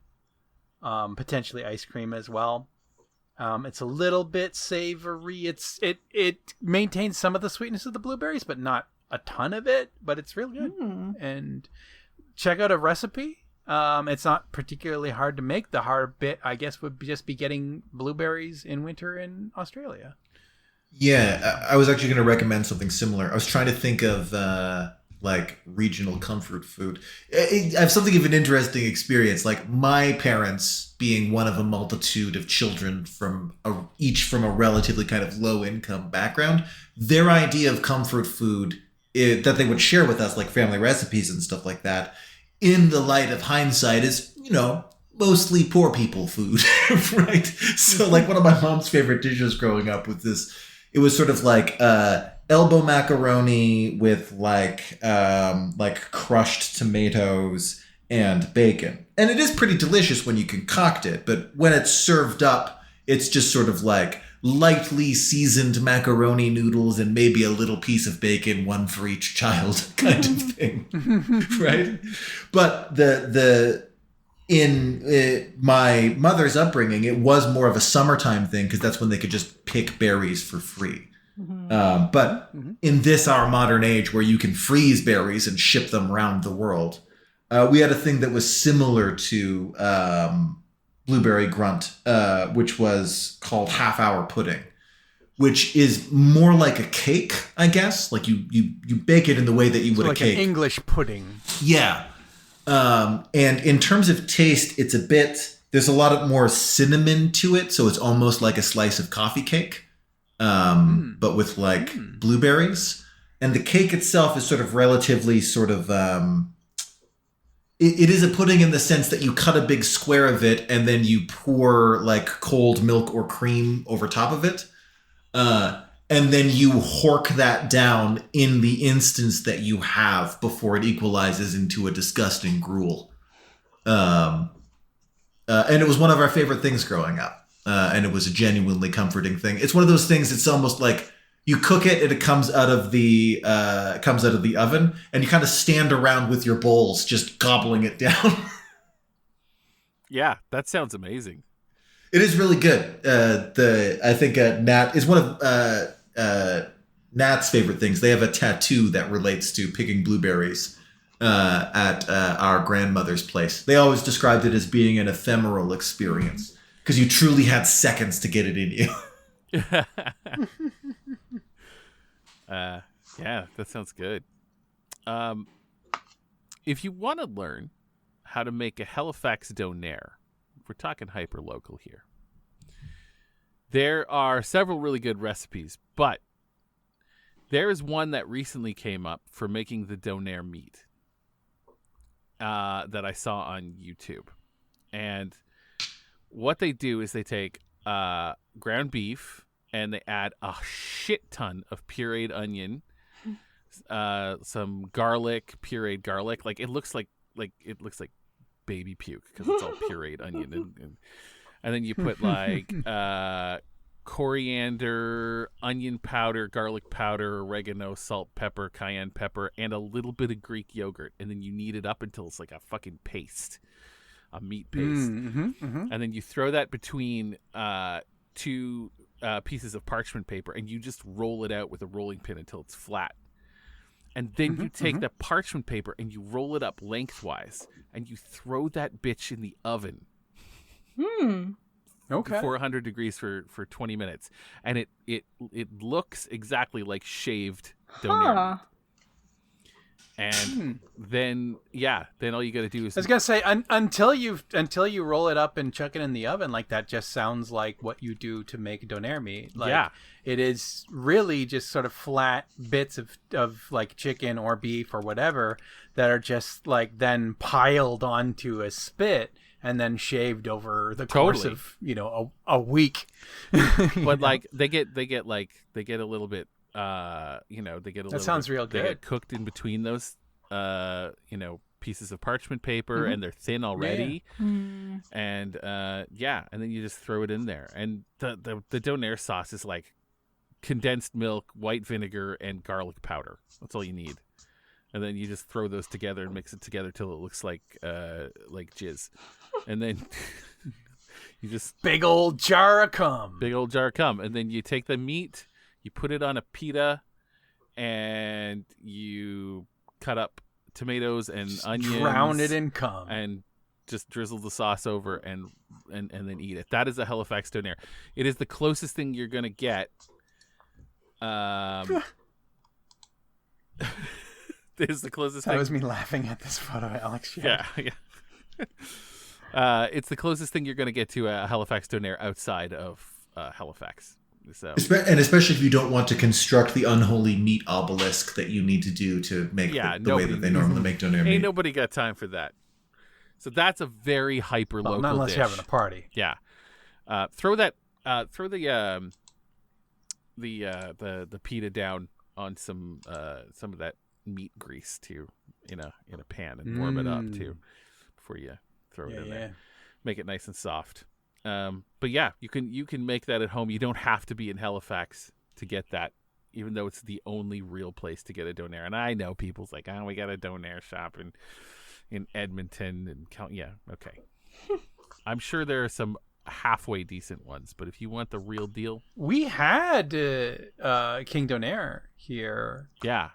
potentially ice cream as well. It's a little bit savory. It maintains some of the sweetness of the blueberries, but not a ton of it. But it's real good. And check out a recipe. It's not particularly hard to make. The hard bit, I guess, would just be getting blueberries in winter in Australia. Yeah, I was actually going to recommend something similar. I was trying to think of like regional comfort food. I have something of an interesting experience. Like my parents, being one of a multitude of children from each from a relatively kind of low income background, their idea of comfort food that they would share with us, like family recipes and stuff like that, in the light of hindsight, is mostly poor people food, right? So like one of my mom's favorite dishes growing up was this. It was sort of like elbow macaroni with like crushed tomatoes and bacon. And it is pretty delicious when you concoct it, but when it's served up, it's just sort of like lightly seasoned macaroni noodles and maybe a little piece of bacon, one for each child kind of thing, right? But in my mother's upbringing, it was more of a summertime thing because that's when they could just pick berries for free. But in this our modern age where you can freeze berries and ship them around the world, we had a thing that was similar to blueberry grunt, which was called half-hour pudding, which is more like a cake, I guess. Like you bake it in the way that you would like a cake. an English pudding. Yeah. And in terms of taste, it's there's a lot more cinnamon to it. So it's almost like a slice of coffee cake, but with like blueberries. And the cake itself is sort of relatively sort of, it is a pudding in the sense that you cut a big square of it and then you pour like cold milk or cream over top of it. And then you hork that down in the instance that you have before it equalizes into a disgusting gruel. And it was one of our favorite things growing up. And it was a genuinely comforting thing. It's one of those things, it's almost like you cook it and it comes out of the oven and you kind of stand around with your bowls just gobbling it down. Yeah, that sounds amazing. It is really good. I think Nat is one of Nat's favorite things. They have a tattoo that relates to picking blueberries at our grandmother's place. They always described it as being an ephemeral experience because you truly had seconds to get it in you. Yeah, that sounds good. If you want to learn how to make a Halifax donair, we're talking hyper local here. There are several really good recipes, but there is one that recently came up for making the donair meat that I saw on YouTube. And what they do is they take ground beef and they add a shit ton of pureed onion, some garlic, pureed garlic. Like it looks like baby puke because it's all pureed onion, and then you put like coriander, onion powder, garlic powder, oregano, salt, pepper, cayenne pepper, and a little bit of Greek yogurt, and then you knead it up until it's like a fucking paste, a meat paste, and then you throw that between two pieces of parchment paper, and you just roll it out with a rolling pin until it's flat. And then you take the parchment paper and you roll it up lengthwise and you throw that bitch in the oven. Okay. 400 degrees for 20 minutes. And it looks exactly like shaved donair meat. And then all you got to do is I was gonna say until you roll it up and chuck it in the oven, like that just sounds like what you do to make donair meat. Like, it is really just sort of flat bits of like chicken or beef or whatever that are just like then piled onto a spit and then shaved over the course of a week. But like they get a little bit that sounds real They good. get cooked in between those pieces of parchment paper and they're thin already. And and then you just throw it in there. And the donair sauce is like condensed milk, white vinegar, and garlic powder. That's all you need. And then you just throw those together and mix it together till it looks like jizz. And then you just big old jar of cum. And then you take the meat, you put it on a pita, and you cut up tomatoes and onions. Drown it in cum. And just drizzle the sauce over and then eat it. That is a Halifax donair. It is the closest thing you're going to get. It is the closest thing. That was me laughing at this photo, Alex. Yeah. It's the closest thing you're going to get to a Halifax donair outside of Halifax. So. And especially if you don't want to construct the unholy meat obelisk that you need to do to make the way that they normally make donair meat. Ain't nobody got time for that. So that's a very hyper local not unless dish. you're having a party. Yeah. Throw the pita down on some of that meat grease too in a pan and warm it up too before you throw it in there. Make it nice and soft. But yeah, you can make that at home. You don't have to be in Halifax to get that, even though it's the only real place to get a donair. And I know people's like, we got a donair shop in Edmonton and okay. I'm sure there are some halfway decent ones, but if you want the real deal, we had King Donair here. Yeah.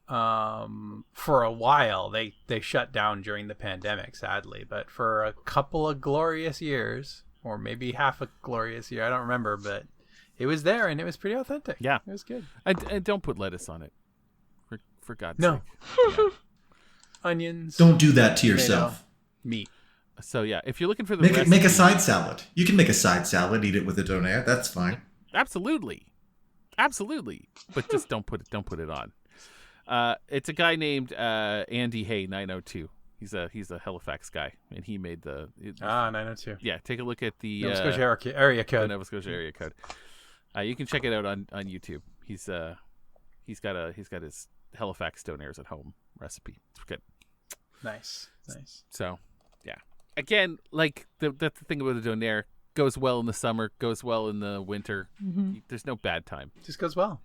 For a while. They shut down during the pandemic, sadly, but for a couple of glorious years, or maybe half a glorious year, I don't remember, but it was there and it was pretty authentic. Yeah, it was good. And don't put lettuce on it, for God's no. sake. Yeah. Onions. Don't do that to yourself. Meat. So yeah, if you're looking for the make a side salad. You can make a side salad, eat it with a donair. That's fine. Absolutely, but just don't put it on. It's a guy named Andy Hay 902. He's a Halifax guy, and he made 902. Yeah, take a look at the Nova Scotia area code. The Nova Scotia area code. You can check it out on YouTube. He's got his Halifax donairs at home recipe. It's good. Nice. So, yeah. Again, like that's the thing about the donair. Goes well in the summer. Goes well in the winter. There's no bad time. Just goes well.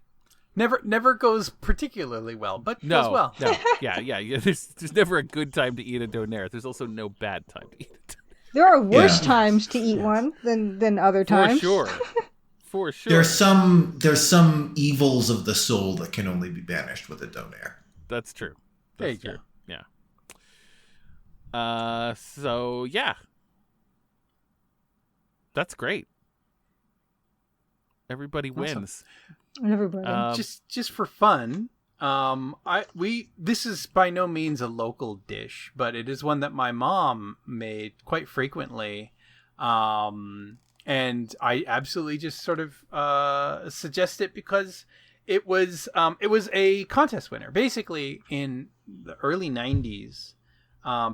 Never goes particularly well, but goes well. No, yeah. There's never a good time to eat a donair. There's also no bad time to eat it. There are worse times to eat one than other times. For sure. There's some evils of the soul that can only be banished with a donair. That's true. There you go. Yeah. So yeah. That's great. Everybody wins. Everybody. Just for fun, this is by no means a local dish, but it is one that my mom made quite frequently, and I absolutely just sort of suggest it because it was a contest winner. Basically, in the early 90s,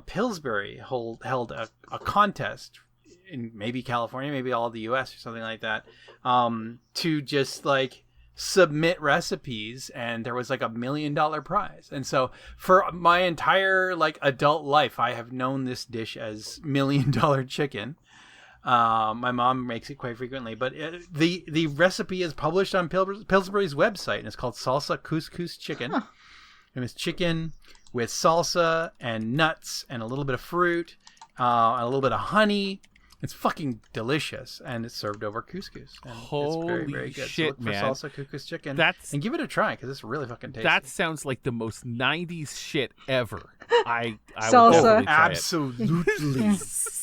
Pillsbury held a contest in maybe California, maybe all of the U.S. or something like that, to just like submit recipes, and there was like $1 million prize. And so for my entire like adult life, I have known this dish as $1 million chicken. My mom makes it quite frequently, but the recipe is published on Pillsbury's website, and it's called salsa couscous chicken. Huh. And it's chicken with salsa and nuts and a little bit of fruit, a little bit of honey, It's fucking delicious, and it's served over couscous. And Holy it's very, very good. shit, so look man. for salsa couscous chicken. And give it a try because it's really fucking tasty. That sounds like the most 90s shit ever. I Salsa. would definitely try it. absolutely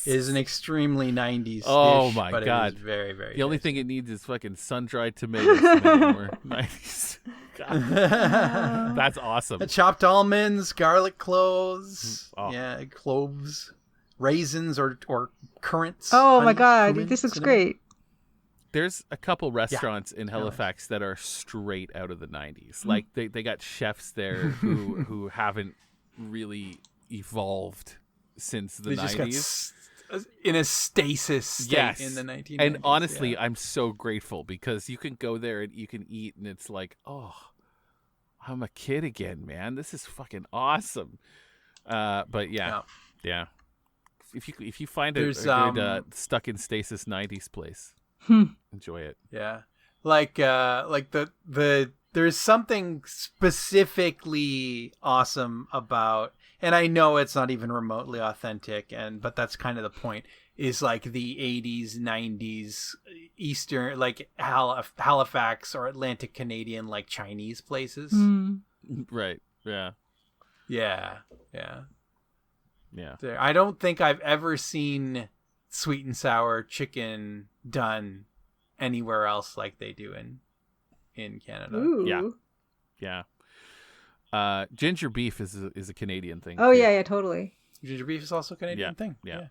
is an extremely 90s Oh dish, my but God. it is very, very The only tasty. thing it needs is fucking sun-dried tomatoes to make it more 90s. God. That's awesome. Chopped almonds, garlic cloves, Oh. yeah, cloves, raisins or currants. Oh my honey, god, cumin, this looks cinnamon. great. There's a couple restaurants in Halifax that are straight out of the 90s. Like they got chefs there who haven't really evolved since the They 90s. just got in a stasis state in the 1990s. And honestly, yeah. I'm so grateful because you can go there and you can eat and it's like, oh, I'm a kid again, man. This is fucking awesome. But yeah. If you find a good stuck in stasis 90s place, enjoy it. Yeah. Like there's something specifically awesome about, and I know it's not even remotely authentic, but that's kind of the point, is like the 80s, 90s Eastern, like Halifax or Atlantic Canadian, like Chinese places. Right. Yeah. Yeah. Yeah. I don't think I've ever seen sweet and sour chicken done anywhere else like they do in Canada. Ooh. Yeah. Ginger beef is a Canadian thing. Oh too. yeah, totally. Ginger beef is also a Canadian thing. Yeah.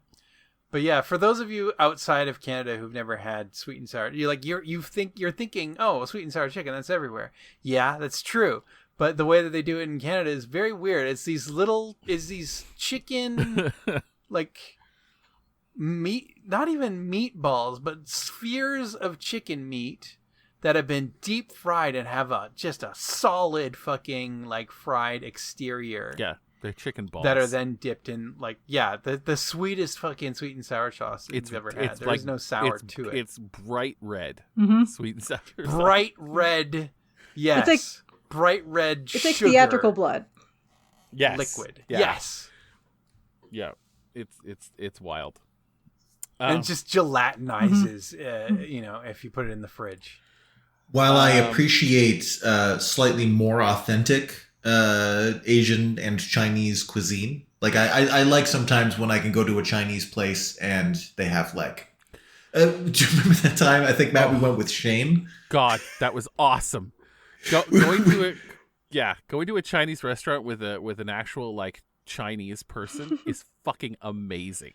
But yeah, for those of you outside of Canada who've never had sweet and sour, you're thinking, oh, sweet and sour chicken, that's everywhere. Yeah, that's true. But the way that they do it in Canada is very weird. It's these chicken like meat, not even meatballs, but spheres of chicken meat that have been deep fried and have just a solid fucking like fried exterior. Yeah. They're chicken balls. That are then dipped in the sweetest fucking sweet and sour sauce you've ever had. There's no sour to it. It's bright red. Mm-hmm. Sweet and sour. Bright red. Yes. It's bright red It's like sugar theatrical blood. Yes. liquid. Yeah. Yes. Yeah. It's wild. And it just gelatinizes, if you put it in the fridge. While I appreciate slightly more authentic Asian and Chinese cuisine, like I like sometimes when I can go to a Chinese place and they have like. Do you remember that time? I think Matt, we went with Shane. God, that was awesome. Going to a Chinese restaurant with an actual like Chinese person is fucking amazing.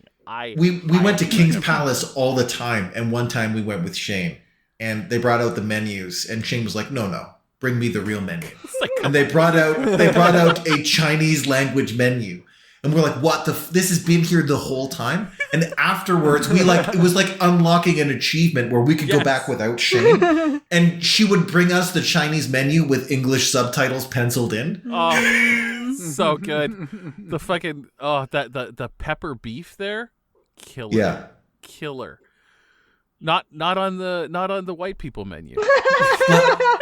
We went to King's Palace all the time, and one time we went with Shane, and they brought out the menus, and Shane was like, "No, bring me the real menu." Like, and they brought out a Chinese language menu, and we're like, "What this has been here the whole time?" And afterwards, it was like unlocking an achievement where we could go back without Shane, and she would bring us the Chinese menu with English subtitles penciled in. oh, so good. The fucking the pepper beef there, killer. Yeah. Killer. Not on the white people menu.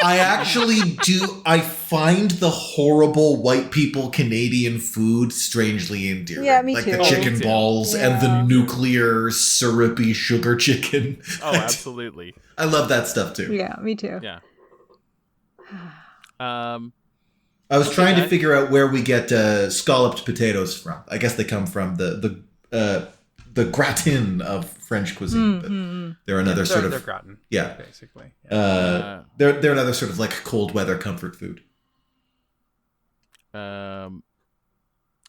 I actually do. I find the horrible white people Canadian food strangely endearing. Yeah, me like too. the Oh, chicken me too. balls and the nuclear syrupy sugar chicken. Oh, absolutely. I love that stuff too. Yeah, me too. Yeah. I was trying to figure out where we get scalloped potatoes from. I guess they come from the gratin of French cuisine. But they're another sort of They're gratin. yeah. Basically. They're another sort of like cold weather comfort food.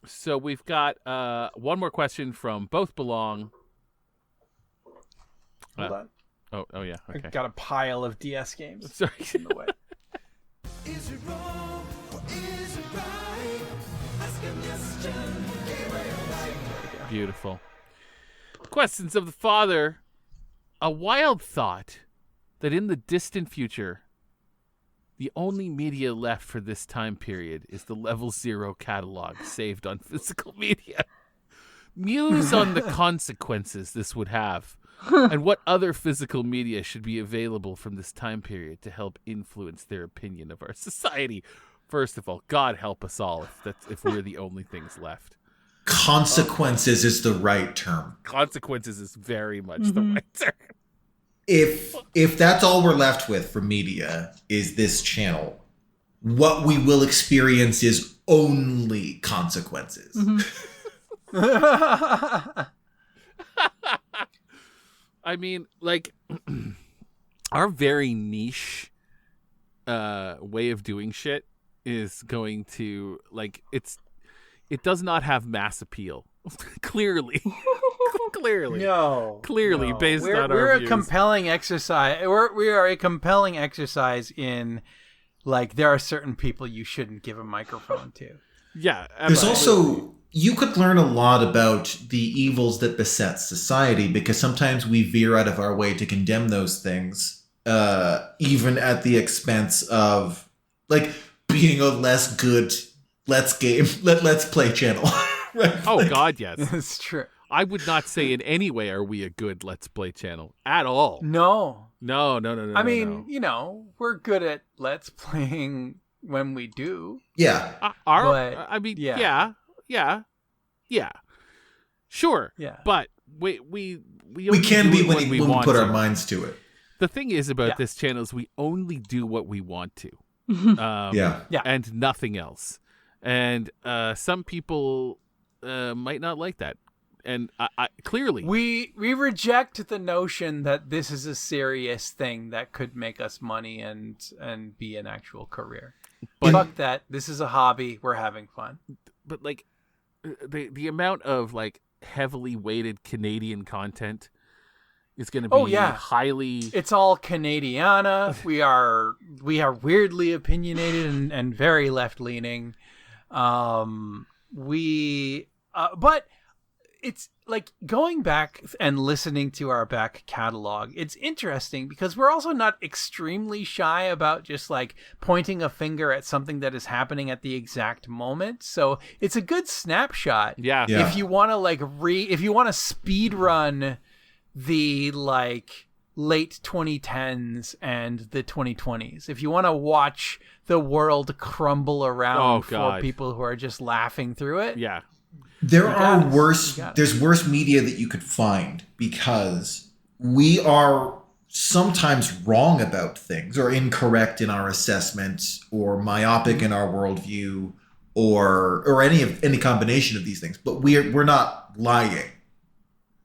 So we've got one more question from Both Belong. Hold on. Oh yeah. Okay. I've got a pile of DS games Sorry. in the way. Is it wrong or is it right? Ask a question, Gabriel Knight. Beautiful. Questions of the Father. A wild thought that in the distant future, the only media left for this time period is the Level 0 catalog saved on physical media. Muse on the consequences this would have, and what other physical media should be available from this time period to help influence their opinion of our society. First of all, God help us all if we're the only things left. Consequences is the right term. Consequences is very much the right term. If that's all we're left with for media is this channel, what we will experience is only consequences. I mean, like, our very niche way of doing shit is going to, like, it does not have mass appeal. Clearly. Clearly, based on our we're a views. compelling exercise. We are a compelling exercise in, like, there are certain people you shouldn't give a microphone to. Yeah. There's absolutely. also, you could learn a lot about the evils that beset society, because sometimes we veer out of our way to condemn those things, even at the expense of, like, being a less good let's play channel. Right? Oh, Like, God, yes. It's true. I would not say in any way are we a good Let's Play channel at all. No. No. I mean, we're good at let's playing when we do. yeah. Yeah. Sure. Yeah. But we only We can do be it when we want put to. our minds to it. The thing is about Yeah. this channel is we only do what we want to. Yeah. And nothing else. And some people might not like that. And I clearly We reject the notion that this is a serious thing that could make us money and be an actual career. But- Fuck that. This is a hobby. We're having fun. but like the amount of like heavily weighted Canadian content is going to be Oh, yeah. highly. It's all Canadiana. we are weirdly opinionated and very left leaning. But it's like going back and listening to our back catalog. It's interesting because we're also not extremely shy about just like pointing a finger at something that is happening at the exact moment. So it's a good snapshot. Yeah. Yeah. If you want to like if you want to speed run the like late 2010s and the 2020s, if you want to watch the world crumble around for God. people who are just laughing through it. Yeah. There got are it. worse. You got it. There's worse media that you could find because we are sometimes wrong about things or incorrect in our assessment or myopic in our worldview or any combination of these things. But we're not lying,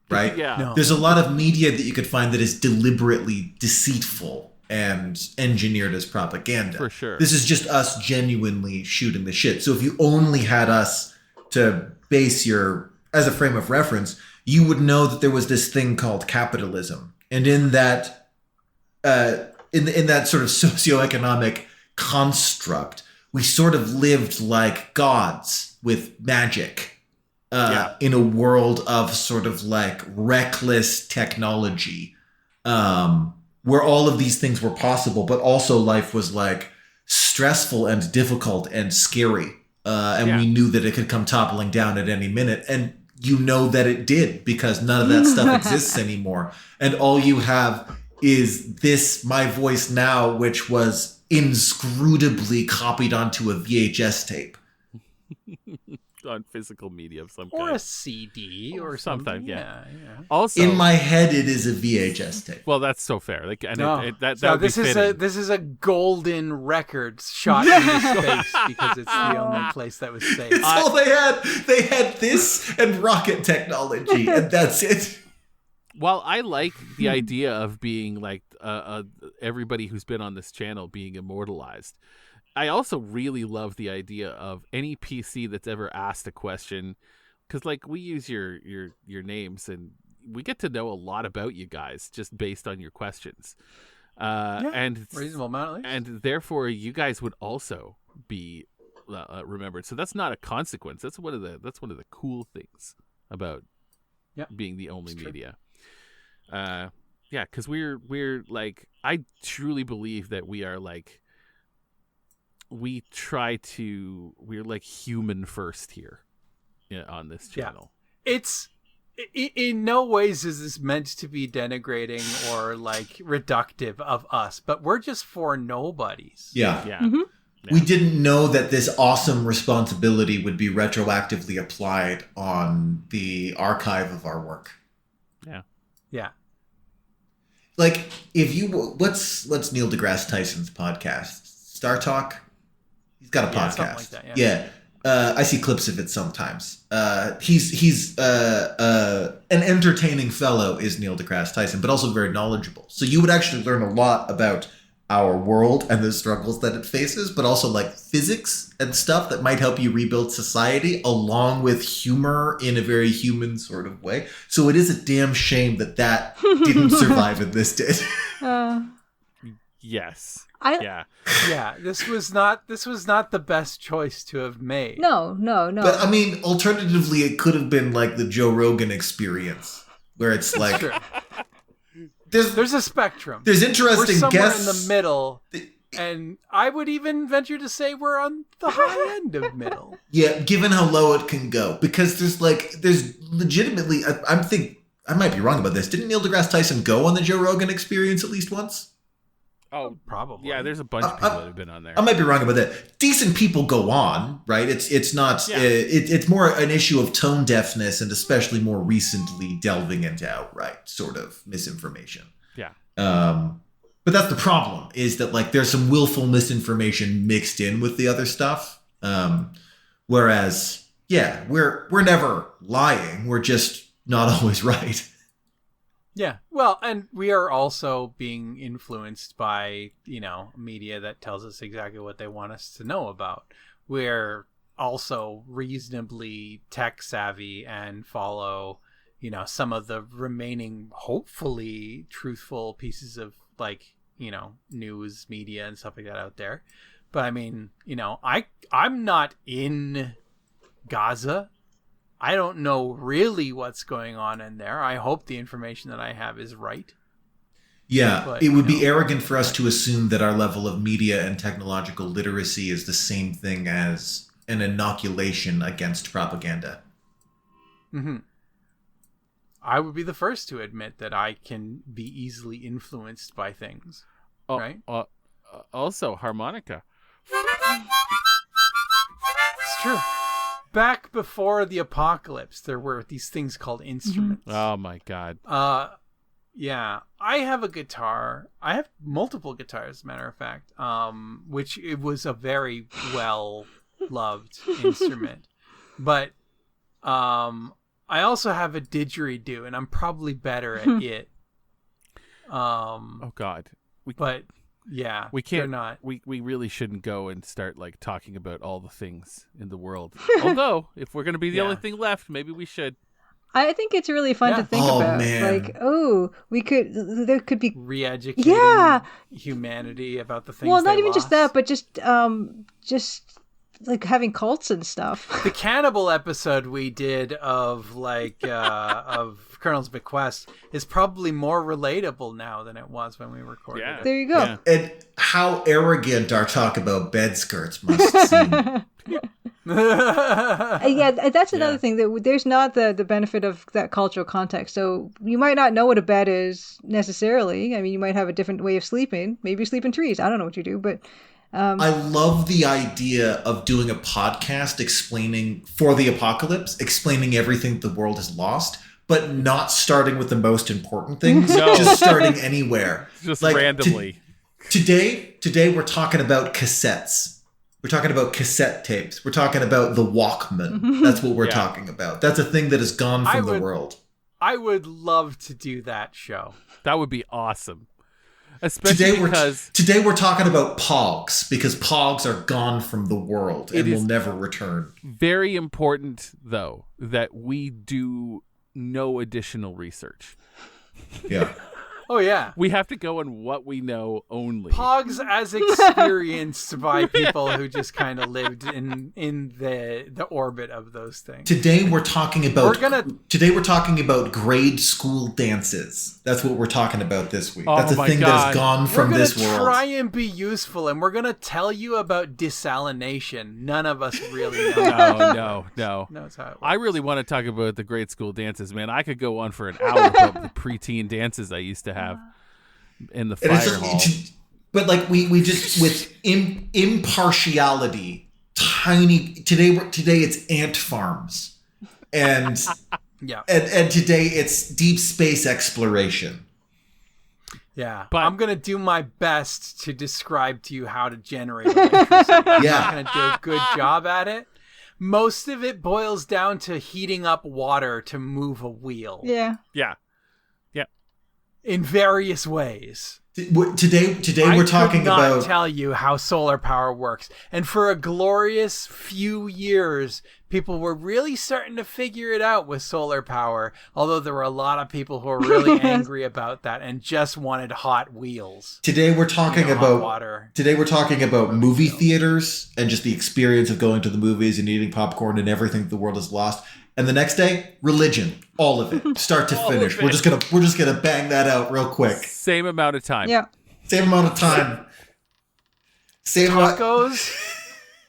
right? Yeah. No. There's a lot of media that you could find that is deliberately deceitful and engineered as propaganda. For sure. This is just us genuinely shooting the shit. So if you only had us to base as a frame of reference, you would know that there was this thing called capitalism. And in that in that sort of socioeconomic construct, we sort of lived like gods with magic in a world of sort of like reckless technology, where all of these things were possible, but also life was like stressful and difficult and scary. And we knew that it could come toppling down at any minute. And you know that it did because none of that stuff exists anymore. And all you have is this, my voice now, which was inscrutably copied onto a VHS tape. On physical media of some Or kind. a CD or something. Sometimes, yeah. Yeah. Also, In my head, it is a VHS tape. well, that's so fair. Like, and No. that So would be this is fitting. this is a golden record shot into space because it's the only place that was safe. It's all they had. They had this and rocket technology, and that's it. While I like the idea of being like everybody who's been on this channel being immortalized, I also really love the idea of any PC that's ever asked a question, because like we use your names and we get to know a lot about you guys just based on your questions, and Reasonable amount at least. and therefore you guys would also be remembered. So that's not a consequence. That's one of the cool things about being the only media. Because we're like, I truly believe that we are like, we're like human first here on this channel. It's in no ways is this meant to be denigrating or like reductive of us, but we're just four nobodies. Yeah. Yeah. We didn't know that this awesome responsibility would be retroactively applied on the archive of our work. Yeah. Yeah. Like, if you what's Neil deGrasse Tyson's podcast? Star Talk. He's got a podcast. Something like that, yeah. I see clips of it sometimes. He's an entertaining fellow, is Neil deGrasse Tyson, but also very knowledgeable. So you would actually learn a lot about our world and the struggles that it faces, but also like physics and stuff that might help you rebuild society, along with humor in a very human sort of way. So it is a damn shame that didn't survive and this did. Yes. Yeah, this was not the best choice to have made. No. But I mean, alternatively, it could have been like the Joe Rogan experience, where it's like Sure. there's a spectrum. There's interesting We're somewhere guests in the middle, and I would even venture to say we're on the high end of middle. Yeah, given how low it can go, because there's legitimately, I might be wrong about this. Didn't Neil deGrasse Tyson go on the Joe Rogan experience at least once? Oh, probably. Yeah, there's a bunch of people that have been on there. I might be wrong about that. Decent people go on, right? It's not. Yeah. It's more an issue of tone deafness, and especially more recently delving into outright sort of misinformation. Yeah. But that's the problem, is that like there's some willful misinformation mixed in with the other stuff. Whereas, yeah, we're never lying. We're just not always right. Yeah, well, and we are also being influenced by, media that tells us exactly what they want us to know about. We're also reasonably tech savvy and follow, some of the remaining, hopefully truthful pieces of news media and stuff like that out there. But I mean, I'm not in Gaza. I don't know really what's going on in there. I hope the information that I have is right. Yeah, But, it would be arrogant for us to assume that our level of media and technological literacy is the same thing as an inoculation against propaganda. Mm-hmm. I would be the first to admit that I can be easily influenced by things. Right? Also, harmonica. It's true. Back before the apocalypse, there were these things called instruments. Oh my god. Yeah. I have a guitar. I have multiple guitars, as a matter of fact. Which it was a very well loved instrument. But I also have a didgeridoo, and I'm probably better at it. Oh god. Yeah, we can't. they're not. We really shouldn't go and start talking about all the things in the world. Although, if we're going to be the only thing left, maybe we should. I think it's really fun to think about. Man. There could be Re-educating humanity about the things. Well, not they even lost. just that, but just like having cults and stuff. The cannibal episode we did of of Colonel's Bequest is probably more relatable now than it was when we recorded it. There you go. Yeah. And how arrogant our talk about bed skirts must seem. Yeah, that's another thing, that there's not the benefit of that cultural context. So you might not know what a bed is necessarily. I mean, you might have a different way of sleeping. Maybe you sleep in trees. I don't know what you do, but I love the idea of doing a podcast explaining for the apocalypse, explaining everything the world has lost, but not starting with the most important things, just starting anywhere. Just randomly. Today we're talking about cassettes. We're talking about cassette tapes. We're talking about the Walkman. That's what we're talking about. That's a thing that has gone from the world. I would love to do that show. That would be awesome. Especially today we're talking about Pogs, because Pogs are gone from the world and will never return. Very important, though, that we do no additional research. Yeah. Oh, yeah. We have to go on what we know only. Pogs as experienced by people who just kind of lived in the orbit of those things. Today we're talking about grade school dances. That's what we're talking about this week. That's a thing that has gone from this world. We're going to try and be useful, and we're going to tell you about desalination. None of us really know. No. Knows how it works. I really want to talk about the grade school dances, man. I could go on for an hour about the preteen dances I used to have in the fire hall. But like we just with impartiality, tiny today it's ant farms, and Yeah. and today it's deep space exploration. Yeah, But- I'm gonna do my best to describe to you how to generate electricity. I'm Yeah. not gonna do a good job at it. Most of it boils down to heating up water to move a wheel Yeah. Yeah. in various ways. Today I we're talking could not about tell you how solar power works. And for a glorious few years, people were really starting to figure it out with solar power. Although there were a lot of people who were really angry about that and just wanted hot wheels. today we're talking Hot about water. Today we're talking about movie theaters and just the experience of going to the movies and eating popcorn and everything that the world has lost. And the next day, religion, all of it, start to All finish. of We're it. just gonna bang that out real quick. Same amount of time. Yeah. Same amount of time. Same amount. Tacos,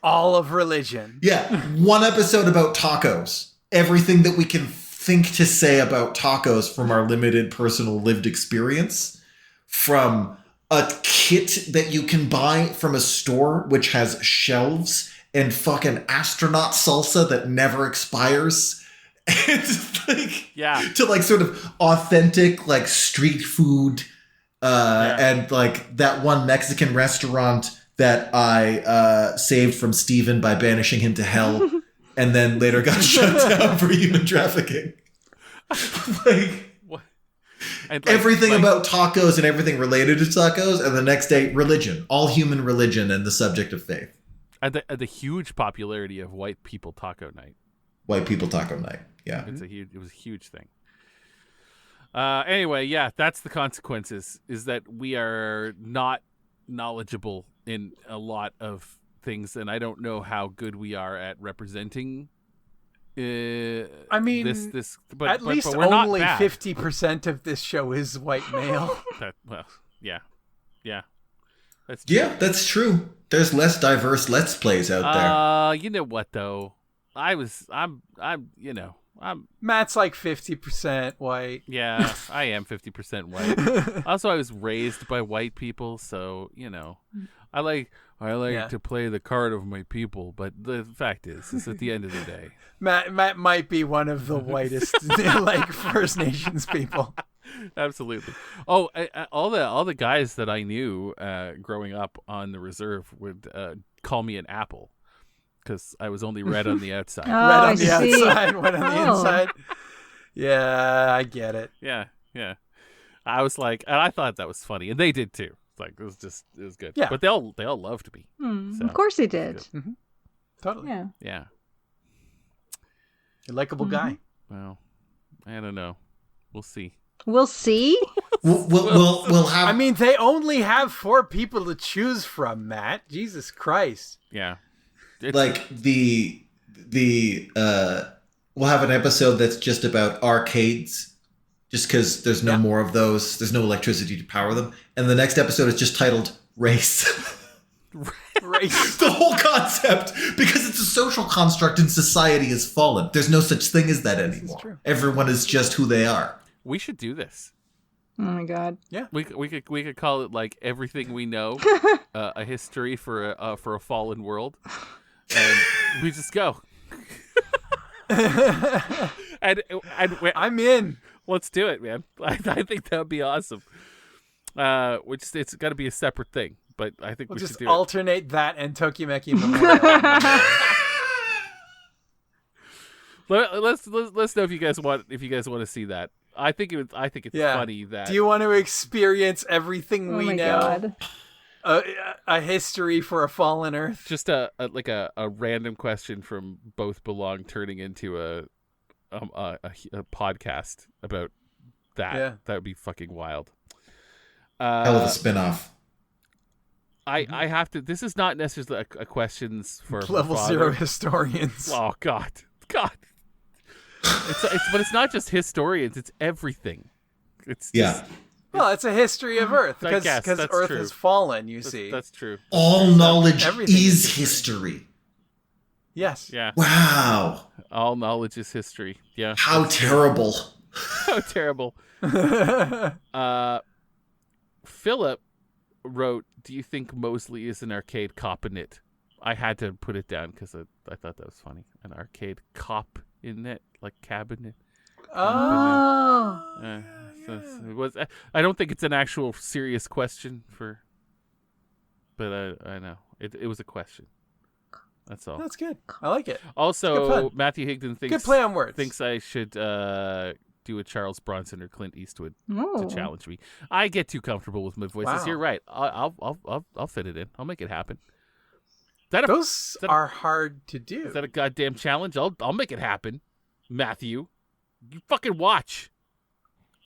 all of religion. Yeah, one episode about tacos. Everything that we can think to say about tacos from our limited personal lived experience. From a kit that you can buy from a store which has shelves and fucking astronaut salsa that never expires. It's like Yeah. to like sort of authentic like street food and like that one Mexican restaurant that I saved from Steven by banishing him to hell and then later got shut down for human trafficking. Like What? And, everything about tacos and everything related to tacos, and the next day religion, all human religion and the subject of faith. and the huge popularity of white people taco night. White people taco night. Yeah. It was a huge thing. Anyway, yeah, that's the consequences, is that we are not knowledgeable in a lot of things, and I don't know how good we are at representing I mean, but at least we're not only bad. 50% of this show is white male. Yeah. That's true. Yeah, that's true. There's less diverse Let's Plays out there. You know what though? I'm Matt's like 50% white. yeah, I am 50% white. Also, I was raised by white people, so I like Yeah. to play the card of my people. But the fact is at the end of the day, Matt might be one of the whitest like First Nations people. absolutely. Oh, all the guys that I knew growing up on the reserve would call me an apple because I was only red on the outside. Oh, Red I on the see. outside, white on the Oh. inside. Yeah, I get it. Yeah. I was like, and I thought that was funny, and they did too. Like it was good. Yeah. But they all loved me. So, Of course they did. Totally. Yeah. Yeah. You're a likable guy. Well, I don't know. We'll see. We'll see. We'll have. I mean, they only have 4 people to choose from, Matt. Jesus Christ. Yeah. like we'll have an episode that's just about arcades, just because there's no more of those. There's no electricity to power them, and the next episode is just titled Race. Race. The whole concept, because it's a social construct and society has fallen. There's no such thing as that anymore. true. Everyone is just who they are. We should do this. Oh my god. We could call it like everything we know, a history for a fallen world, and we just go. and I'm in. let's do it, man. I think that would be awesome. It's got to be a separate thing, but I think We'll we just should do alternate that and Tokimeki Memorial. it. Let's know if you guys want to see that. I think it's Yeah. funny that Do you want to experience everything Oh we my know? god. A history for a fallen Earth. just a random question from Both Belong turning into a podcast about that. Yeah. That would be fucking wild. Hell of a spin-off. I have to. This is not necessarily a questions for Level father. 0 historians. Oh God. But it's not just historians. It's everything. It's Yeah. Well, it's a history of Earth I guess, because that's Earth true. has fallen. You see. That's true. All knowledge Everything is is history. Yes. Yeah. Wow. All knowledge is history. Yeah. How terrible. How terrible. Philip wrote, "Do you think Mosley is an arcade cop in it?" I had to put it down because I thought that was funny. An arcade cop in it, like cabinet. Oh. It was. I don't think it's an actual serious question but I know it was a question. That's all. That's good. I like it. Also, Good fun. Matthew Higdon Good play on words. thinks I should do a Charles Bronson or Clint Eastwood Oh. to challenge me. I get too comfortable with my voices. Wow. You're right. I'll fit it in. I'll make it happen. Those are hard to do. Is that a goddamn challenge? I'll make it happen, Matthew. You fucking watch.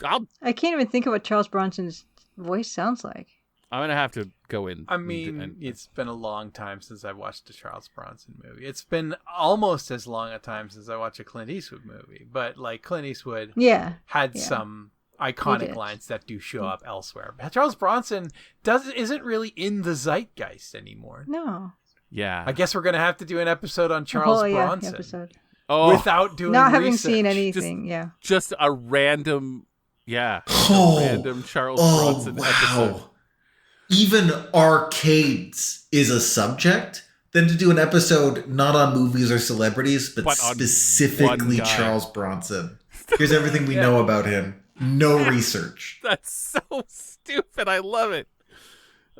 I can't even think of what Charles Bronson's voice sounds like. I'm gonna have to go in. I mean, it's been a long time since I watched a Charles Bronson movie. It's been almost as long a time since I watched a Clint Eastwood movie. But like Clint Eastwood had some iconic lines that do show up elsewhere. Charles Bronson isn't really in the zeitgeist anymore. No. Yeah. I guess we're gonna have to do an episode on Charles Bronson episode. without doing Not having research. seen anything. Just a random, random Charles Bronson episode. Even arcades is a subject. Then to do an episode not on movies or celebrities, but specifically Charles Bronson. Here's everything we know about him. No research. That's so stupid. I love it.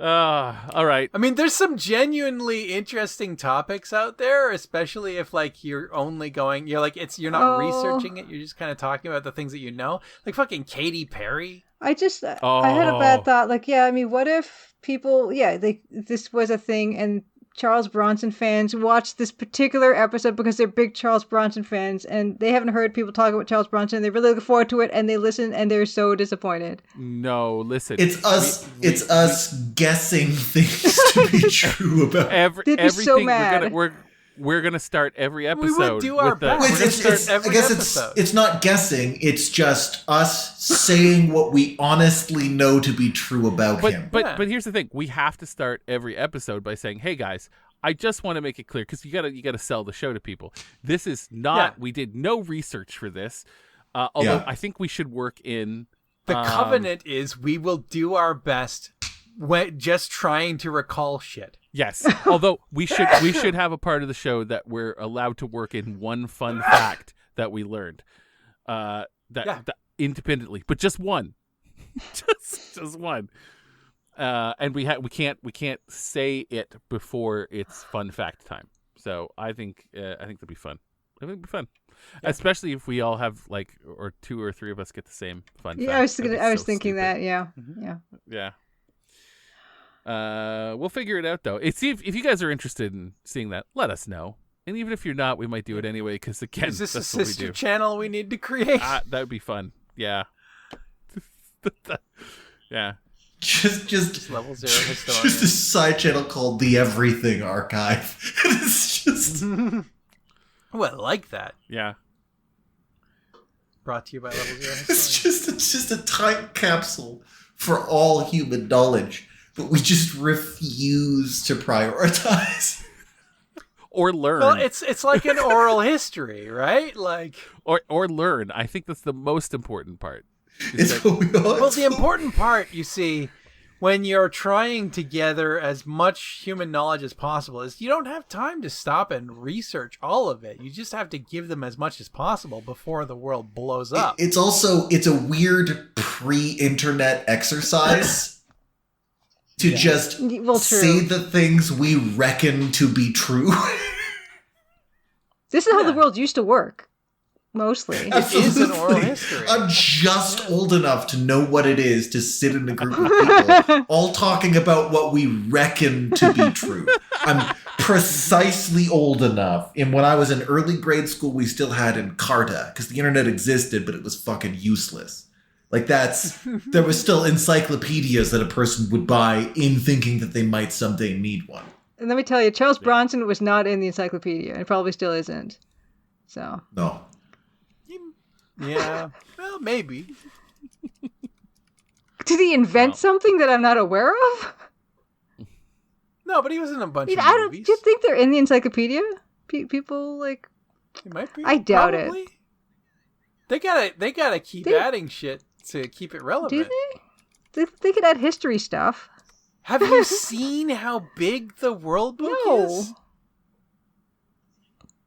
All right. I mean, there's some genuinely interesting topics out there, especially if like you're not researching it. You're just kind of talking about the things that you know, like fucking Katy Perry. I had a bad thought. Like, what if people, this was a thing and Charles Bronson fans watch this particular episode because they're big Charles Bronson fans and they haven't heard people talk about Charles Bronson and they really look forward to it and they listen and they're so disappointed. No, listen. It's us guessing things to be true about everything. So mad. We're gonna start every episode. We would do our best. It's not guessing. It's just us saying what we honestly know to be true about him. But here's the thing: we have to start every episode by saying, "Hey guys, I just want to make it clear because you gotta sell the show to people. This is not. We did no research for this. Although I think we should work in the covenant is we will do our best when just trying to recall shit." Yes. Although we should have a part of the show that we're allowed to work in one fun fact that we learned, that independently, but just one, just one. And we can't say it before it's fun fact time. So I think that'd be fun. I think it'd be fun, especially if we all have or two or three of us get the same fun. Yeah, fact. I was thinking stupid. that. Yeah. Mm-hmm. Yeah. We'll figure it out though. If you guys are interested in seeing that, let us know. And even if you're not, we might do it anyway. Because again, is this that's a what sister we do. channel we need to create? That would be fun. Yeah. Yeah. Just level 0 historian. Just a side channel called the Everything Archive. It's just. Oh, I like that. Yeah. Brought to you by Level 0 Historian. It's just a time capsule for all human knowledge. But we just refuse to prioritize or learn. Well, it's like an oral history, right? Like or learn. I think that's the most important part. The important part, you see, when you're trying to gather as much human knowledge as possible, is you don't have time to stop and research all of it. You just have to give them as much as possible before the world blows up. It's a weird pre-internet exercise. To just say the things we reckon to be true. This is how the world used to work. Mostly. It is an oral history. I'm just old enough to know what it is to sit in a group of people all talking about what we reckon to be true. I'm precisely old enough. And when I was in early grade school, we still had Encarta because the internet existed, but it was fucking useless. There was still encyclopedias that a person would buy in thinking that they might someday need one. And let me tell you, Charles Bronson was not in the encyclopedia and probably still isn't. So. No. Yeah. Well, maybe. Did he invent something that I'm not aware of? No, but he was in a bunch of movies. Do you think they're in the encyclopedia? People It might be. I doubt Probably. it. They gotta keep adding shit to keep it relevant. Do they? They could add history stuff. Have you seen how big the World Book No. is?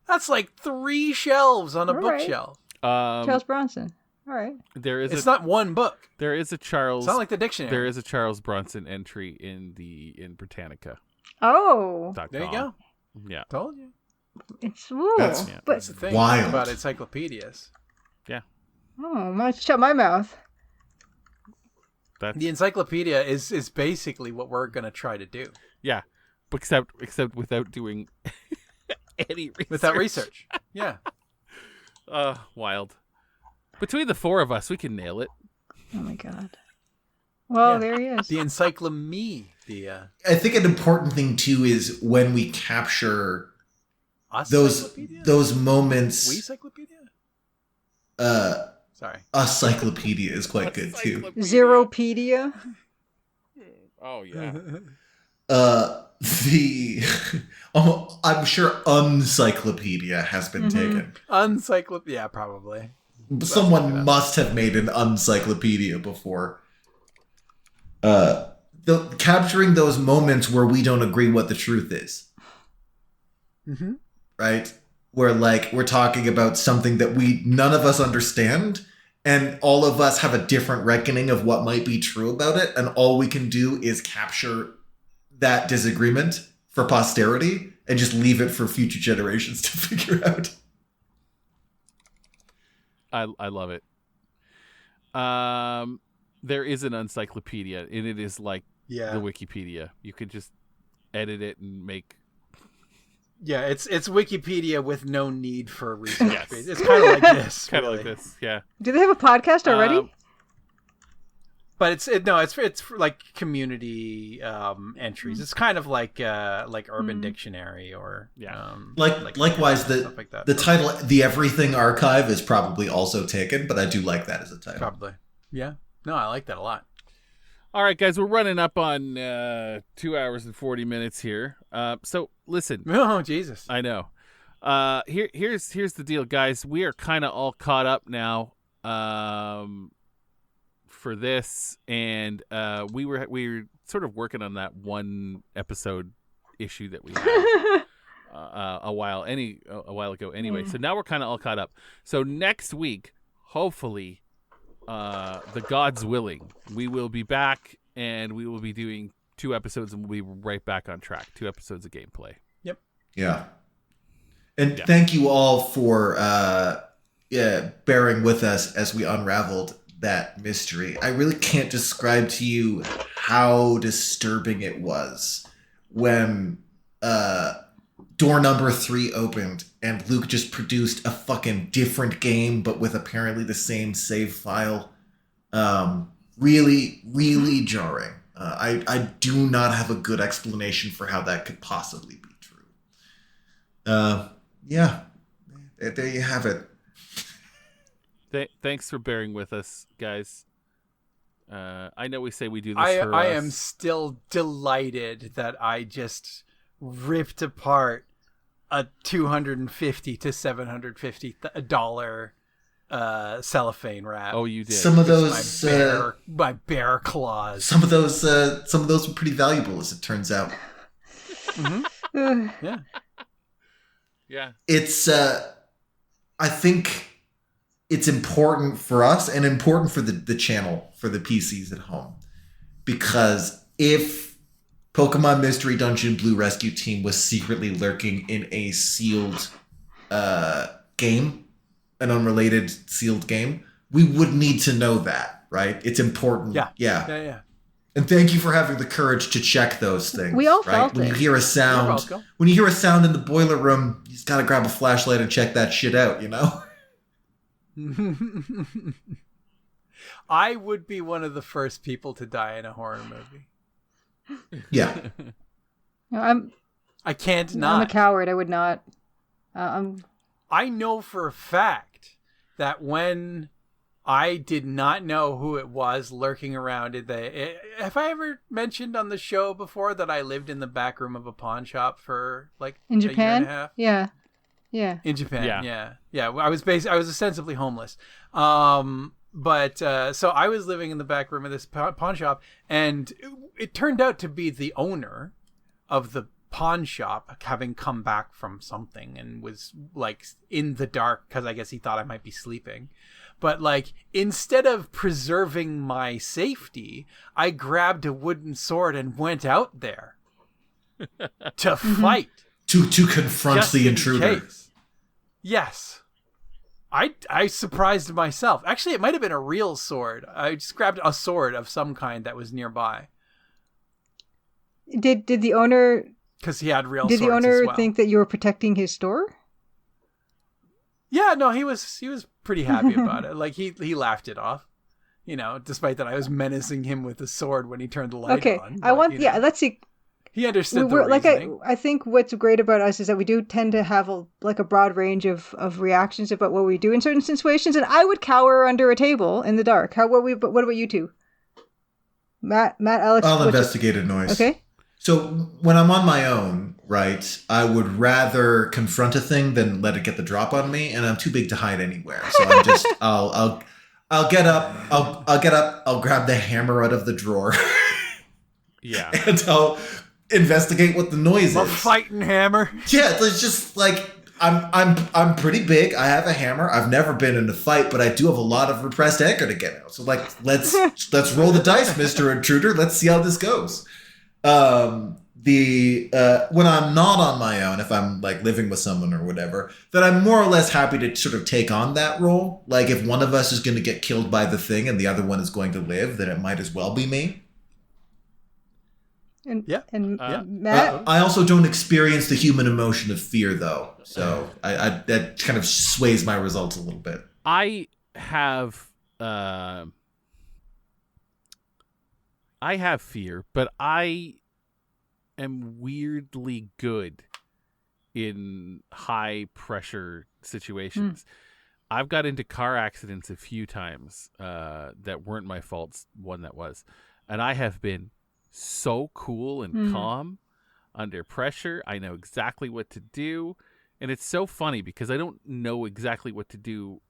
That's like 3 shelves on a All right. bookshelf. Charles Bronson. All right. There is It's a not one book. there is a Charles It's not like the dictionary. there is a Charles Bronson entry in Britannica. Oh, There you go. Yeah. Told you. it's ooh, That's- Yeah. but That's the thing Wild. about encyclopedias. oh, I'm gonna shut my mouth. That's The encyclopedia is basically what we're gonna try to do yeah. Except without doing any research. without research. Yeah. Wild. Between the 4 of us, we can nail it. Oh my god. Well, Yeah. there he is. The encyclomedia. I think an important thing too is when we capture those Encyclopedia? moments. We encyclopedia? Sorry. A cyclopedia is quite good too. Zeropedia. Oh yeah. The I'm sure uncyclopedia has been taken. Encyclopedia, probably. Someone must have made an uncyclopedia before. Capturing those moments where we don't agree what the truth is. Mm-hmm. Right? Where like we're talking about something that none of us understand, and all of us have a different reckoning of what might be true about it, and all we can do is capture that disagreement for posterity and just leave it for future generations to figure out. I love it. There is an encyclopedia, and it is like Yeah. the Wikipedia. You could just edit it and make. Yeah, it's Wikipedia with no need for research. Yes. It's kind of like this. Kind of really. like this, yeah. Do they have a podcast already? But it's for like community entries. It's kind of like Urban Dictionary or Yeah. Likewise, stuff like that. the title, The Everything Archive, is probably also taken, but I do like that as a title. Probably. Yeah. No, I like that a lot. All right, guys, we're running up on 2 hours and 40 minutes here. So listen, Oh, Jesus. I know. Here's the deal, guys. We are kind of all caught up now for this, and we were sort of working on that one episode issue that we had a while ago. Anyway, so now we're kind of all caught up. So next week, hopefully, the gods willing, we will be back, and we will be doing 2 episodes, and we'll be right back on track. 2 episodes of gameplay. Yeah. And thank you all for bearing with us as we unraveled that mystery. I really can't describe to you how disturbing it was when door number 3 opened and Luke just produced a fucking different game, but with apparently the same save file. Really, really jarring. I do not have a good explanation for how that could possibly be true. Yeah, there you have it. Thanks for bearing with us, guys. I know we say we do this for I us. am still delighted that I just ripped apart a $250 to $750 cellophane wrap. Oh, you did. Some of those, my bear claws. some of those were pretty valuable, as it turns out. Ugh. Yeah. Yeah. It's, I think it's important for us and important for the channel, for the PCs at home, because if Pokemon Mystery Dungeon Blue Rescue Team was secretly lurking in a sealed game, an unrelated sealed game, we would need to know that, right? It's important. Yeah. And thank you for having the courage to check those things. We all right? felt when it. you hear a You're sound, welcome. when you hear a sound in the boiler room, you just gotta grab a flashlight and check that shit out, you know? I would be one of the first people to die in a horror movie. Yeah. No, I can't I'm a not. coward. I would not. I know for a fact that when I did not know who it was lurking around have I ever mentioned on the show before that I lived in the back room of a pawn shop for like In a year Japan? and a half? Yeah. In Japan, Yeah. yeah. I was ostensibly homeless. And So I was living in the back room of this pawn shop, and it turned out to be the owner of the pawn shop having come back from something and was like in the dark because I guess he thought I might be sleeping. But like, instead of preserving my safety, I grabbed a wooden sword and went out there to fight. To confront Just the in intruder. case. Yes. I surprised myself. Actually, it might have been a real sword. I just grabbed a sword of some kind that was nearby. Did the owner Because he had real did swords the owner as well. think that you were protecting his store? Yeah, no, he was pretty happy about it. Like he laughed it off. Despite that I was menacing him with a sword when he turned the light Okay, on. I but, want let's see. He understood the We're like reasoning. I think what's great about us is that we do tend to have a broad range of reactions about what we do in certain situations, and I would cower under a table in the dark. But what about you two? Matt, Alex. I'll investigate a noise. Okay. So when I'm on my own, right, I would rather confront a thing than let it get the drop on me, and I'm too big to hide anywhere. So I'm just I'll get up, I'll grab the hammer out of the drawer, Yeah. and I'll investigate what the noise A is. fighting hammer. Yeah, it's just like I'm pretty big. I have a hammer. I've never been in a fight, but I do have a lot of repressed anger to get out. So like let's roll the dice, Mr. Intruder. Let's see how this goes. When I'm not on my own, if I'm like living with someone or whatever, then I'm more or less happy to sort of take on that role. Like if one of us is going to get killed by the thing and the other one is going to live, then it might as well be me. And Yeah. Matt. I also don't experience the human emotion of fear, though, so I that kind of sways my results a little bit. I have fear, but I am weirdly good in high pressure situations. I've got into car accidents a few times that weren't my faults, one that was. And I have been so cool and calm under pressure. I know exactly what to do. And it's so funny because I don't know exactly what to do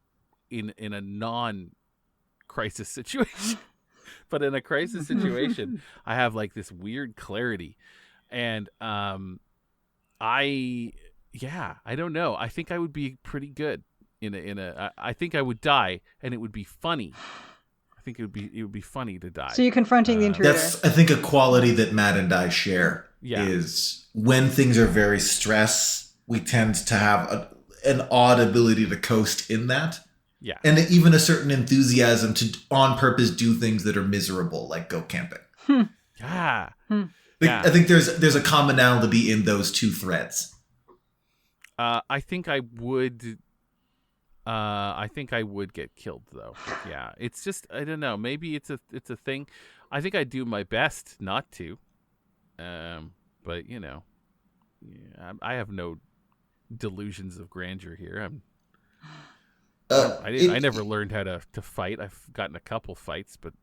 in a non-crisis situation. But in a crisis situation, I have like this weird clarity. And I don't know. I think I would be pretty good I think I would die and it would be funny. I think it would be funny to die. So you're confronting the intruder. That's, I think, a quality that Matt and I share. Yeah. Is when things are very stressed, we tend to have an odd ability to coast in that. Yeah. And even a certain enthusiasm to on purpose do things that are miserable, like go camping. Yeah. I think there's a commonality in those two threads. I think I would. I think I would get killed though. Yeah. It's just I don't know. Maybe it's a thing. I think I do my best not to. But I have no delusions of grandeur here. I never learned how to fight. I've gotten a couple fights, but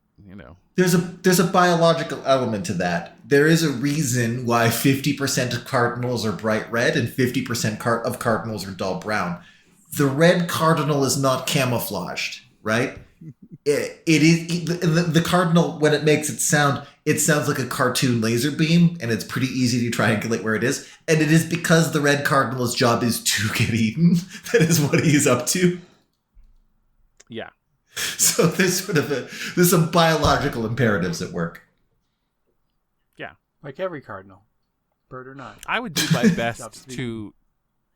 There's a biological element to that. There is a reason why 50% of cardinals are bright red and 50% of cardinals are dull brown. The red cardinal is not camouflaged, right? It is the cardinal when it makes it sounds like a cartoon laser beam, and it's pretty easy to triangulate where it is. And it is because the red cardinal's job is to get eaten. That is what he's up to. yeah. So there's some biological imperatives at work. Yeah. Like every cardinal, bird or not. I would do my best Stop speaking. to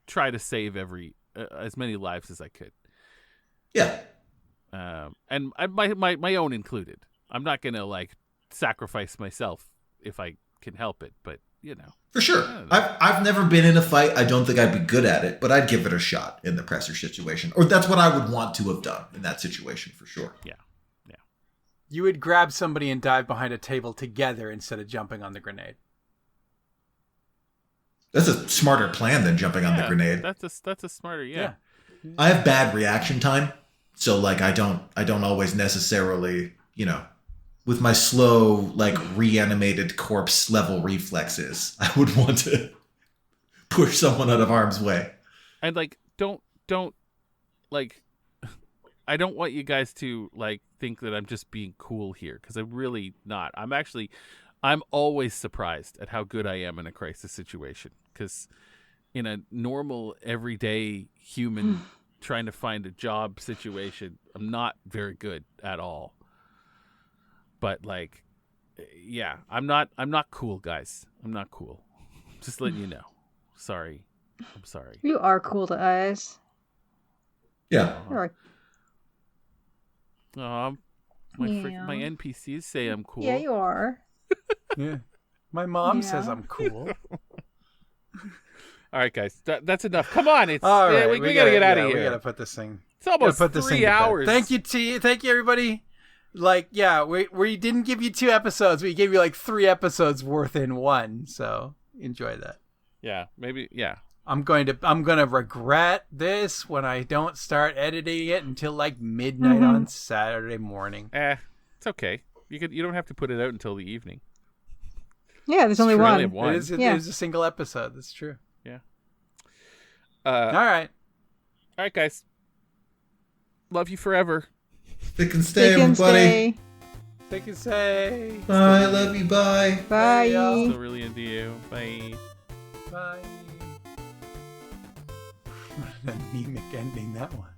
try to save as many lives as I could. Yeah. And my own included. I'm not gonna like sacrifice myself if I can help it, but For sure. I've never been in a fight. I don't think I'd be good at it, but I'd give it a shot in the pressure situation. Or that's what I would want to have done in that situation for sure. Yeah. You would grab somebody and dive behind a table together instead of jumping on the grenade. That's a smarter plan than jumping on the grenade. That's a smarter. Yeah. I have bad reaction time, so like I don't always necessarily, with my slow, like reanimated corpse level reflexes, I would want to push someone out of harm's way. And like don't like I don't want you guys to like think that I'm just being cool here, because I'm really not. I'm always surprised at how good I am in a crisis situation, because in a normal everyday human trying to find a job situation, I'm not very good at all. But like, yeah, I'm not cool, guys. I'm not cool. Just letting you know. Sorry. I'm sorry. You are cool to us. Yeah. You're My Yeah. my NPCs say I'm cool. Yeah, you are. Yeah. My mom Yeah. says I'm cool. All right, guys, that's enough. Come on, it's All right, we gotta get out of here. We gotta put this thing. It's almost Put this thing 3 to bed. hours. Thank you, everybody. Like, yeah, we didn't give you 2 episodes. We gave you like 3 episodes worth in one. So enjoy that. Yeah, maybe. Yeah. I'm gonna regret this when I don't start editing it until like midnight on Saturday morning. It's okay. You don't have to put it out until the evening. Yeah, there's only true. one. Only one. It is Yeah. a single episode. That's true. Yeah. All right. All right, guys. Love you forever. Thick and stay, Take and everybody. stay. Take it, say. Bye. Love you. Bye. Bye. y'all. Still really into you. Bye. Bye. What an anemic ending that was.